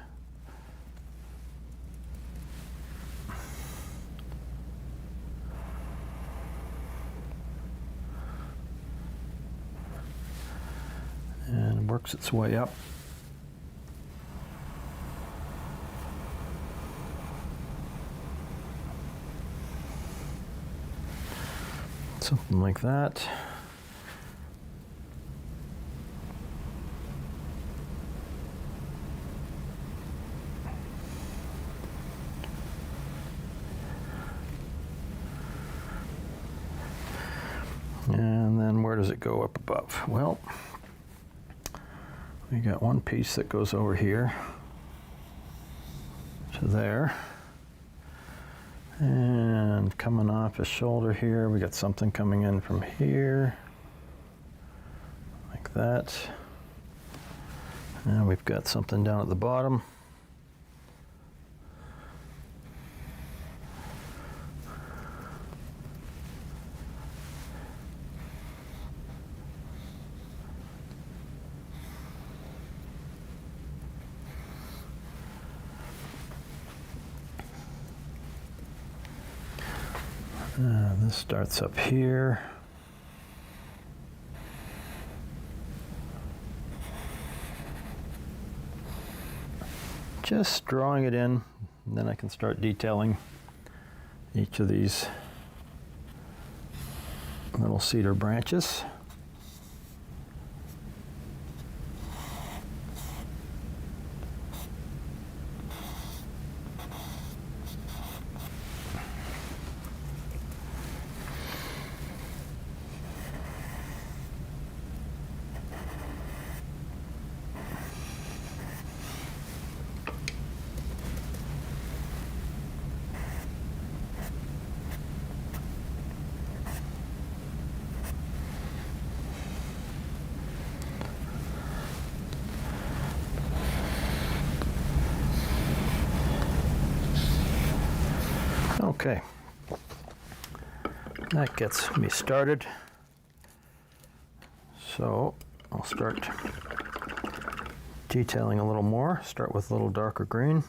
J: And works its way up. Something like that. And then where does it go up above? Well, we got one piece that goes over here to there. And coming off his shoulder here, we got something coming in from here, like that. And we've got something down at the bottom. This starts up here. Just drawing it in, and then I can start detailing each of these little cedar branches. Okay, that gets me started. So I'll start detailing a little more. Start with a little darker green.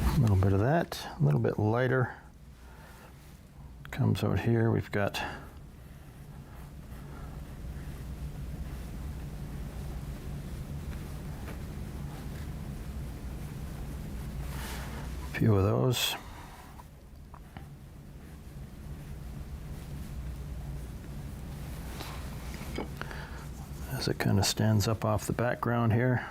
J: A little bit of that, a little bit lighter comes out here. We've got a few of those. As it kind of stands up off the background here.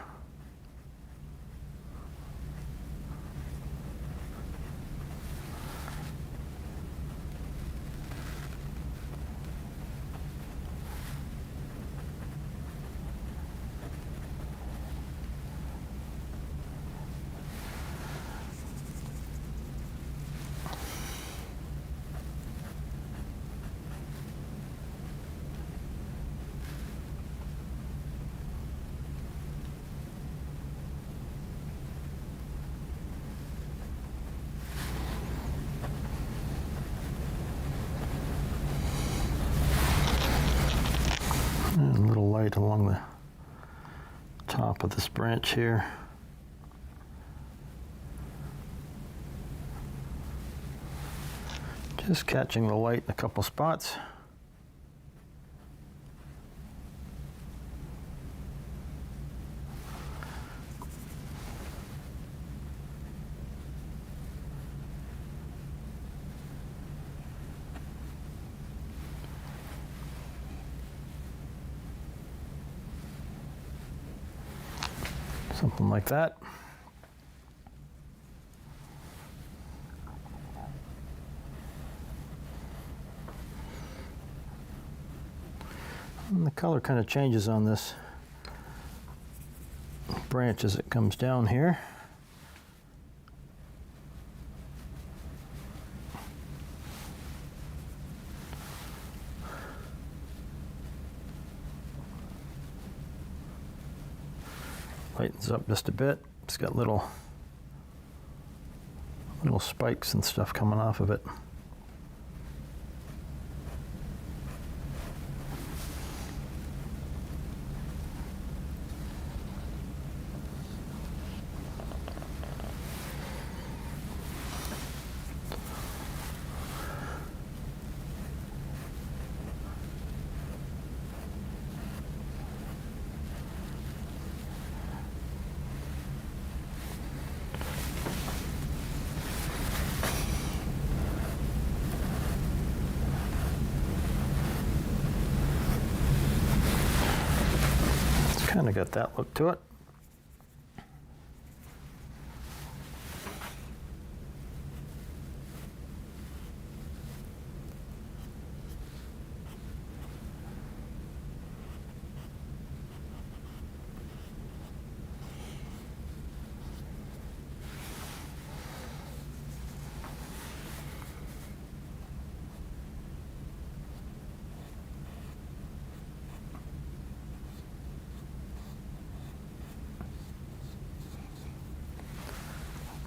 J: And a little light along the top of this branch here. Just catching the light in a couple spots. Something like that. And the color kind of changes on this branch as it comes down here. Lightens up just a bit. It's got little spikes and stuff coming off of it. Kind of got that look to it.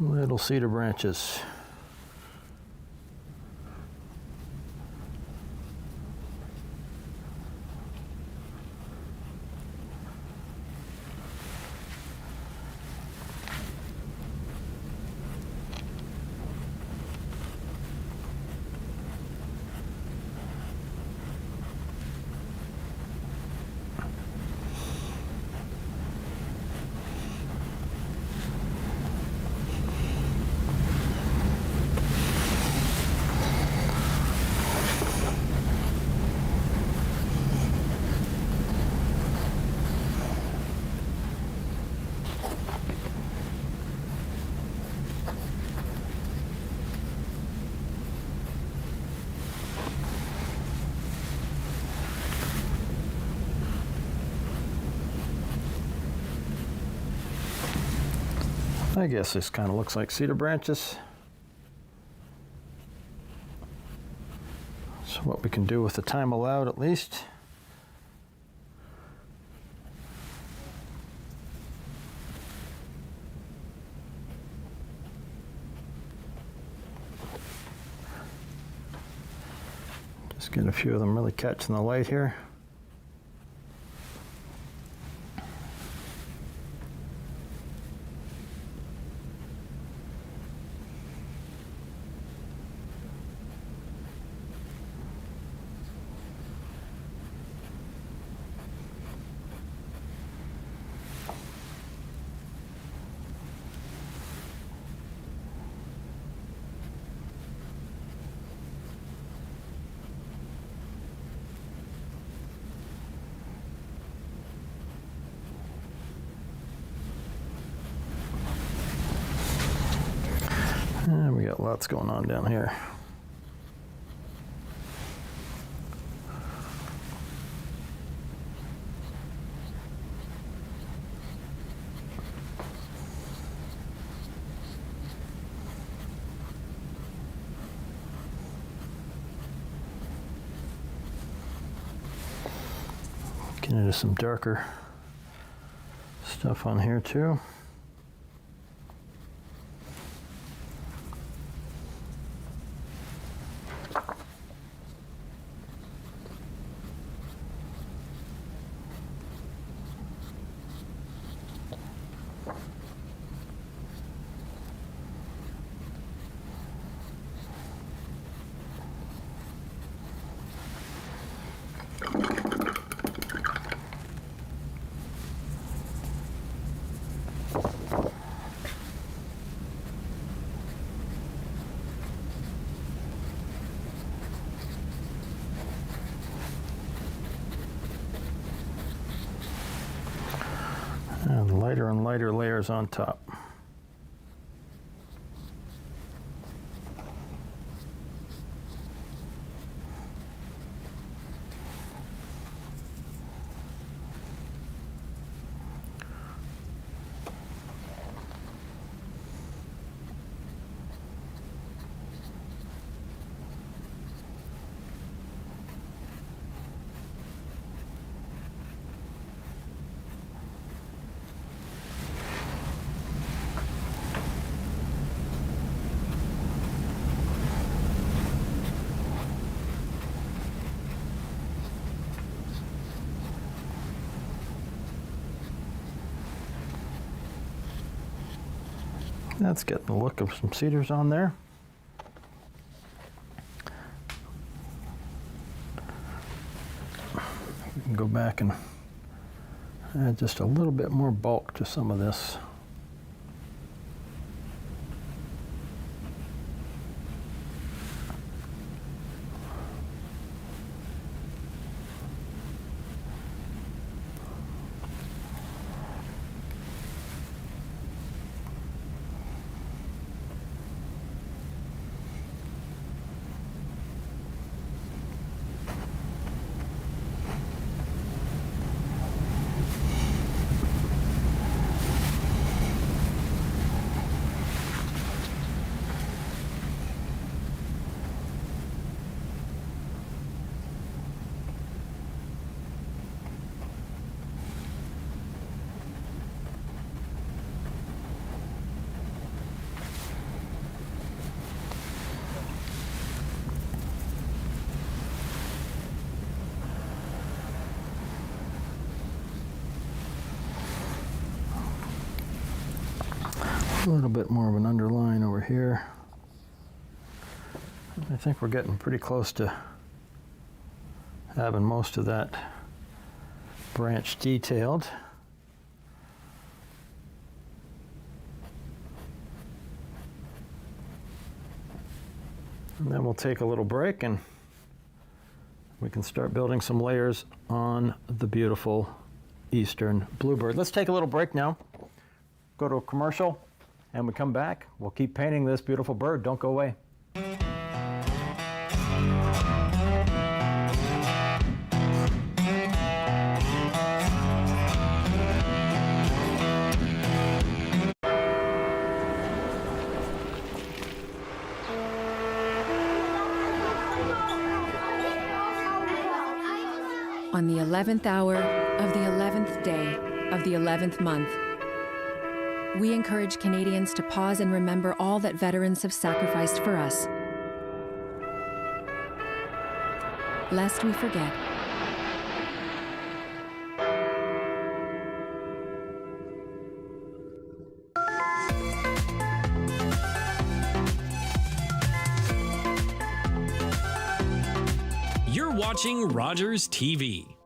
J: Little cedar branches. I guess this kind of looks like cedar branches. So what we can do with the time allowed at least. Just get a few of them really catching the light here. And we got lots going on down here. Getting into some darker stuff on here too. And lighter layers on top. That's getting the look of some cedars on there. We can go back and add just a little bit more bulk to some of this. A little bit more of an underline over here. I think we're getting pretty close to having most of that branch detailed. And then we'll take a little break and we can start building some layers on the beautiful eastern bluebird. Let's take a little break now, go to a commercial, and we come back. We'll keep painting this beautiful bird. Don't go away.
D: On the 11th hour of the 11th day of the 11th month, we encourage Canadians to pause and remember all that veterans have sacrificed for us. Lest we forget.
C: You're watching Rogers TV.